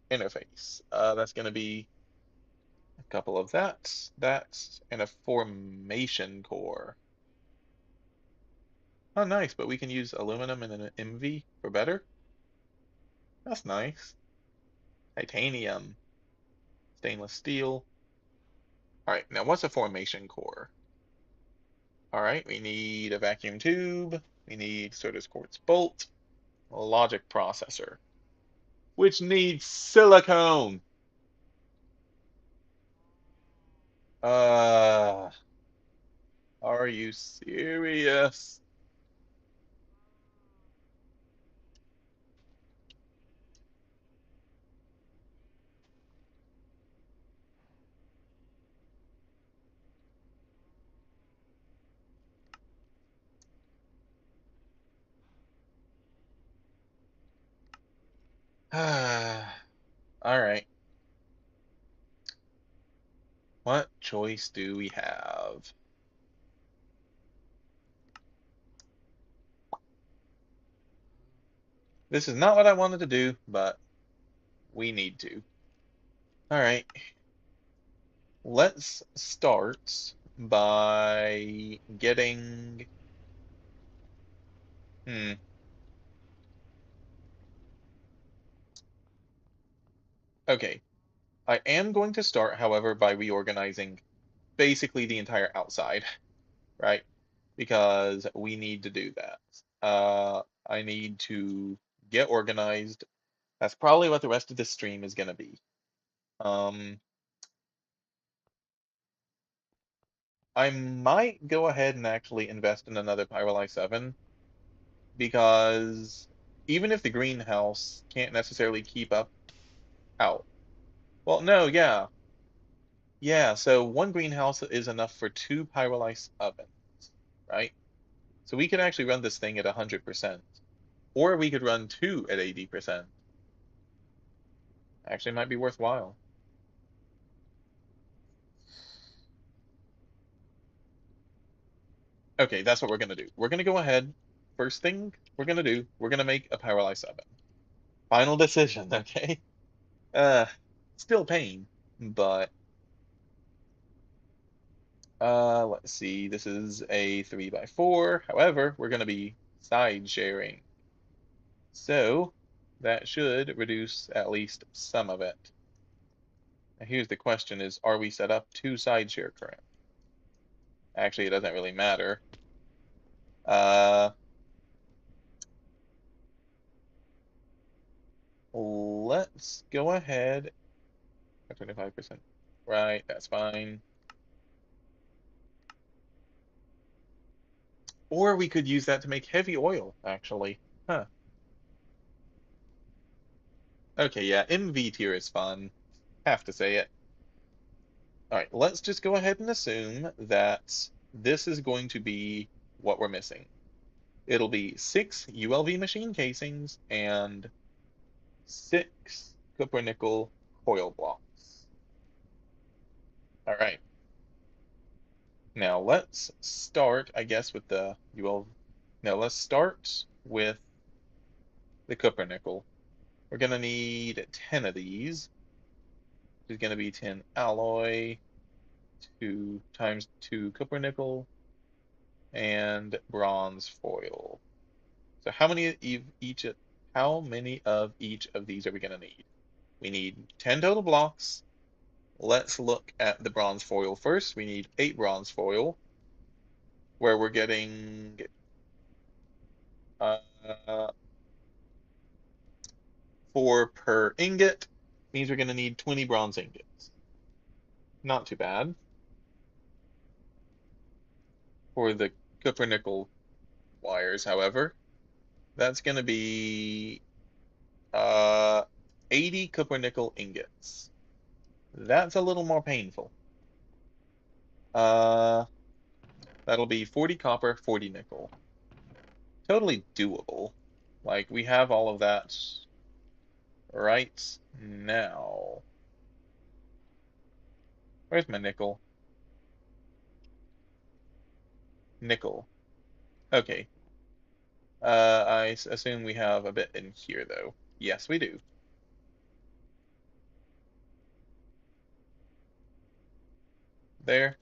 Interface. That's going to be a couple of that, and a formation core. Oh, nice, but we can use aluminum and an MV for better. That's nice. Titanium, stainless steel. All right, now what's a formation core? All right, we need a vacuum tube. We need Certus quartz bolt, a logic processor, which needs silicone. Uh, are you serious? All right. What choice do we have? This is not what I wanted to do, but we need to. All right. Let's start by getting. Hmm. Okay. I am going to start, however, by reorganizing basically the entire outside, right? Because we need to do that. I need to get organized. That's probably what the rest of this stream is going to be. Um, I might go ahead and actually invest in another Pyrrolite 7 because even if the greenhouse can't necessarily keep up out. Well, no, yeah. Yeah, so one greenhouse is enough for two Pyrrolite ovens, right? So we could actually run this thing at 100%. Or we could run two at 80%. Actually might be worthwhile. Okay, that's what we're gonna do. We're gonna go ahead. First thing we're gonna do, we're gonna make a Paralyze 7. Final decision, okay? Uh, still pain, but let's see. This is a 3x4. However, we're gonna be side sharing. So that should reduce at least some of it. Now here's the question is, are we set up to side share current? Actually, it doesn't really matter. Uh, let's go ahead. 25%. Right, that's fine. Or we could use that to make heavy oil, actually. Huh. Okay, yeah, MV tier is fun. Have to say it. All right, let's just go ahead and assume that this is going to be what we're missing. It'll be 6 ULV machine casings and 6 copper nickel coil blocks. All right. Now let's start, I guess, with the ULV. Now let's start with the copper nickel. We're gonna need 10 of these. There's gonna be 10 alloy, 2 times 2 copper nickel, and bronze foil. So how many of each of these are we gonna need? We need 10 total blocks. Let's look at the bronze foil first. We need 8 bronze foil, where we're getting uh, 4 per ingot. Means we're gonna need 20 bronze ingots. Not too bad. For the copper nickel wires, however, that's gonna be uh 80 copper nickel ingots. That's a little more painful. Uh, that'll be 40 copper, 40 nickel. Totally doable. Like, we have all of that right now. Where's my nickel? Nickel. Okay. Assume we have a bit in here, though. Yes, we do. There,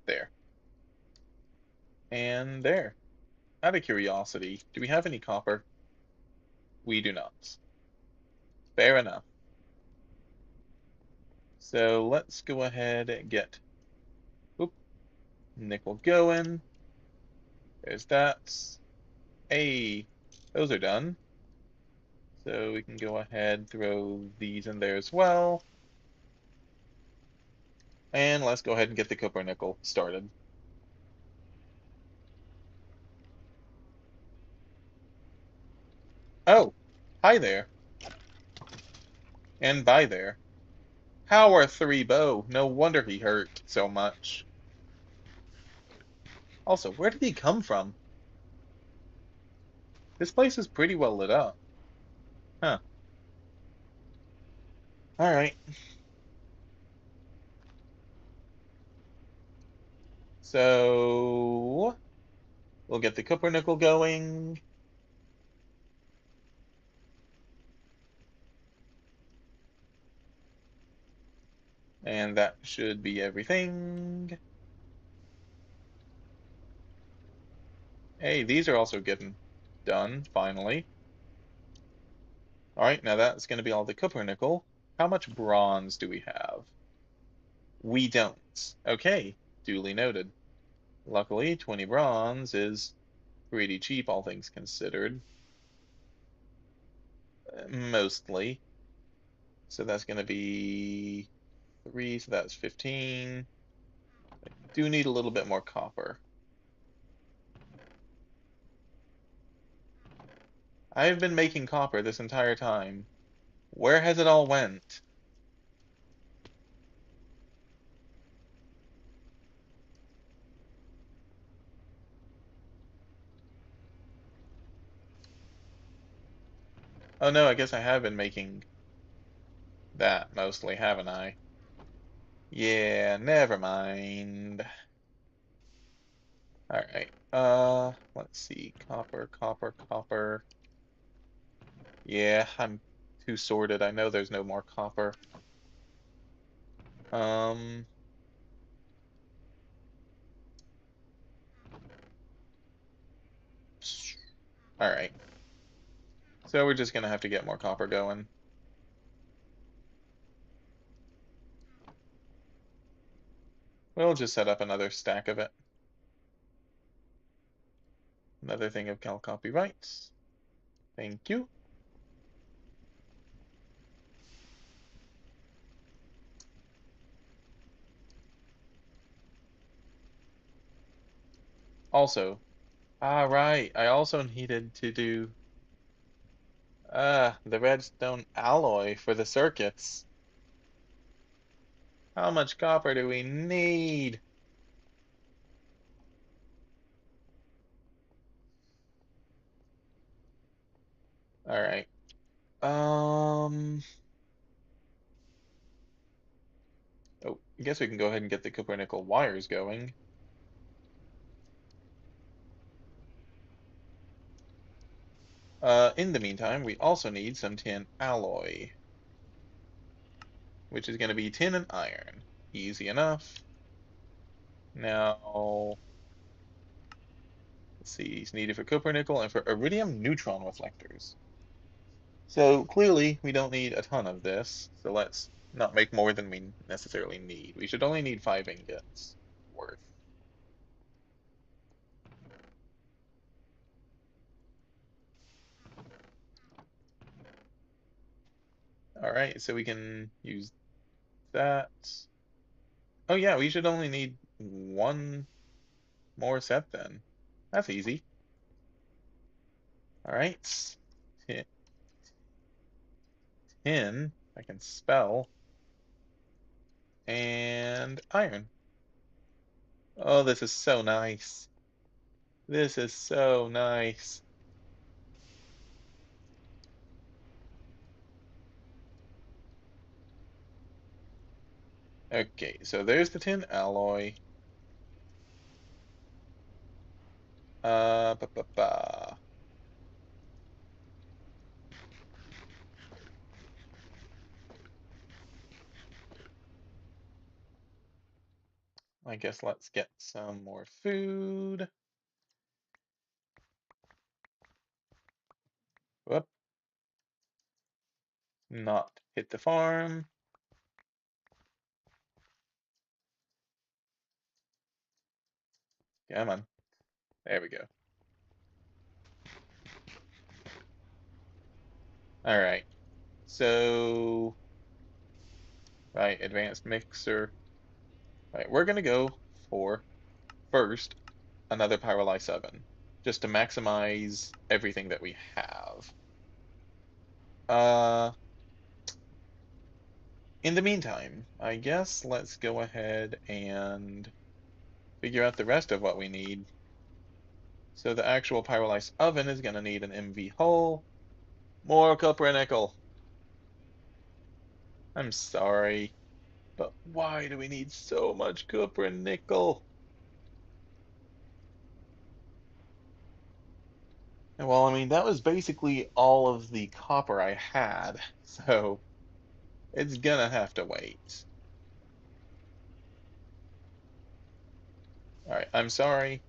there, and there. Out of curiosity, do we have any copper? We do not. Fair enough. So let's go ahead and get oop, nickel going. There's that. Hey, those are done. So we can go ahead, throw these in there as well. And let's go ahead and get the copper nickel started. Oh, hi there. And bye there. Power 3 bow. No wonder he hurt so much. Also, where did he come from? This place is pretty well lit up. Huh. Alright. So we'll get the copper nickel going. And that should be everything. Hey, these are also getting done, finally. Alright, now that's going to be all the copper nickel. How much bronze do we have? We don't. Okay, duly noted. Luckily, 20 bronze is pretty cheap, all things considered. Mostly. So that's going to be 3, so that's 15. I do need a little bit more copper. I've been making copper this entire time. Where has it all went? Oh no, I guess I have been making that mostly, haven't I? Yeah, never mind. Alright, let's see. Copper, copper, copper. Yeah, I'm too sorted. I know there's no more copper. Um, alright. So we're just gonna have to get more copper going. We'll just set up another stack of it. Another thing of cal copyrights. Thank you. Also, right, I also needed to do the redstone alloy for the circuits. How much copper do we need? All right. Um. Oh, I guess we can go ahead and get the copper nickel wires going. In the meantime, we also need some tin alloy, which is going to be tin and iron. Easy enough. Now, let's see, it's needed for copper nickel and for iridium neutron reflectors. So clearly, we don't need a ton of this, so let's not make more than we necessarily need. We should only need 5 ingots worth. All right, so we can use that. Oh yeah, we should only need one more set then. That's easy. All right. Tin, tin, I can spell, and iron. Oh, this is so nice. This is so nice. Okay, so there's the tin alloy. Ba, ba, ba. I guess let's get some more food. Whoop, not hit the farm. Come on. There we go. All right. So, right, advanced mixer. All right, we're gonna go for first another Pyrolyse oven, just to maximize everything that we have. Uh, in the meantime, I guess let's go ahead and figure out the rest of what we need. So the actual Pyrolyse oven is gonna need an MV hull, more copper and nickel. I'm sorry, but why do we need so much copper and nickel? Well, I mean, that was basically all of the copper I had, so it's gonna have to wait. Alright, I'm sorry.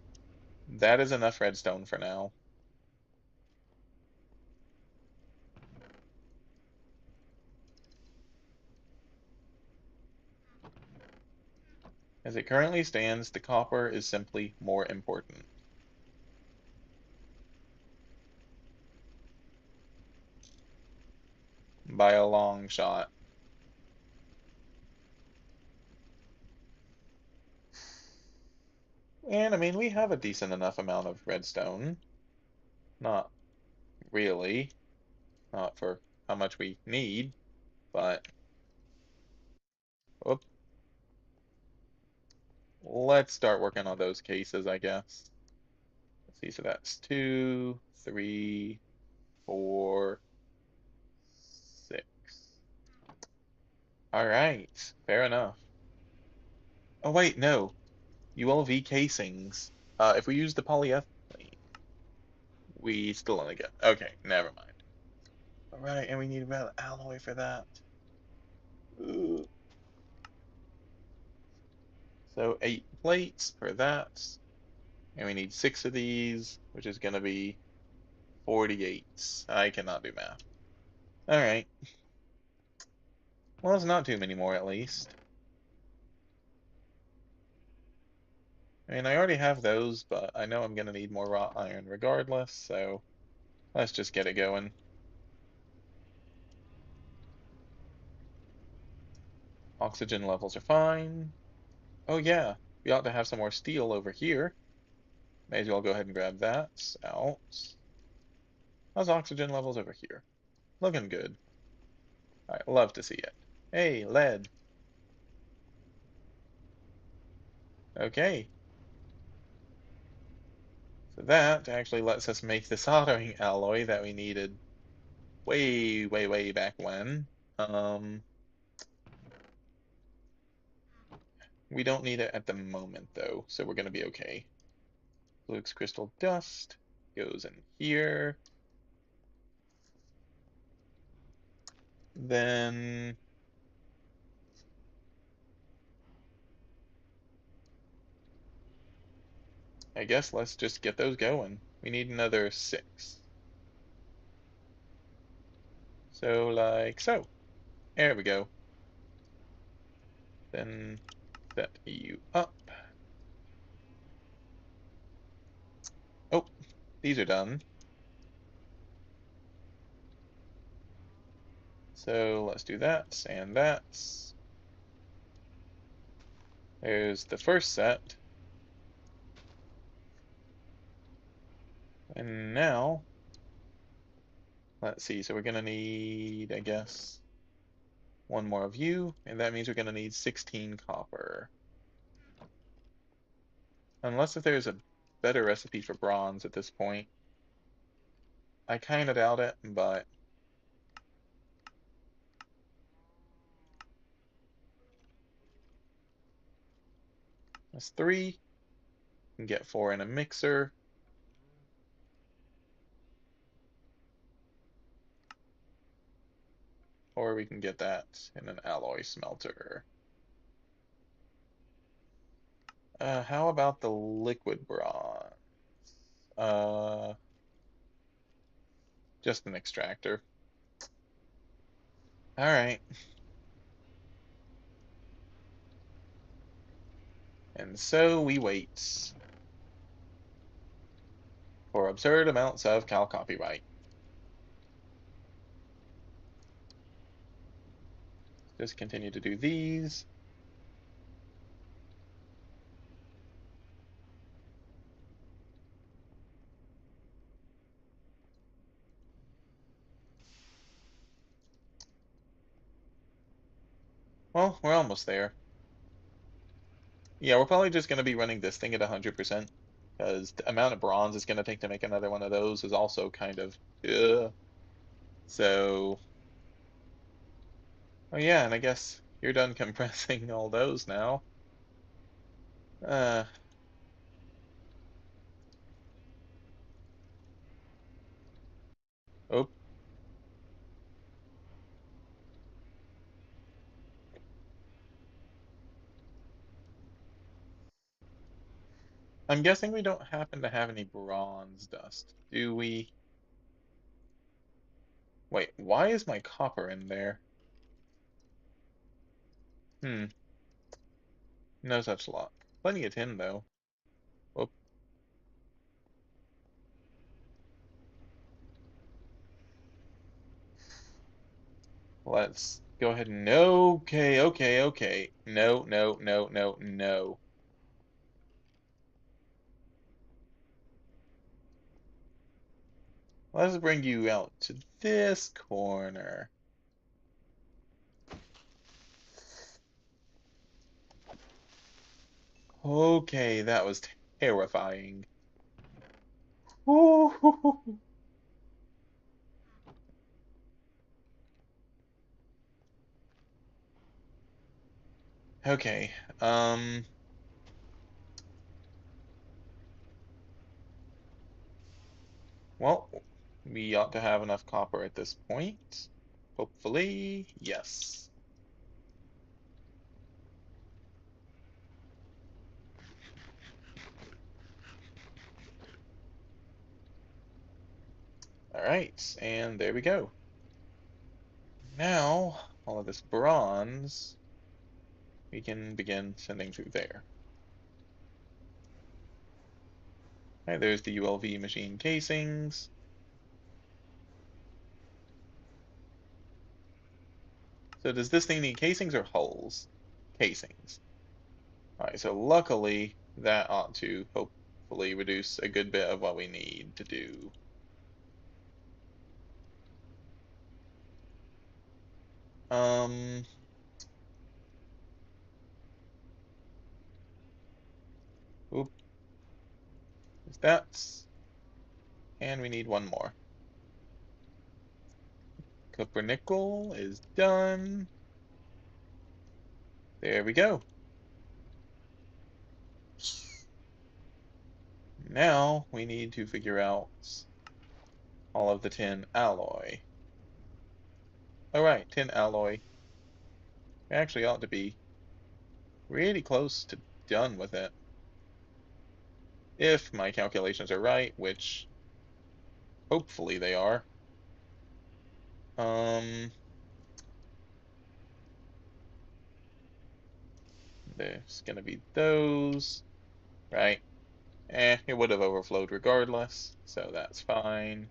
That is enough redstone for now. As it currently stands, the copper is simply more important. By a long shot. And I mean, we have a decent enough amount of redstone. Not really. Not for how much we need, but whoop, let's start working on those cases, I guess. Let's see, so that's 2, 3, 4, 6. All right, fair enough. Oh wait, no. ULV casings. If we use the polyethylene, we still only get. Okay, never mind. All right, and we need about alloy for that. Ooh. So 8 plates for that, and we need 6 of these, which is gonna be 48. I cannot do math. All right. Well, it's not too many more at least. I mean, I already have those, but I know I'm gonna need more wrought iron regardless, so let's just get it going. Oxygen levels are fine. Oh yeah, we ought to have some more steel over here. May as well go ahead and grab that out. How's oxygen levels over here? Looking good. I love to see it. Hey, lead. Okay. So that actually lets us make the soldering alloy that we needed. way, way, way back when. Um, we don't need it at the moment though, so we're gonna be okay. Luke's crystal dust goes in here. Then I guess let's just get those going. We need another 6. So like so. There we go. Then set you up. Oh, these are done. So let's do that and that. There's the first set. And now, let's see. So we're going to need, I guess, one more of you. And that means we're going to need 16 copper. Unless if there's a better recipe for bronze at this point. I kind of doubt it, but that's 3. You can get 4 in a mixer. Or we can get that in an alloy smelter. How about the liquid bronze? Uh, just an extractor. All right. And so we wait for absurd amounts of cal copyright. Just continue to do these. Well, we're almost there. Yeah, we're probably just going to be running this thing at 100% because the amount of bronze it's going to take to make another one of those is also kind of, ugh. So, oh yeah, and I guess you're done compressing all those now. Uh, oh, I'm guessing we don't happen to have any bronze dust, do we? Wait, why is my copper in there? Hmm, no such luck. Plenty of tin though. Whoop. Let's go ahead and okay, okay, okay. No, no, no, no, no. Let's bring you out to this corner. Okay, that was terrifying. Ooh. Okay, well, we ought to have enough copper at this point. Hopefully, yes. All right, and there we go. Now, all of this bronze, we can begin sending through there. All right, there's the ULV machine casings. So does this thing need casings or hulls? Casings. All right, so luckily that ought to hopefully reduce a good bit of what we need to do. Um, oop, is that, and we need one more. Copper nickel is done. There we go. Now we need to figure out all of the tin alloy. Alright, tin alloy. We actually ought to be really close to done with it. If my calculations are right, which hopefully they are. There's gonna be those, right? It would have overflowed regardless, so that's fine.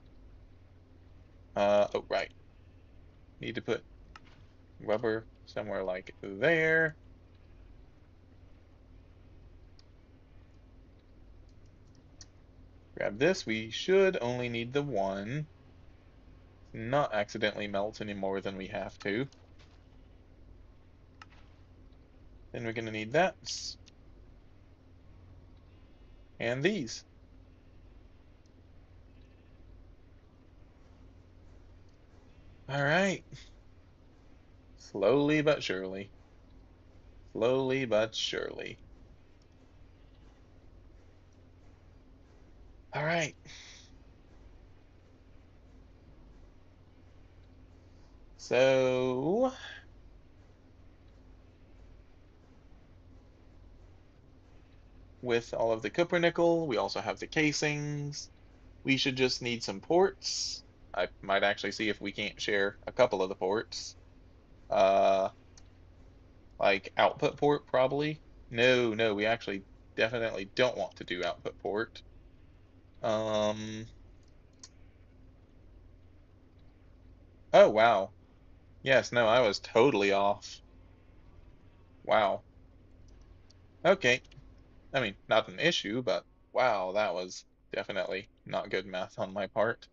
Oh, right. Need to put rubber somewhere like there. Grab this. We should only need the one. Not accidentally melt any more than we have to. Then we're going to need that. And these. Alright. Slowly but surely. Slowly but surely. Alright. So with all of the copper nickel, we also have the casings. We should just need some ports. I might actually see if we can't share a couple of the ports. Uh, like output port probably. No, we actually definitely don't want to do output port. Um, oh wow. Yes, no, I was totally off. Wow. Okay. I mean, not an issue, but wow, that was definitely not good math on my part.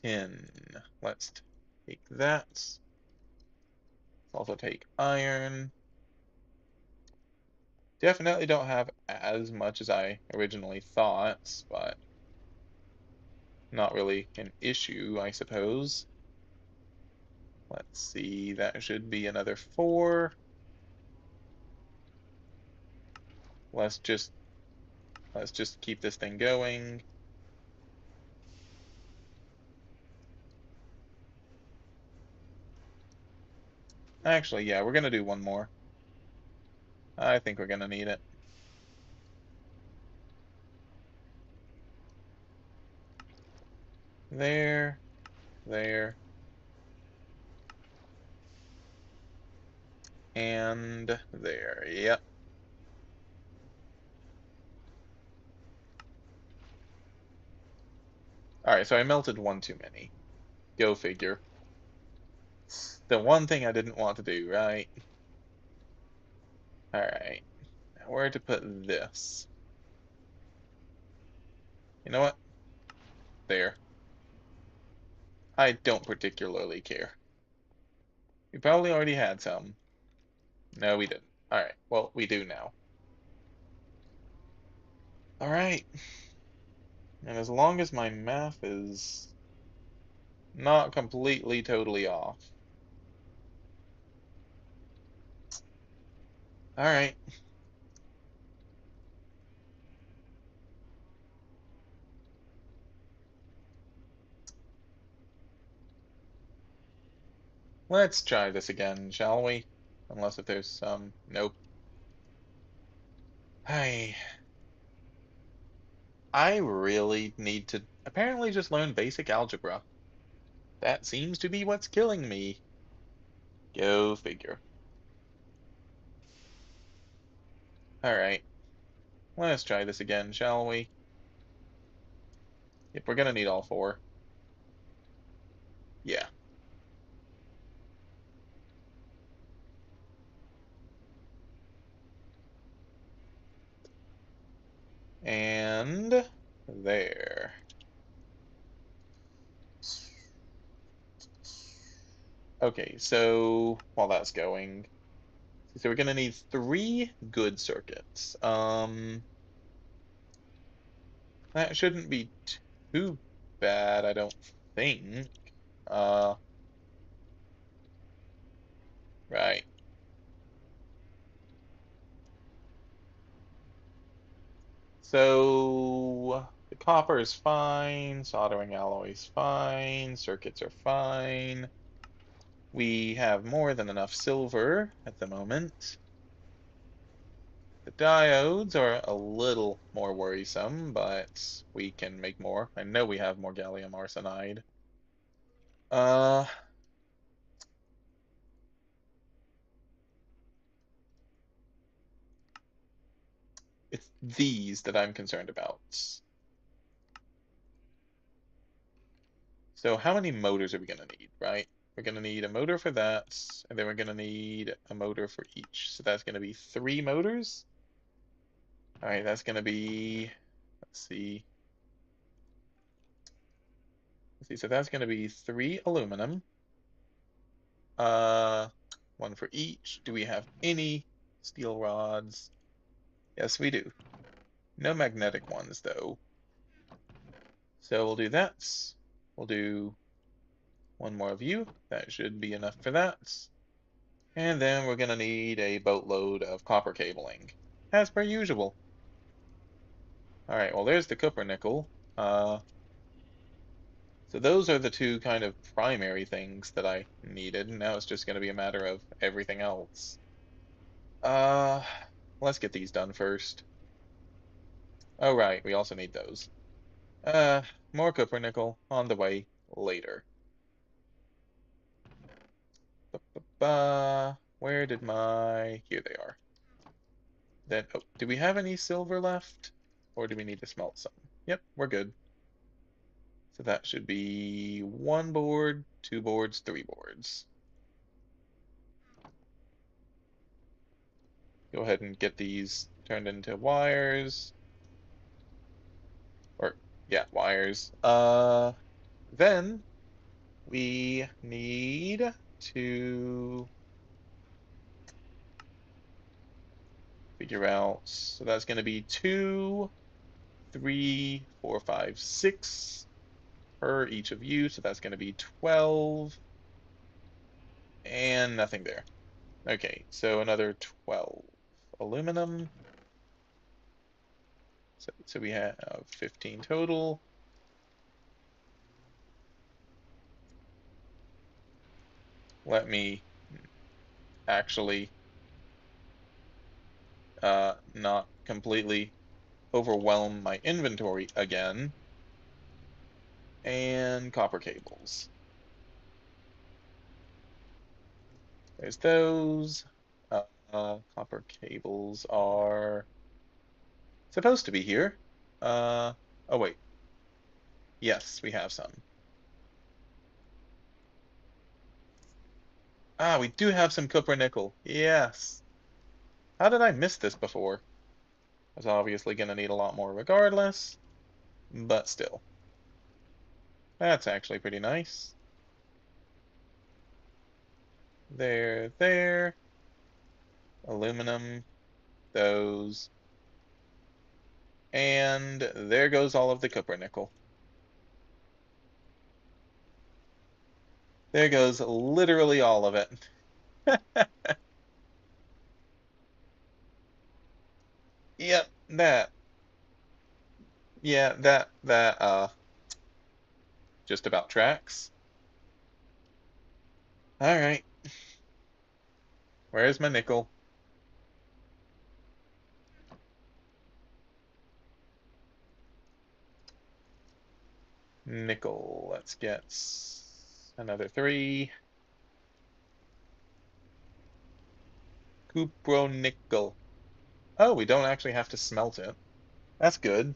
10. Let's take that. Let's also take iron. Definitely don't have as much as I originally thought, but not really an issue, I suppose. Let's see, that should be another 4. Let's just keep this thing going. Actually, yeah, we're gonna do one more. I think we're gonna need it. There, there, and there. Yep. Alright, so I melted one too many. Go figure. The one thing I didn't want to do, right? Alright. Now where to put this? You know what? There. I don't particularly care. We probably already had some. No, we didn't. Alright, well, we do now. Alright. And as long as my math is not completely totally off. Alright. Let's try this again, shall we? Unless if there's some... Nope. Hey. I really need to apparently just learn basic algebra. That seems to be what's killing me. Go figure. Alright. Let's try this again, shall we? Yep, we're gonna need all 4. Yeah. And there. Okay, so while that's going, so we're gonna need 3 good circuits. That shouldn't be too bad, I don't think. Uh, Right. So the copper is fine, soldering alloys fine, circuits are fine. We have more than enough silver at the moment. The diodes are a little more worrisome, but we can make more. I know we have more gallium arsenide. Uh, it's these that I'm concerned about. So how many motors are we gonna need, right? We're gonna need a motor for that, and then we're gonna need a motor for each. So that's gonna be 3 motors. All right, that's gonna be, let's see, so that's gonna be 3 aluminum, uh, one for each. Do we have any steel rods? Yes, we do. No magnetic ones though. So we'll do that. We'll do one more of you. That should be enough for that. And then we're gonna need a boatload of copper cabling, as per usual. All right, well, there's the copper nickel. So those are the two kind of primary things that I needed. Now it's just going to be a matter of everything else. Uh, let's get these done first. Oh, right, we also need those. Uh, more copper nickel on the way later. Where did my... Here they are. Then, oh, do we have any silver left? Or do we need to smelt some? Yep, we're good. So that should be 1 board, 2 boards, 3 boards. Go ahead and get these turned into wires. Or, yeah, wires. Then we need to figure out, so that's going to be 2, 3, 4, 5, 6 per each of you. So that's going to be 12 and nothing there. Okay, so another 12 aluminum. So we have 15 total. Let me actually not completely overwhelm my inventory again. And copper cables. There's those. Copper cables are supposed to be here. Oh wait. Yes, we have some. Ah, we do have some copper nickel. Yes. How did I miss this before? I was obviously going to need a lot more regardless, but still. That's actually pretty nice. There. Aluminum, those. And there goes all of the copper nickel. There goes literally all of it. Yep, that. Yeah, that just about tracks. All right. Where's my nickel? Nickel. Let's get another 3. Cupronickel. Oh, we don't actually have to smelt it. That's good.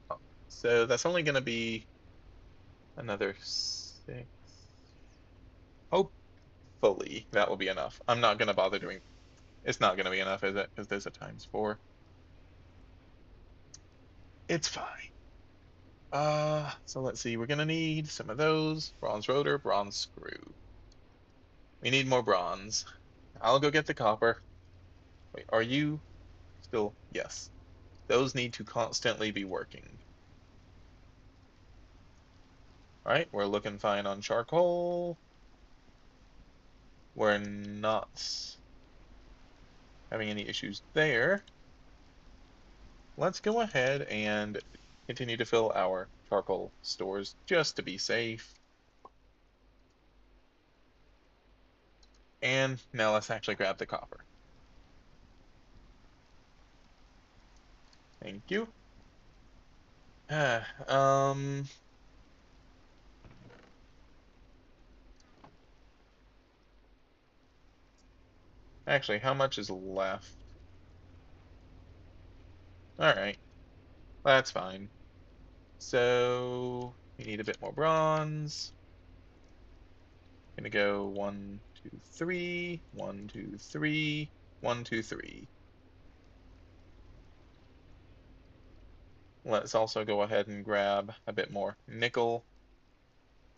Oh, so that's only going to be another 6. Hopefully that will be enough. I'm not going to bother doing. It's not going to be enough, is it? Because there's a ×4. It's fine. So let's see. We're gonna need some of those. Bronze rotor, bronze screw. We need more bronze. I'll go get the copper. Wait, are you still? Yes. Those need to constantly be working. All right, we're looking fine on charcoal. We're not having any issues there. Let's go ahead and continue to fill our charcoal stores just to be safe. And now let's actually grab the copper. Thank you. Ah, actually, how much is left? All right, that's fine. So we need a bit more bronze. Gonna go 1, 2, 3, 1, 2, 3, 1, 2, 3. Let's also go ahead and grab a bit more nickel,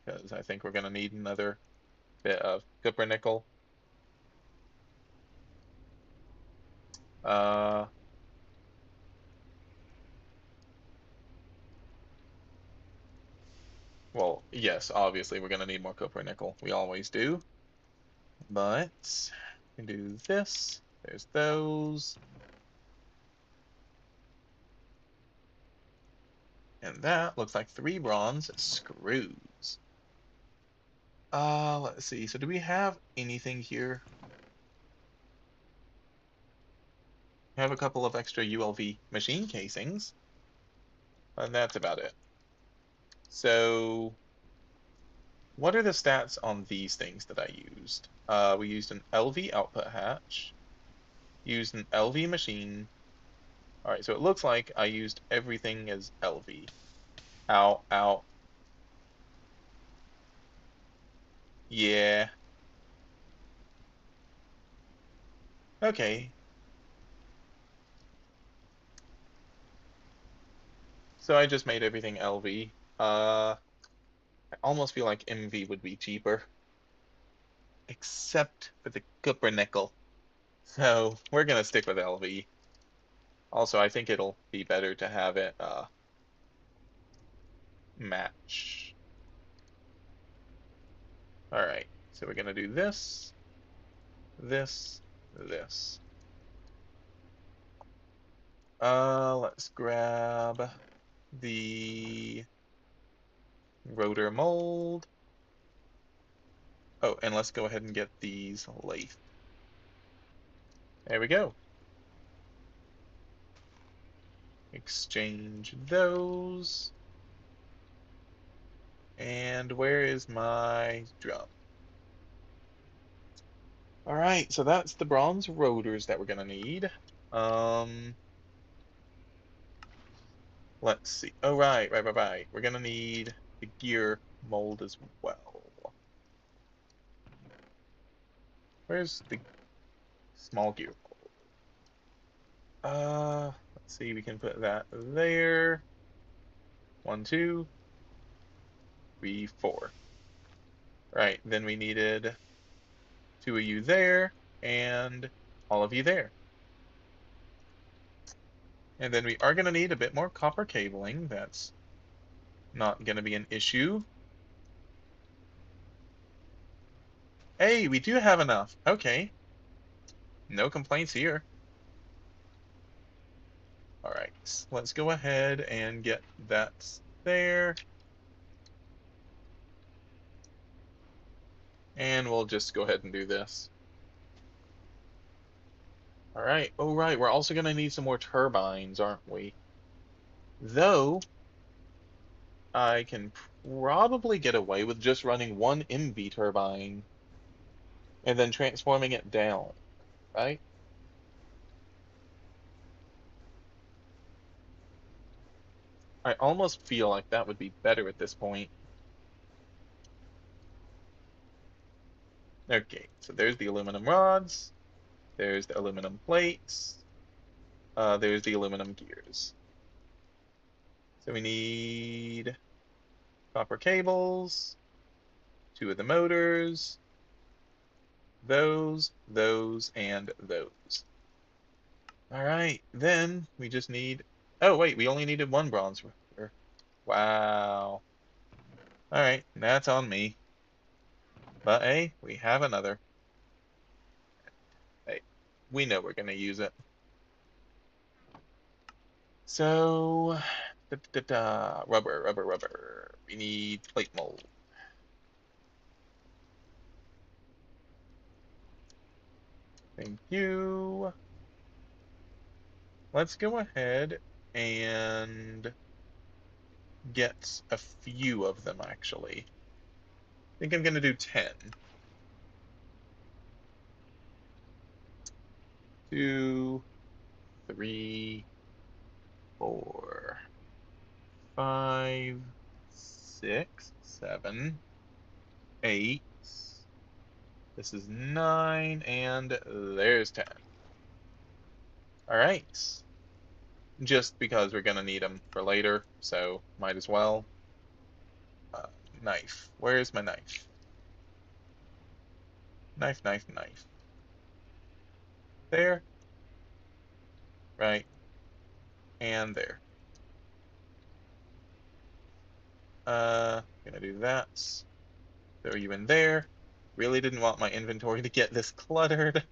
because I think we're gonna need another bit of copper nickel. Uh, well, yes, obviously we're gonna need more copper nickel. We always do. But we can do this. There's those. And that looks like 3 bronze screws. Let's see. So do we have anything here? We have a couple of extra ULV machine casings, and that's about it. So what are the stats on these things that I used? We used an LV output hatch, used an LV machine. All right, so it looks like I used everything as LV. Ow, ow. Yeah. Okay. So I just made everything LV. I almost feel like MV would be cheaper, except for the copper nickel. So we're gonna stick with LV. Also, I think it'll be better to have it match. All right, so we're gonna do this, this, this. Let's grab the rotor mold. Oh, and let's go ahead and get these lathe. There we go. Exchange those. And where is my drum? All right, so that's the bronze rotors that we're gonna need. Um, let's see. Oh, right. We're gonna need the gear mold as well. Where's the small gear mold? Let's see. We can put that there. 1, 2, 3, 4. Right. Then we needed 2 of you there and all of you there. And then we are gonna need a bit more copper cabling. That's not gonna be an issue. Hey, we do have enough. Okay. No complaints here. All right, let's go ahead and get that there. And we'll just go ahead and do this. All right. Oh, right. We're also going to need some more turbines, aren't we? Though, I can probably get away with just running one MV turbine and then transforming it down, right? I almost feel like that would be better at this point. Okay, so there's the aluminum rods. There's the aluminum plates. There's the aluminum gears. So we need copper cables, 2 of the motors, those, and those. All right, then we just need. Oh, wait, we only needed 1 bronze rotor. Wow. Alright, that's on me. But hey, we have another. Hey, we know we're gonna use it. So, rubber, rubber, rubber. We need plate mold. Thank you. Let's go ahead and get a few of them, actually. I think I'm gonna do 10. 2, 3, 4, 5, 6, 7, 8. This is 9, and there's 10. All right. Just because we're gonna need them for later, so might as well. Uh, Knife. Where's my knife? Knife, knife, knife. There, right, and there. Gonna do that. Throw you in there. Really didn't want my inventory to get this cluttered.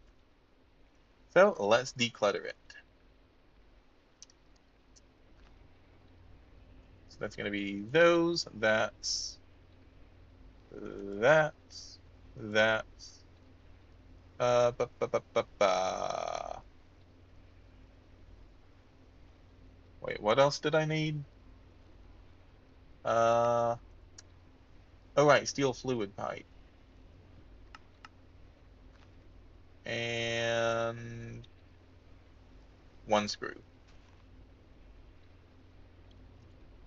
So let's declutter it. So that's gonna be those, that's, that, that, ba, ba, ba, ba, ba. Wait, what else did I need? Uh, oh right, steel fluid pipe. And one screw.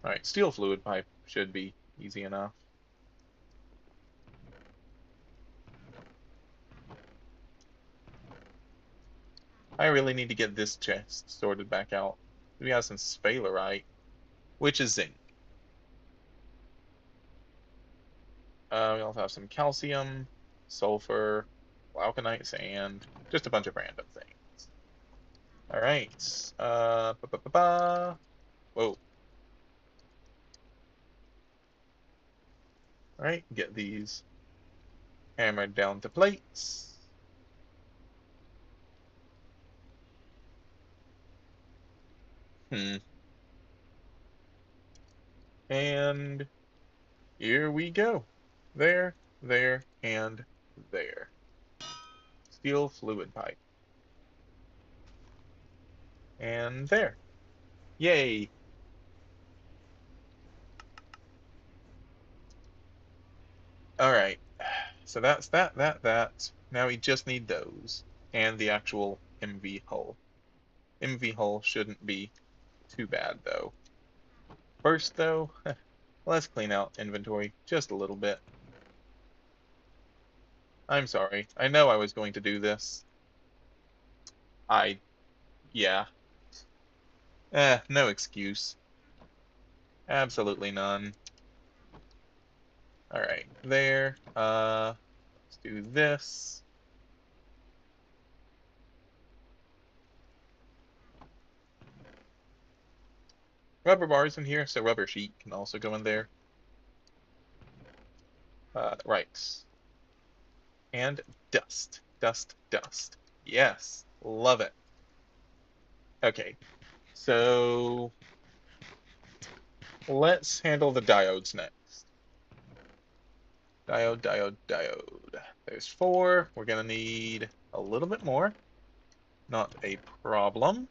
All right, steel fluid pipe should be easy enough. I really need to get this chest sorted back out. We have some sphalerite, which is zinc. We also have some calcium, sulfur, glauconite sand, just a bunch of random things. All right. Ba, ba, ba, ba. Whoa. All right, get these hammered down to plates. Hmm. And here we go. There, there, and there. Steel fluid pipe. And there. Yay. All right. So that's that. Now we just need those and the actual MV hull. MV hull shouldn't be too bad though. First though, let's clean out inventory just a little bit. I'm sorry. I know I was going to do this. I, yeah. No excuse. Absolutely none. All right, there. Let's do this. Rubber bars in here, so rubber sheet can also go in there. Right. And dust. Dust, dust. Yes, love it. Okay, so let's handle the diodes next. Diode, diode, diode. There's 4. We're gonna need a little bit more. Not a problem.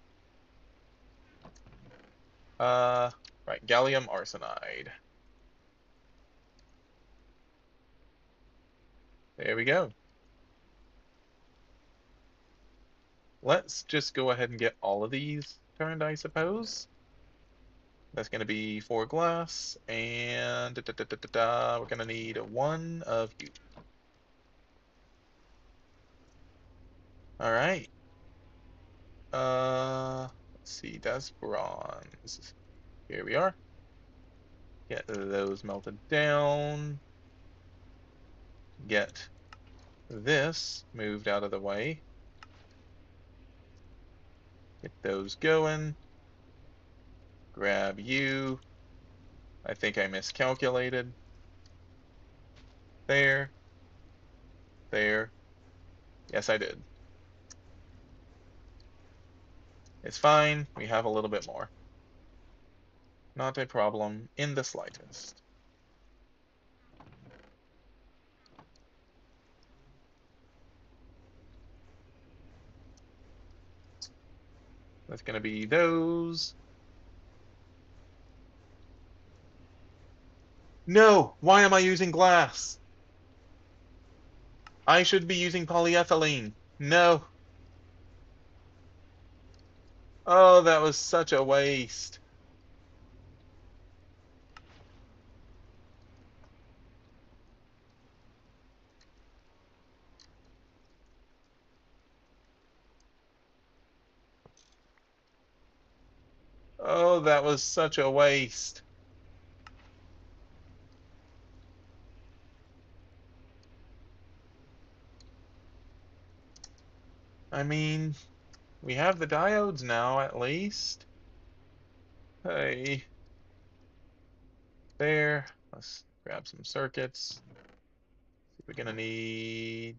Right, gallium arsenide. There we go. Let's just go ahead and get all of these turned, I suppose. That's going to be 4 glass, and we're going to need 1 of you. All right. Let's see, that's bronze. Here we are. Get those melted down. Get this moved out of the way. Get those going. Grab you. I think I miscalculated. There, there. Yes, I did. It's fine. We have a little bit more. Not a problem in the slightest. That's going to be those. No! Why am I using glass? I should be using polyethylene. No. Oh, that was such a waste. Oh, that was such a waste. I mean, we have the diodes now, at least. Hey, there. Let's grab some circuits. We're gonna need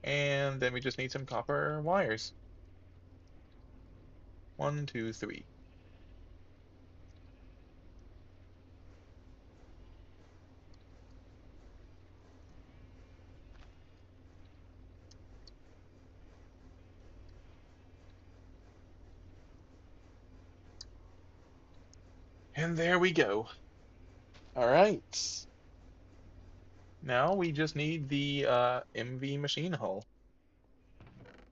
and then we just need some copper wires. 1, 2, 3. And there we go. All right. Now we just need the MV machine hull,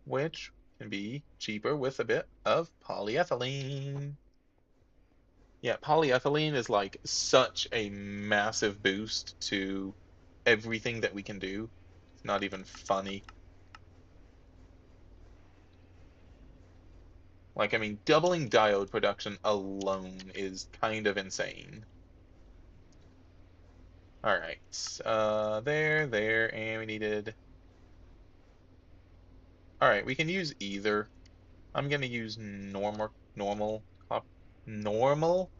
which can be cheaper with a bit of polyethylene. Yeah, polyethylene is like such a massive boost to everything that we can do. It's not even funny. Like, I mean, doubling diode production alone is kind of insane. All right, there, and we needed. All right, we can use either. I'm gonna use normal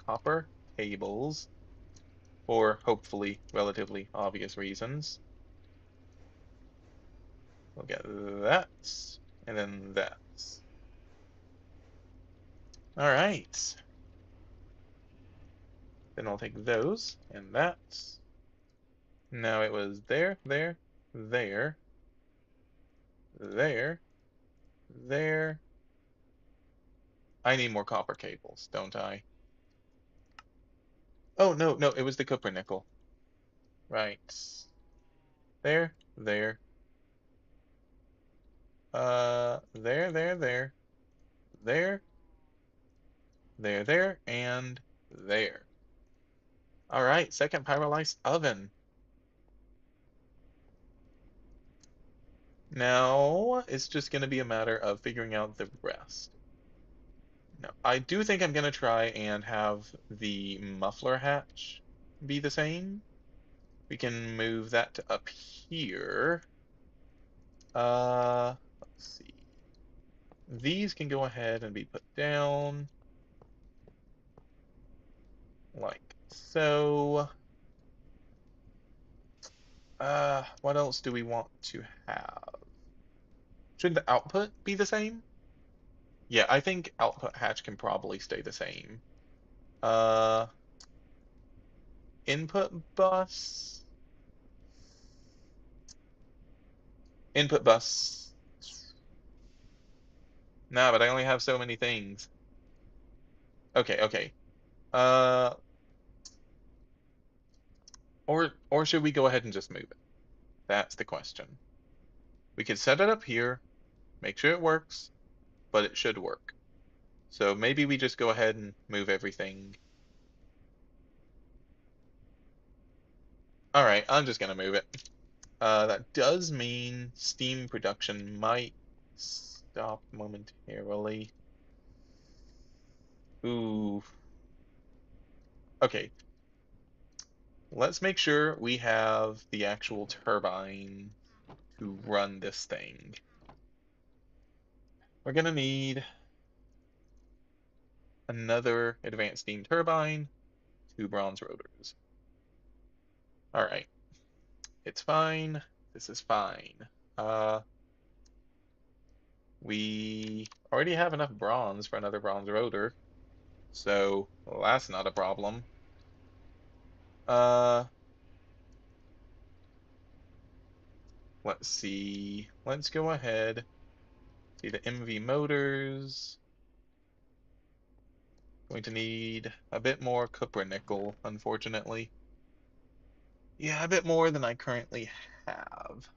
copper cables for hopefully relatively obvious reasons. We'll get that, and then that. All right. Then I'll take those and that. Now it was there, there, there, there, there. I need more copper cables, don't I? Oh, no, no, it was the copper nickel. Right. There, there. There, there, there, and there. All right, second pyrolysis oven. Now it's just going to be a matter of figuring out the rest. Now, I do think I'm going to try and have the muffler hatch be the same. We can move that to up here. Let's see. These can go ahead and be put down like so. What else do we want to have? Should the output be the same? Yeah, I think output hatch can probably stay the same. Uh, input bus. Input bus. Nah, but I only have so many things. Okay, okay. Uh, or should we go ahead and just move it? That's the question. We could set it up here, make sure it works, but it should work. So maybe we just go ahead and move everything. All right, I'm just gonna move it. That does mean steam production might stop momentarily. Ooh. Okay. Let's make sure we have the actual turbine to run this thing. We're gonna need another advanced steam turbine, 2 bronze rotors. All right, it's fine. This is fine. Uh, we already have enough bronze for another bronze rotor, so well, that's not a problem. Uh, let's see. Let's go ahead. See the MV motors. Going to need a bit more copper nickel, unfortunately. Yeah, a bit more than I currently have.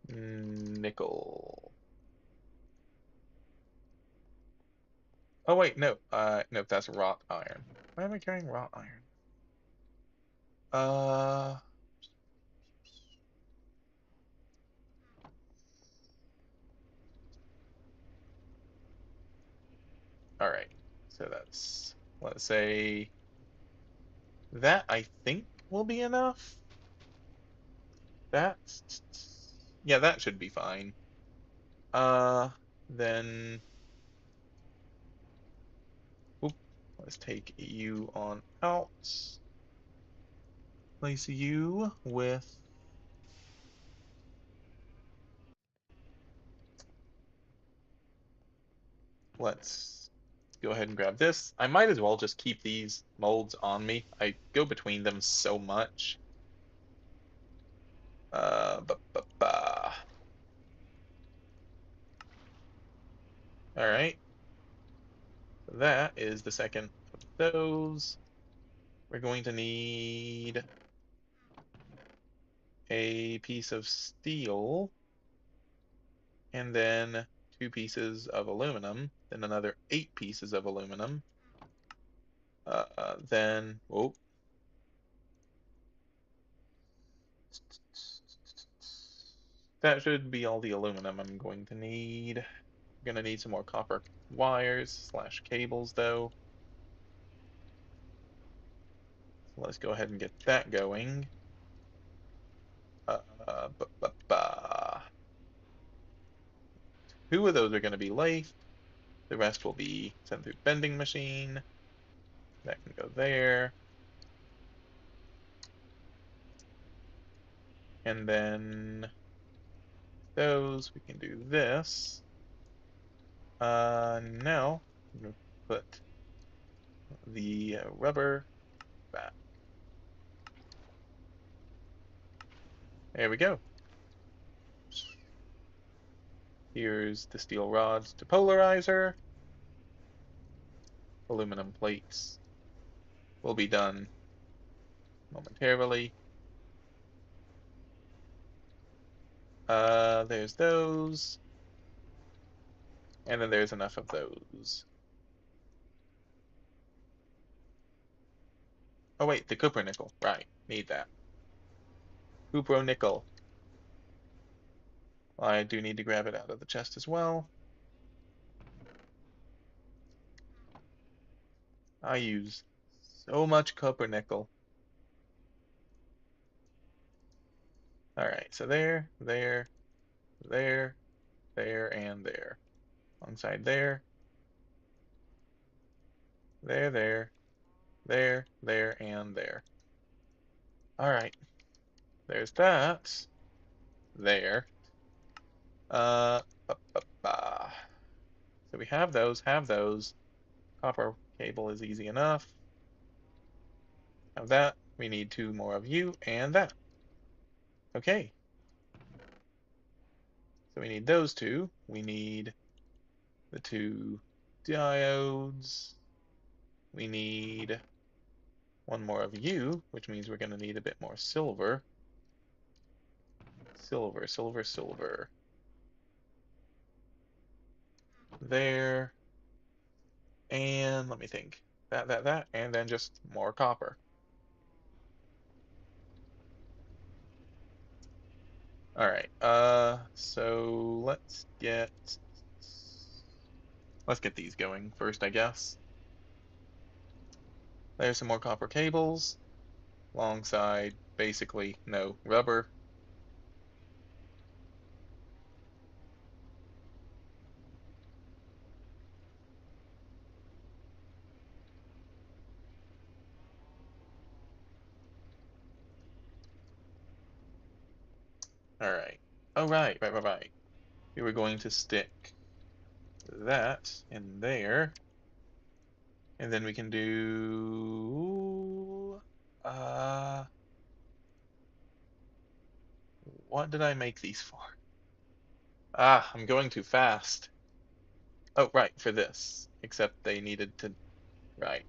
Nickel. Oh wait, no. No, that's wrought iron. Why am I carrying wrought iron? Uh, all right. So that's, let's say that I think will be enough. That's, yeah, that should be fine. Uh, then, oop, let's take you on out. Place you with, let's go ahead and grab this. I might as well just keep these molds on me. I go between them so much. Ba, ba, ba. All right. That is the second of those. We're going to need a piece of steel and then 2 pieces of aluminum, then another 8 pieces of aluminum. Then, oh, that should be all the aluminum I'm going to need. I'm going to need some more copper wires slash cables though. So let's go ahead and get that going. Ba, ba, ba. 2 of those are going to be lathe. The rest will be sent through bending machine. That can go there. And then those, we can do this. Now, I'm going to put the rubber back. There we go. Here's the steel rods to polarizer. Aluminum plates will be done momentarily. There's those. And then there's enough of those. Oh wait, the copper nickel. Right, need that. Cupro nickel. I do need to grab it out of the chest as well. I use so much copper nickel. Alright, so there, there, there, there, and there. Alongside there, there, there, and there. Alright, there's that. There. Ba, ba, ba. So we have those, have those. Copper cable is easy enough. Have that. We need 2 more of you and that. Okay. So we need those 2. We need the 2 diodes. We need 1 more of you, which means we're going to need a bit more silver. Silver, silver, silver. There. And let me think. That, and then just more copper. All right. So let's get these going first, I guess. There's some more copper cables alongside basically no rubber. All right. Oh, right. We were going to stick that in there, and then we can do, what did I make these for? Ah, I'm going too fast. Oh, right, for this. Except they needed to, right.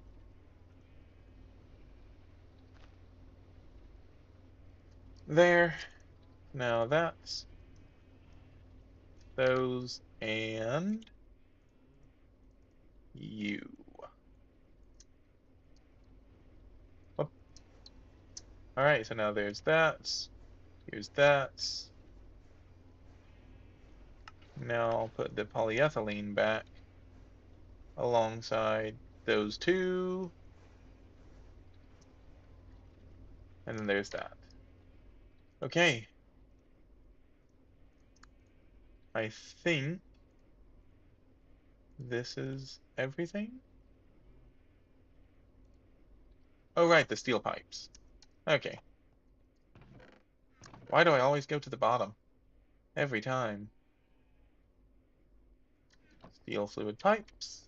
There. Now that's those and you. Whoop. All right, so now there's that. Here's that. Now I'll put the polyethylene back alongside those two. And then there's that. Okay, I think this is everything. Oh, right, the steel pipes. Okay. Why do I always go to the bottom? Every time. Steel fluid pipes.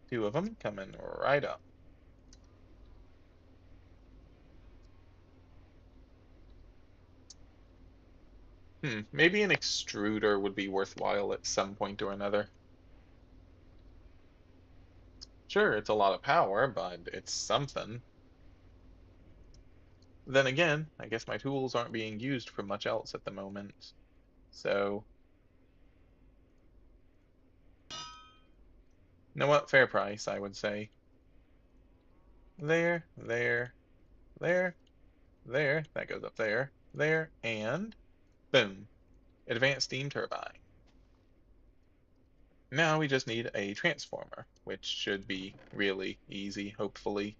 Two of them coming right up. Maybe an extruder would be worthwhile at some point or another. Sure, it's a lot of power, but it's something. Then again, I guess my tools aren't being used for much else at the moment. So, you know what? Fair price, I would say. There, there, there, there. That goes up there, there, and boom. Advanced steam turbine. Now we just need a transformer, which should be really easy, hopefully.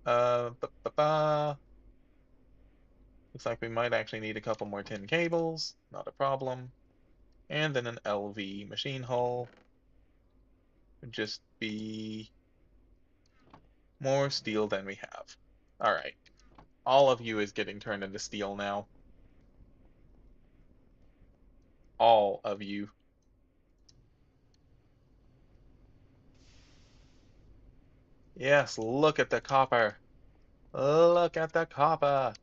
Ba -ba -ba. Looks like we might actually need a couple more tin cables, not a problem. And then an LV machine hull would just be more steel than we have. All right, all of you is getting turned into steel now. All of you. Yes, look at the copper. Look at the copper.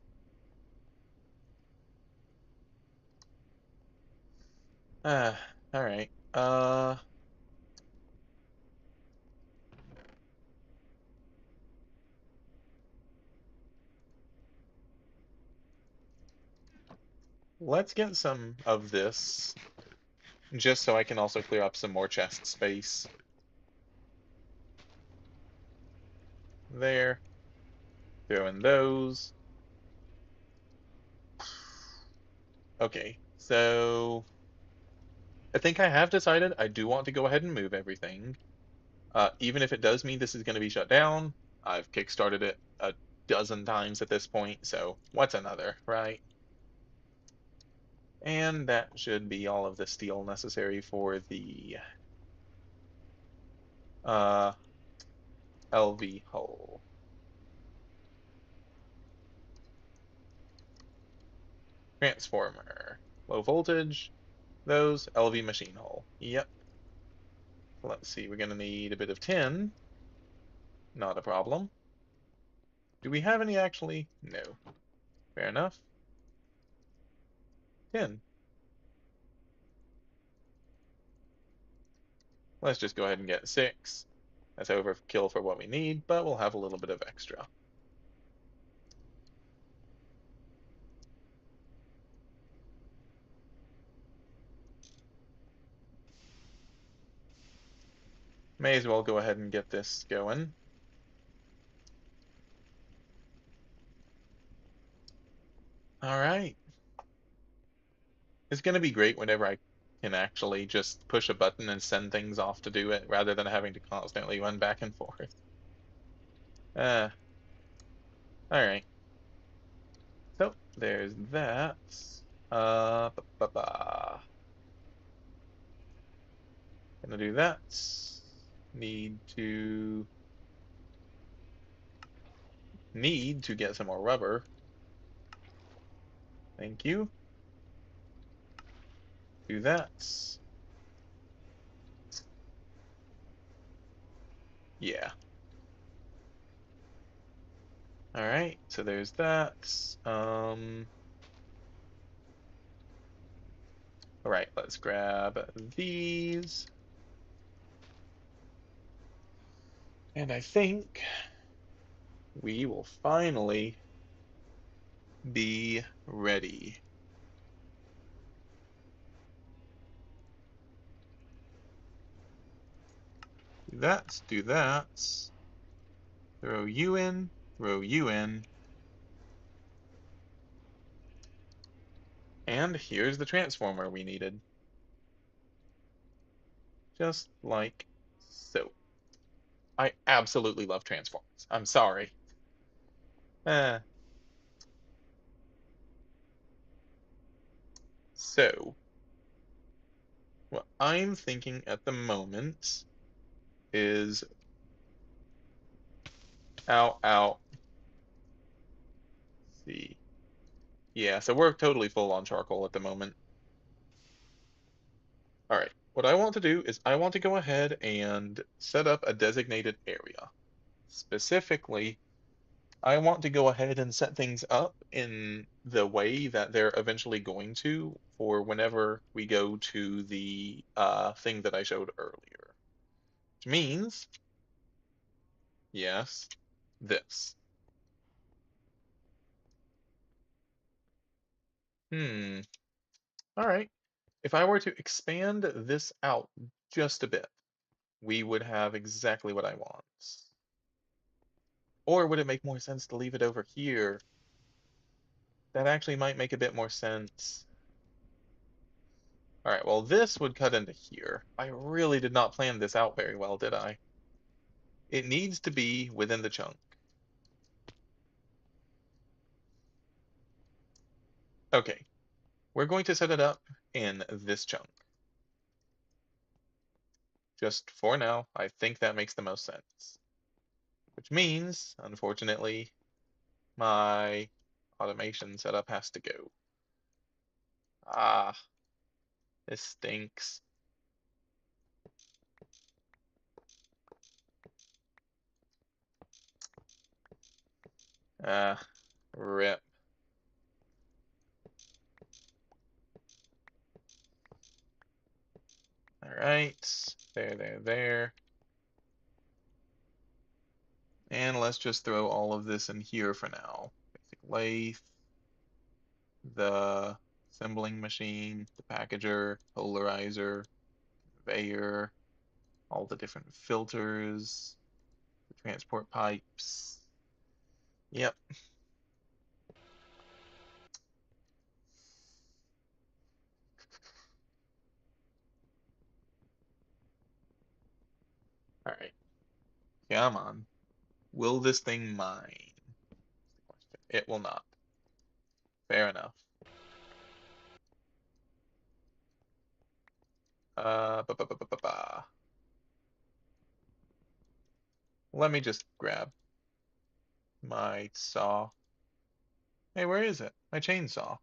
All right. Let's get some of this, just so I can also clear up some more chest space. There. Throw in those. Okay, so I think I have decided I do want to go ahead and move everything. Even if it does mean this is going to be shut down, I've kickstarted it a dozen times at this point, so what's another, right? And that should be all of the steel necessary for the uh, LV hull. Transformer. Low voltage. Those. LV machine hull. Yep. Let's see. We're going to need a bit of tin. Not a problem. Do we have any actually? No. Fair enough. Tin. Let's just go ahead and get 6. That's overkill for what we need, but we'll have a little bit of extra. May as well go ahead and get this going. All right. It's going to be great whenever I can actually just push a button and send things off to do it rather than having to constantly run back and forth. Uh, all right. So there's that. Ba -ba -ba. Gonna do that. Need to get some more rubber. Thank you. Do that. Yeah. All right, so there's that. All right, let's grab these. And I think we will finally be ready. Do that, do that. Throw you in, throw you in. And here's the transformer we needed. Just like so. I absolutely love transformers. I'm sorry. Eh. So, what I'm thinking at the moment is, ow, ow, see. Yeah, so we're totally full on charcoal at the moment. All right, what I want to do is I want to go ahead and set up a designated area. Specifically, I want to go ahead and set things up in the way that they're eventually going to for whenever we go to the thing that I showed earlier. Which means, yes, this. Hmm. All right. If I were to expand this out just a bit, we would have exactly what I want. Or would it make more sense to leave it over here? That actually might make a bit more sense. All right, well, this would cut into here. I really did not plan this out very well, did I? It needs to be within the chunk. Okay, we're going to set it up in this chunk. Just for now, I think that makes the most sense. Which means, unfortunately, my automation setup has to go. Ah, this stinks. Ah, rip. All right, there. And let's just throw all of this in here for now. Basic lathe, the assembling machine, the packager, polarizer, conveyor, all the different filters, the transport pipes. Yep. All right. Come on. Will this thing mine? It will not. Fair enough. Ba -ba -ba -ba -ba -ba. Let me just grab my saw. Hey, where is it? My chainsaw.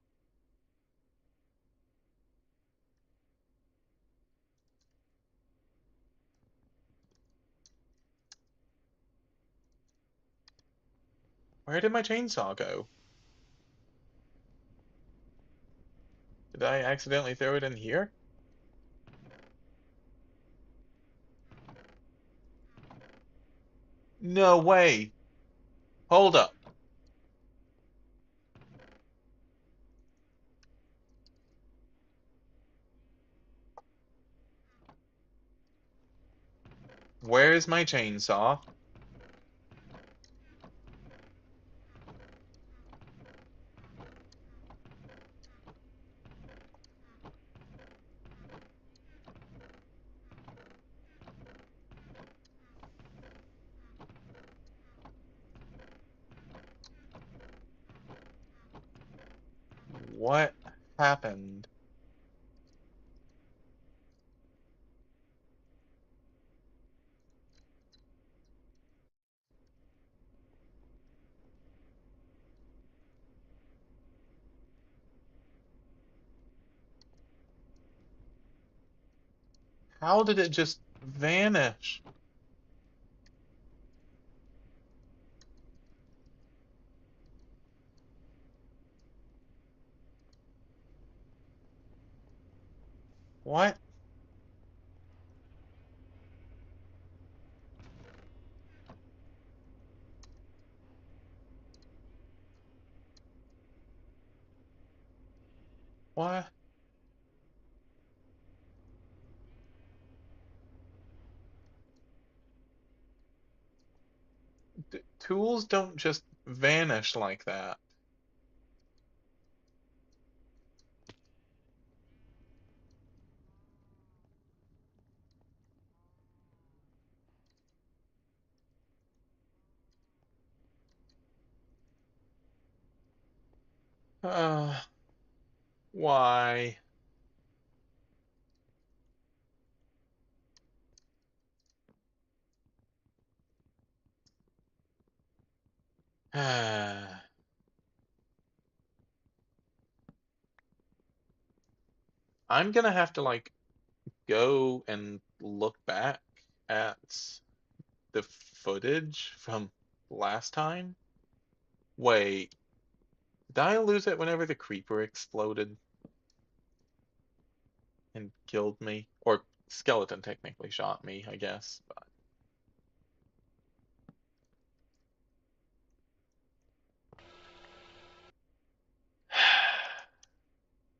Where did my chainsaw go? Did I accidentally throw it in here? No way. Hold up. Where's my chainsaw? What happened? How did it just vanish? What? What? Tools don't just vanish like that. Uh, why? I'm gonna have to like go and look back at the footage from last time. Wait, did I lose it whenever the creeper exploded and killed me? Or skeleton technically shot me, I guess. But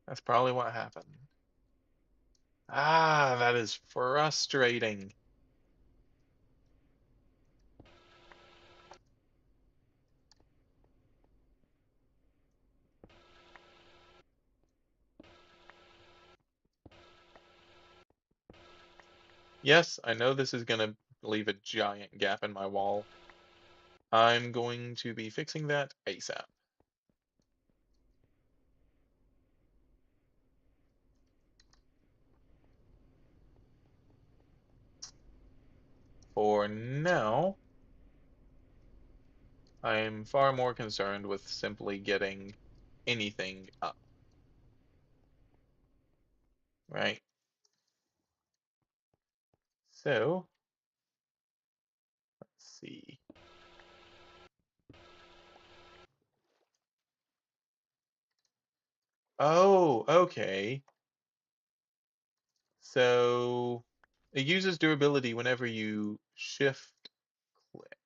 that's probably what happened. Ah, that is frustrating. Yes, I know this is gonna leave a giant gap in my wall. I'm going to be fixing that ASAP. For now, I'm far more concerned with simply getting anything up, right? So, let's see. Oh, okay. So, it uses durability whenever you shift click.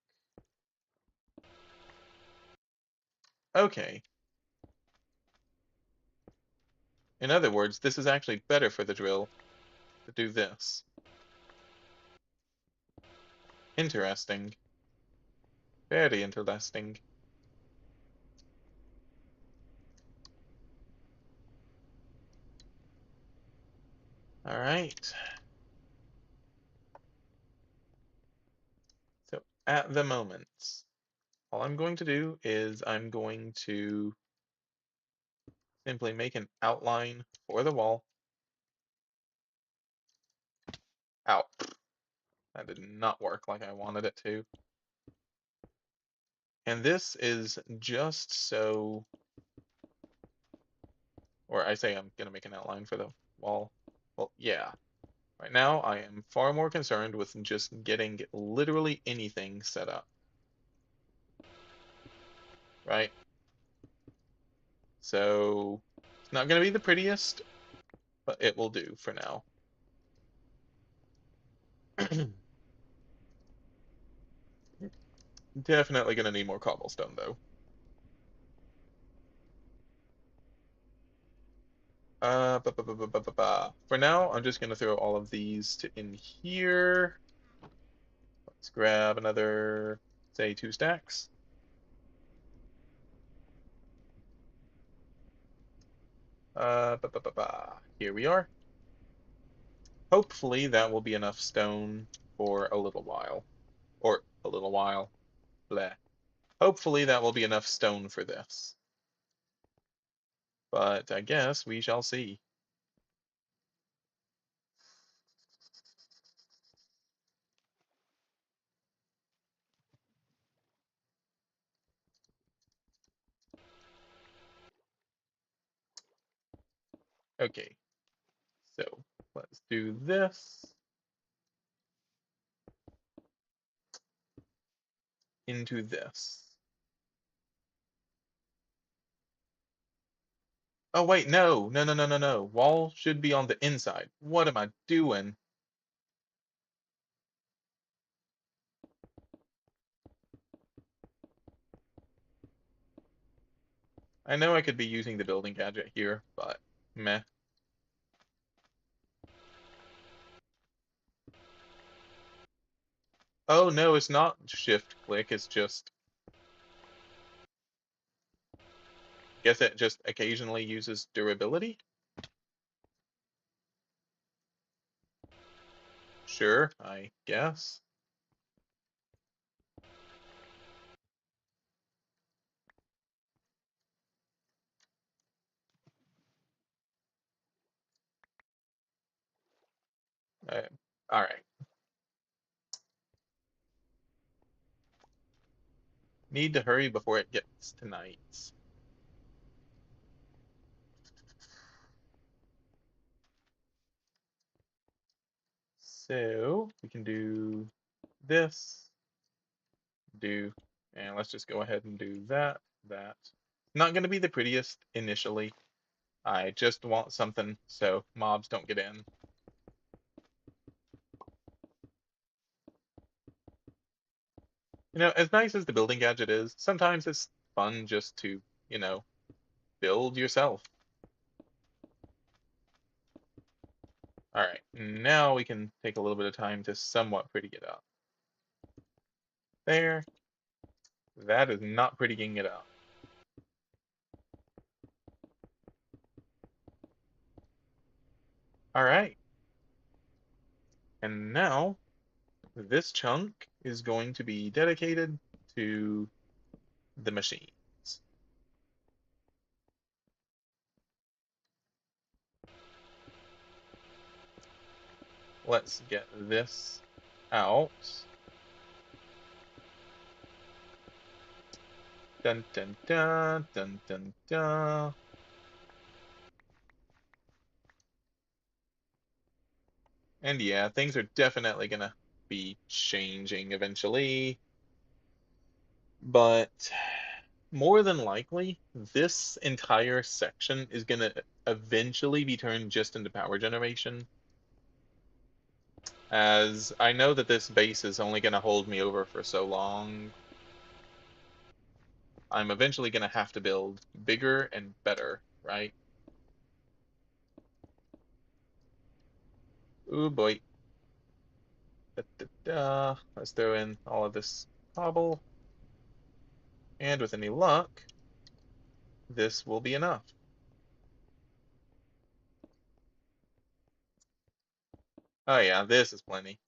Okay. In other words, this is actually better for the drill to do this. Interesting. Very interesting. All right. So at the moment, all I'm going to do is I'm going to simply make an outline for the wall. Out. That did not work like I wanted it to. And this is just so, or I say I'm going to make an outline for the wall. Well, yeah. Right now, I am far more concerned with just getting literally anything set up. Right? So, it's not going to be the prettiest, but it will do for now. Definitely going to need more cobblestone, though. For now, I'm just going to throw all of these to in here. Let's grab another, say, 2 stacks. Here we are. Hopefully that will be enough stone for a little while. Or a little while. Bleh. Hopefully that will be enough stone for this. But I guess we shall see. Okay, so let's do this. into this. Oh wait, no, no, no, no, no, no. Wall should be on the inside. What am I doing? I know I could be using the building gadget here, but meh. Oh no, it's not shift click, it's just, guess it just occasionally uses durability? Sure, I guess. Uh, all right. Need to hurry before it gets to night. So we can do this, and let's just go ahead and do that. Not going to be the prettiest initially. I just want something so mobs don't get in. As nice as the building gadget is, sometimes it's fun just to, you know, build yourself. All right, now we can take a little bit of time to somewhat pretty it up. There. That is not prettying it up. All right. And now this chunk is going to be dedicated to the machines. Let's get this out. Dun dun dun dun dun dun. And yeah, things are definitely gonna be changing eventually, but more than likely, this entire section is gonna eventually be turned just into power generation. As I know that this base is only gonna hold me over for so long, I'm eventually gonna have to build bigger and better, right? Ooh boy. Da, da, da. Let's throw in all of this cobble, and with any luck, this will be enough. Oh yeah, this is plenty.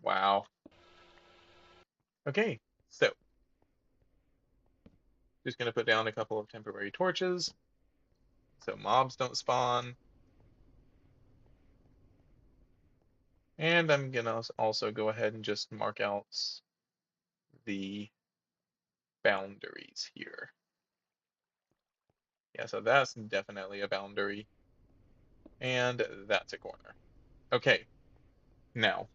Wow. Okay, so just gonna put down a couple of temporary torches so mobs don't spawn. And I'm gonna also go ahead and just mark out the boundaries here. Yeah, so that's definitely a boundary. And that's a corner. Okay, now,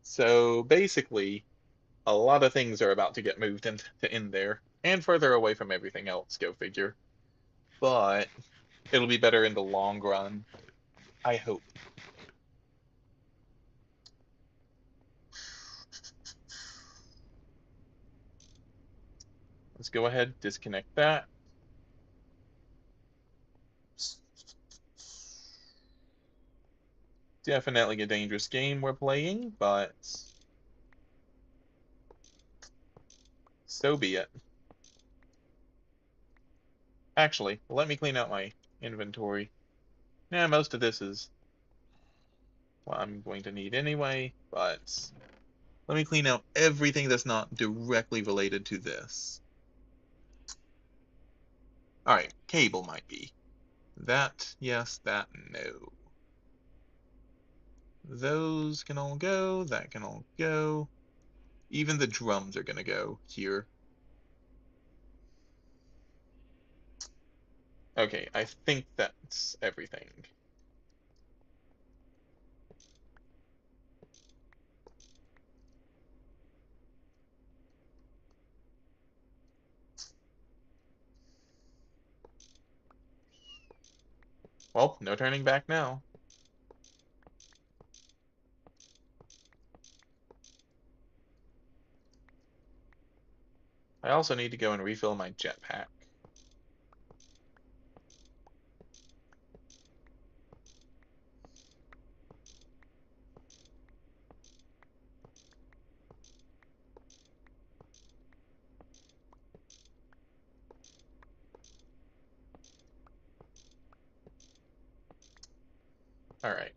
so basically, a lot of things are about to get moved into in there and further away from everything else, go figure. But it'll be better in the long run, I hope. Let's go ahead, disconnect that. Definitely a dangerous game we're playing, but so be it. Actually, let me clean out my inventory. Yeah, most of this is what I'm going to need anyway, but let me clean out everything that's not directly related to this. All right, cable might be. That, yes, that, no. Those can all go, that can all go. Even the drums are gonna go here. Okay, I think that's everything. Well, no turning back now. I also need to go and refill my jetpack. Alright.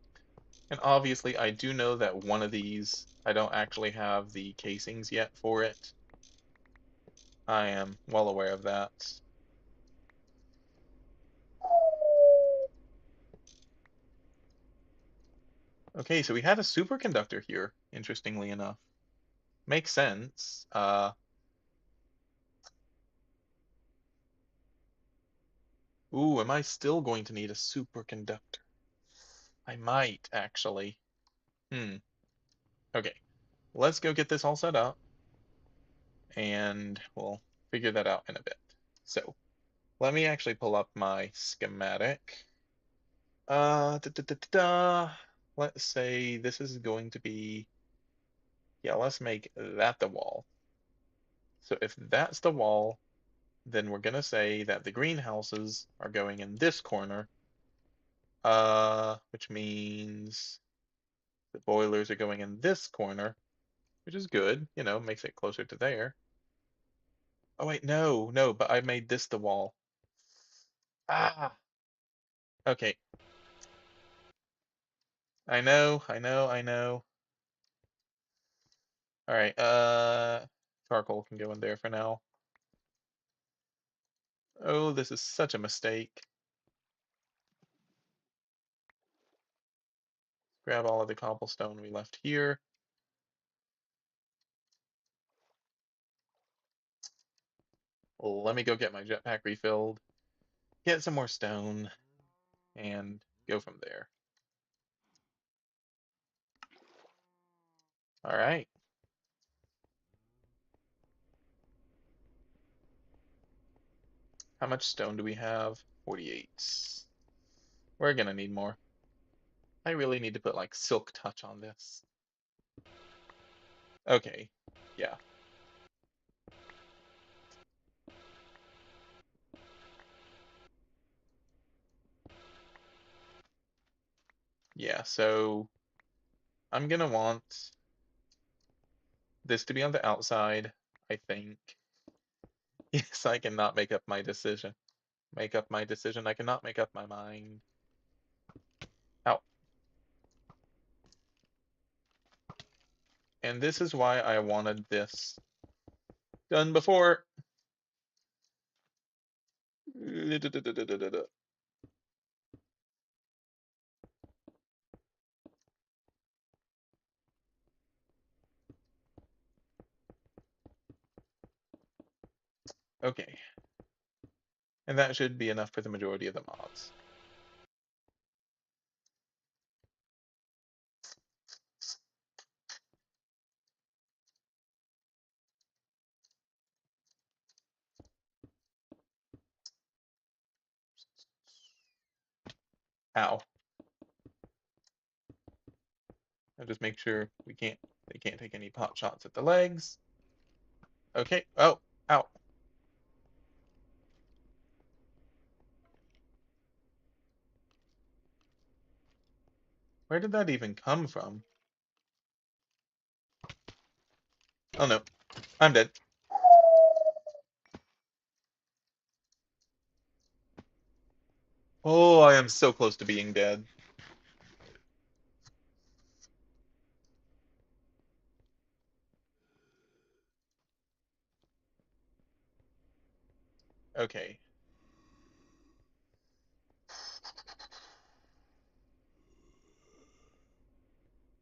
And obviously, I do know that one of these, I don't actually have the casings yet for it. I am well aware of that. Okay, so we had a superconductor here, interestingly enough. Makes sense. Ooh, am I still going to need a superconductor? I might, actually. Hmm. Okay, let's go get this all set up, and we'll figure that out in a bit. So, let me actually pull up my schematic. Da, da, da, da, da. Let's say this is going to be, yeah, let's make that the wall. So if that's the wall, then we're gonna say that the greenhouses are going in this corner, which means the boilers are going in this corner, which is good, makes it closer to there. Oh wait, no, no, but I made this the wall. Ah, okay. I know, I know, I know. All right, charcoal can go in there for now. Oh, this is such a mistake. Grab all of the cobblestone we left here. Let me go get my jetpack refilled, get some more stone, and go from there. All right. How much stone do we have? 48. We're gonna need more. I really need to put like silk touch on this. Okay. Yeah. Yeah, so I'm gonna want this to be on the outside, I think. Yes, I cannot make up my decision. Make up my decision. I cannot make up my mind. Out. And this is why I wanted this done before. Okay. And that should be enough for the majority of the mobs. Ow. I'll just make sure they can't take any pot shots at the legs. Okay. Oh, ow. Where did that even come from? Oh no, I'm dead. Oh, I am so close to being dead. Okay.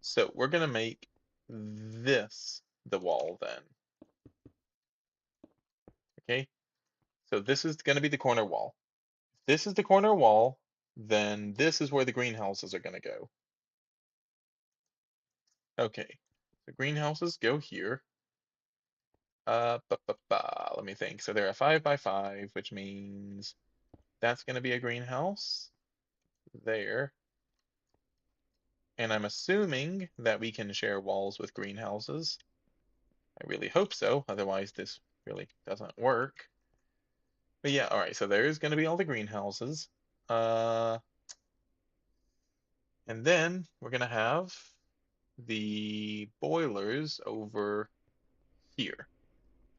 So we're gonna make this the wall then. Okay. So this is gonna be the corner wall. this is the corner wall, then this is where the greenhouses are going to go. Okay, the greenhouses go here. Let me think. So they're a 5 by 5, which means that's going to be a greenhouse there. And I'm assuming that we can share walls with greenhouses. I really hope so, otherwise this really doesn't work. But yeah, all right, so there's going to be all the greenhouses. Uh, and then we're going to have the boilers over here,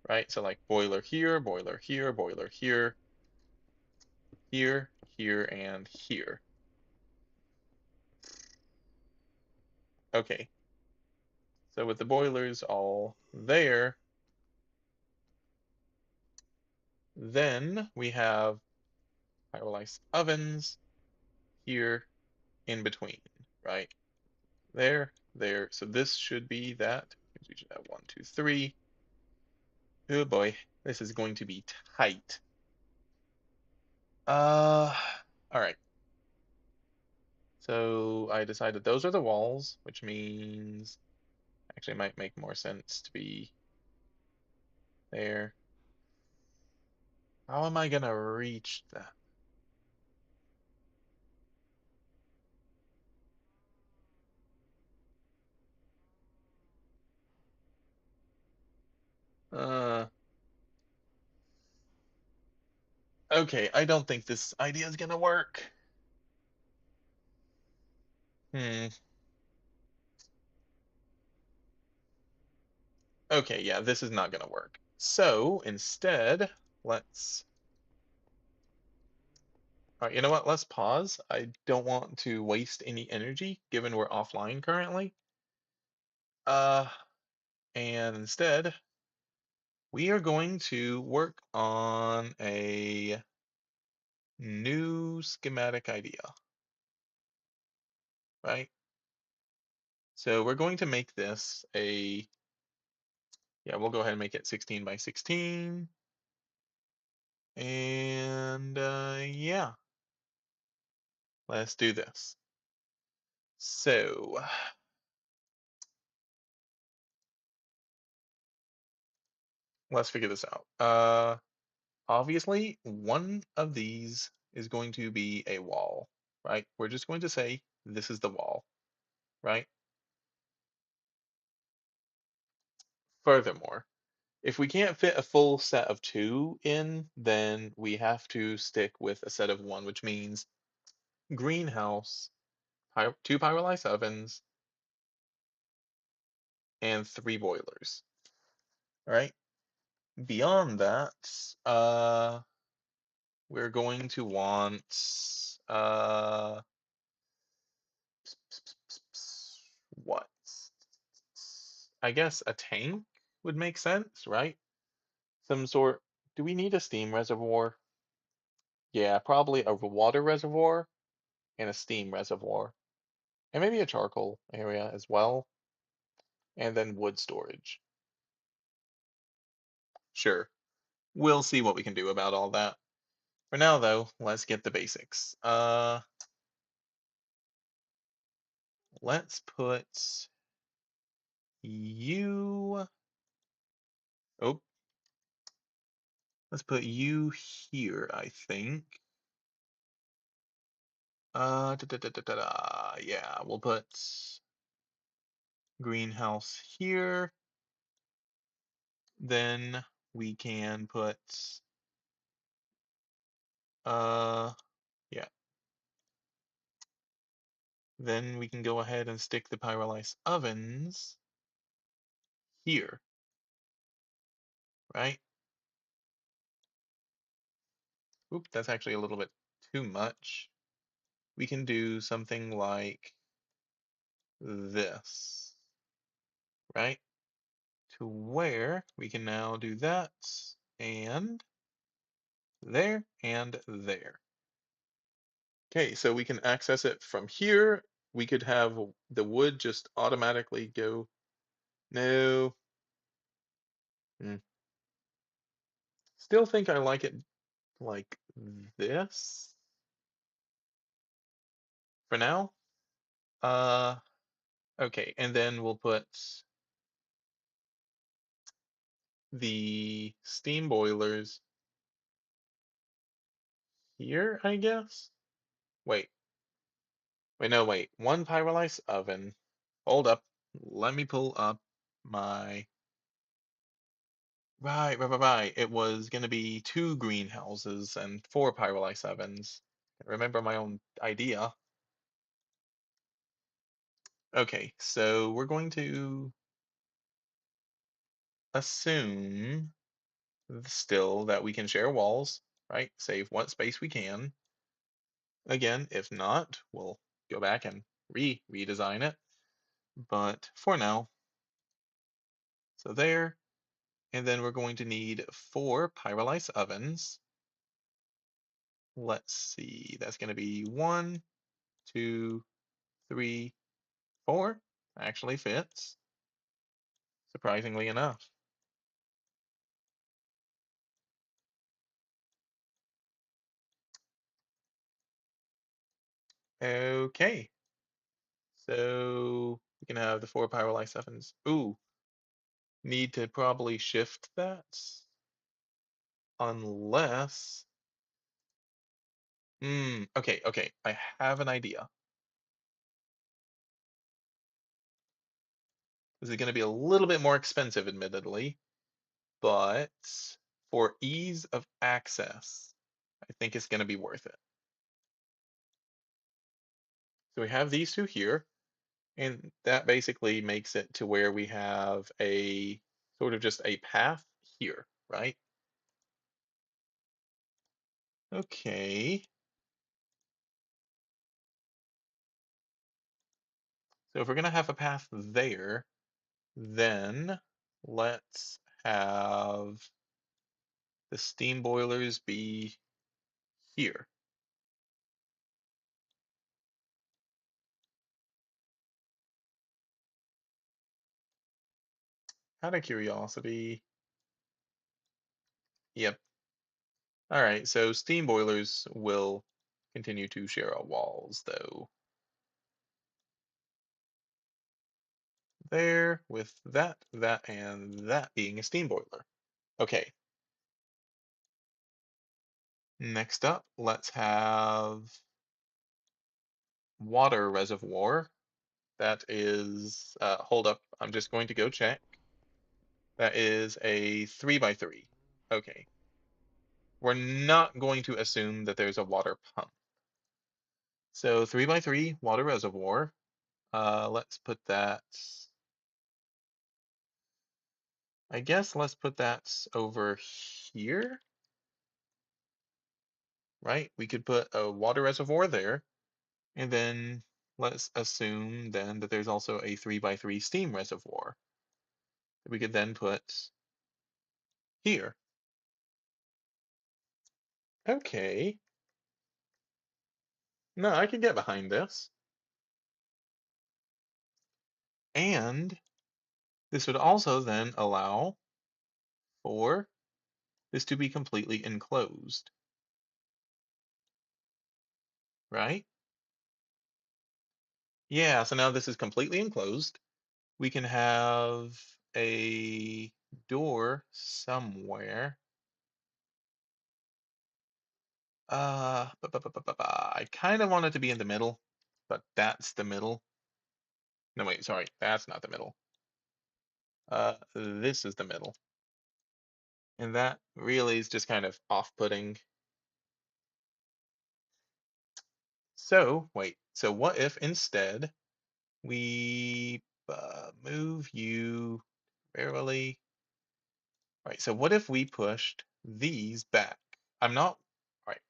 right? So like boiler here, boiler here, boiler here, here, here, and here. Okay, so with the boilers all there, then we have pyrolysis ovens here in between, right? There, there. So this should be that. We should have one, two, three. Oh boy, this is going to be tight. All right. So I decided those are the walls, which means actually it might make more sense to be there. How am I gonna reach that? Uh, okay, I don't think this idea is gonna work. Hmm. Okay, yeah, this is not gonna work. So instead, let's. All right, you know what? Let's pause. I don't want to waste any energy given we're offline currently. Uh, and instead, we are going to work on a new schematic idea, right? So we're going to make this a, yeah, we'll go ahead and make it 16 by 16. And yeah, let's do this. So let's figure this out. Obviously, one of these is going to be a wall, right? We're just going to say this is the wall, right? Furthermore, if we can't fit a full set of two in, then we have to stick with a set of one, which means greenhouse, two pyrolysis ovens, and three boilers, right? Beyond that, we're going to want uh, what? I guess a tank would make sense, right? Some sort. Do we need a steam reservoir? Yeah, probably a water reservoir and a steam reservoir. And maybe a charcoal area as well. And then wood storage. Sure. We'll see what we can do about all that. For now, though, let's get the basics. Let's put you. Oh, let's put you here, I think. Yeah, we'll put greenhouse here. Then we can put, yeah. Then we can go ahead and stick the pyrolysis ovens here, right? Oop, that's actually a little bit too much. We can do something like this, right? To where we can now do that and there. Okay, so we can access it from here. We could have the wood just automatically go. No. Hmm. Still think I like it like this. for now. Uh, okay, and then we'll put the steam boilers here, I guess. Wait, no, wait. One pyrolysis oven. Hold up. Let me pull up my. Right. It was going to be two greenhouses and four pyrolysis ovens. Remember my own idea. Okay, so we're going to assume still that we can share walls, right? Save what space we can. Again, if not, we'll go back and redesign it. But for now, so there. And then we're going to need four pyrolysis ovens. Let's see, that's going to be 1, 2, 3, 4. Actually fits, surprisingly enough. Okay, so we can have the four pyrolysis ovens. Ooh, need to probably shift that unless. Okay, I have an idea. This is going to be a little bit more expensive, admittedly, but for ease of access, I think it's going to be worth it. So we have these two here, and that basically makes it to where we have a sort of just a path here, right? Okay. So if we're going to have a path there, then let's have the steam boilers be here. Out of curiosity. Yep. All right, so steam boilers will continue to share our walls, though. There, with that, and that being a steam boiler. Okay, next up, let's have water reservoir. That is, hold up, I'm just going to go check. That is a 3x3. Okay, we're not going to assume that there's a water pump. So 3x3 water reservoir. Let's put that. I guess let's put that over here, right? We could put a water reservoir there, and then let's assume then that there's also a 3x3 steam reservoir that we could then put here. Okay. No, I can get behind this. And this would also then allow for this to be completely enclosed, right? Yeah, so now this is completely enclosed. We can have a door somewhere. I kind of want it to be in the middle, but that's the middle. No, wait, sorry, that's not the middle. This is the middle. And that really is just kind of off-putting. So, wait, so what if instead we move you barely? Right, so what if we pushed these back? I'm not, right,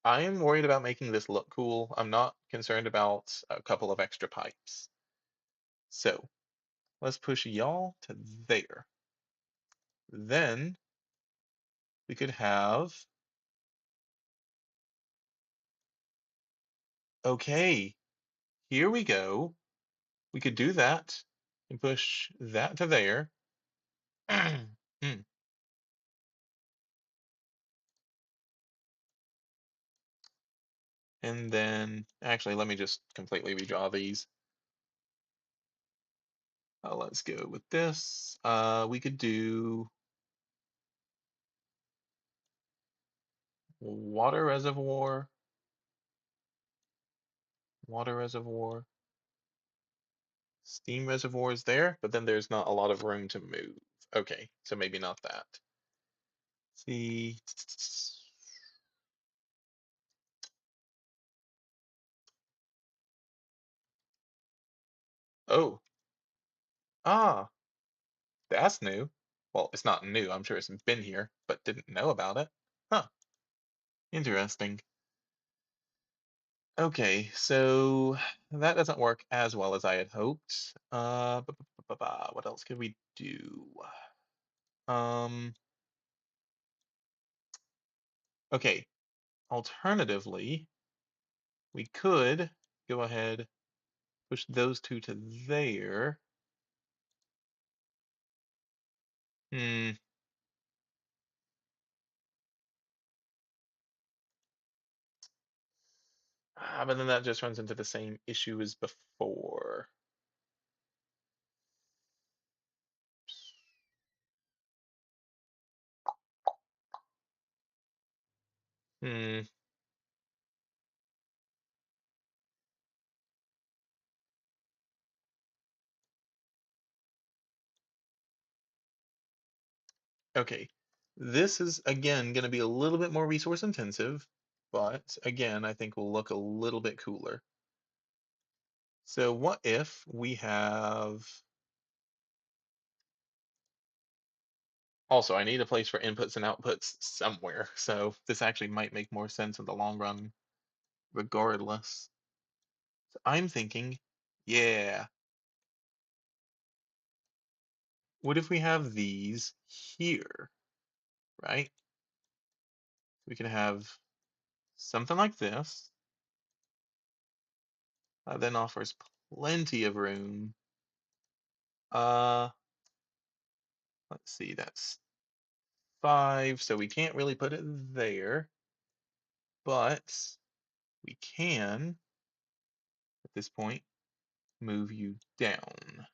I am worried about making this look cool. I'm not concerned about a couple of extra pipes. So let's push y'all to there. Then we could have, okay, here we go. We could do that and push that to there. Hmm. And then, actually, let me just completely redraw these. Let's go with this. We could do water reservoir, water reservoir, steam reservoir is there, but then there's not a lot of room to move. Okay, so maybe not that. See. Oh, ah, that's new. Well, it's not new. I'm sure it's been here, but didn't know about it. Huh, interesting. Okay, so that doesn't work as well as I had hoped. What else could we do? Um, okay, alternatively, we could go ahead, push those two to there. Hmm. But then that just runs into the same issue as before. Hmm. Okay. This is again going to be a little bit more resource intensive, but again, I think will look a little bit cooler. So what if we have also I need a place for inputs and outputs somewhere. So this actually might make more sense in the long run regardless. So I'm thinking, yeah, what if we have these here, right? We can have something like this then offers plenty of room. Uh, let's see, that's 5, so we can't really put it there, but we can, at this point, move you down.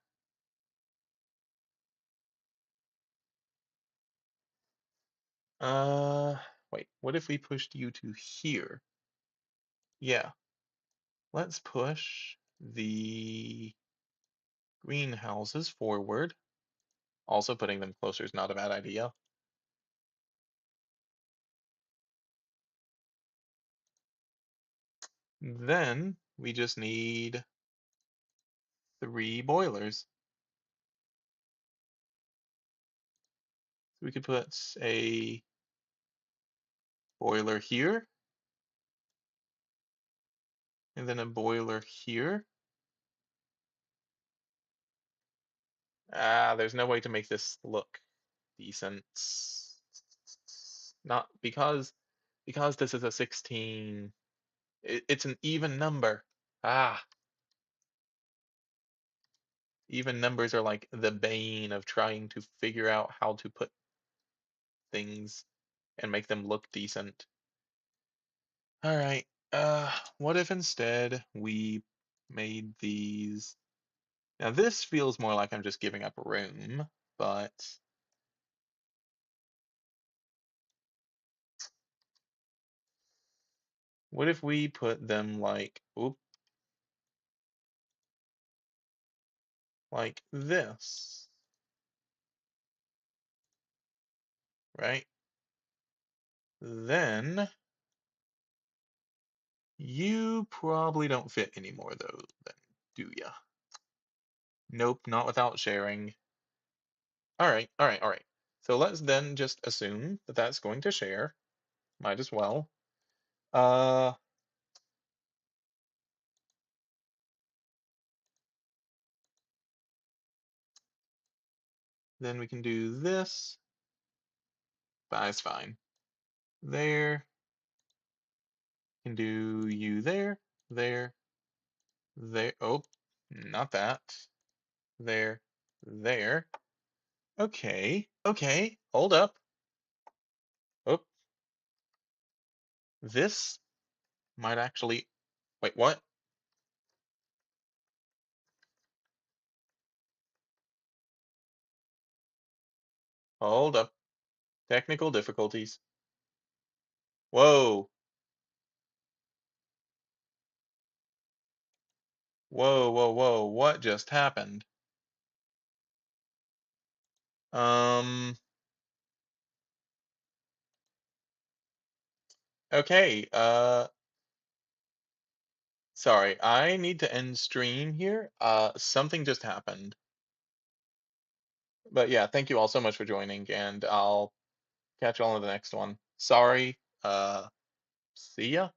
Uh, wait, what if we pushed you to here? Yeah, let's push the greenhouses forward. Also, putting them closer is not a bad idea. Then we just need 3 boilers. So we could put a boiler here, and then a boiler here. There's no way to make this look decent. Not because this is a 16. It's an even number. Ah, even numbers are like the bane of trying to figure out how to put things and make them look decent. All right. What if instead we made these? Now this feels more like I'm just giving up room, but what if we put them like, oop, like this, right? Then you probably don't fit anymore though, then, do ya? Nope, not without sharing. All right, all right, all right. So let's then just assume that that's going to share. Might as well. Uh, then we can do this. That's fine. There. Can do you there, there, there. Oh, not that. There, there. Okay, okay. Hold up. Oh, this Might actually. Wait, what? Hold up. Technical difficulties. Whoa. Whoa, whoa, whoa. What just happened? Um, okay. Sorry. I need to end stream here. Something just happened. But yeah, thank you all so much for joining, and I'll catch you all in the next one. Sorry. See ya.